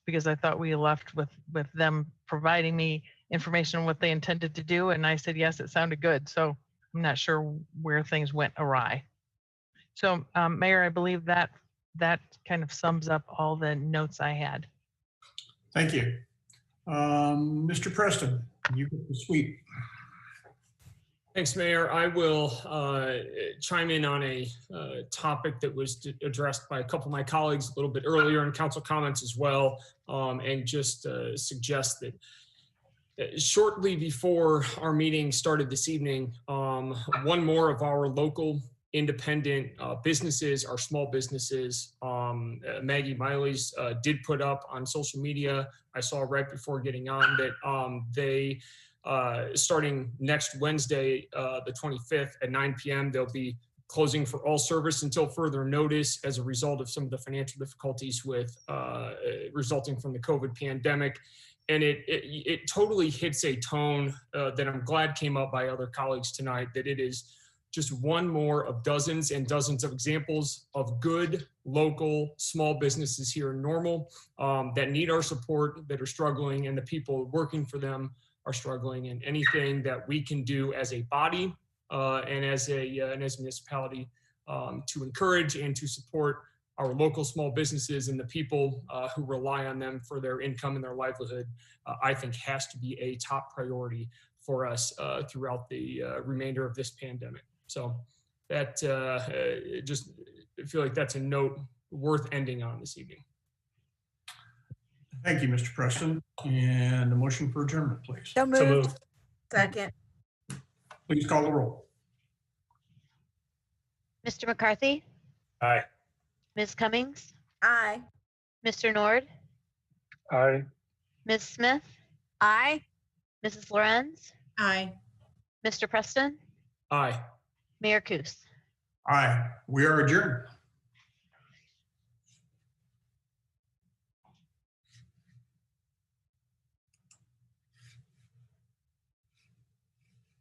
because I thought we left with them providing me information on what they intended to do, and I said yes, it sounded good. So I'm not sure where things went awry. So Mayor, I believe that kind of sums up all the notes I had. Thank you. Mr. Preston, you get the sweep. Thanks, Mayor. I will chime in on a topic that was addressed by a couple of my colleagues a little bit earlier in council comments as well, and just suggest that shortly before our meeting started this evening, one more of our local independent businesses, our small businesses, Maggie Miley's did put up on social media, I saw right before getting on, that they starting next Wednesday, the 25th at 9 p.m., they'll be closing for all service until further notice as a result of some of the financial difficulties with resulting from the COVID pandemic. And it totally hits a tone that I'm glad came up by other colleagues tonight, that it is just one more of dozens and dozens of examples of good local small businesses here in Normal that need our support, that are struggling, and the people working for them are struggling. And anything that we can do as a body and as a municipality to encourage and to support our local small businesses and the people who rely on them for their income and their livelihood, I think has to be a top priority for us throughout the remainder of this pandemic. So that just I feel like that's a note worth ending on this evening. Thank you, Mr. Preston. And a motion for adjournment, please. So moved. Second. Please call the roll. Mr. McCarthy, Aye. Ms. Cummings, Aye. Mr. Nord, Aye. Ms. Smith, Aye. Mrs. Lorenz, Aye. Mr. Preston, Aye. Mayor Kus. Aye, we are adjourned.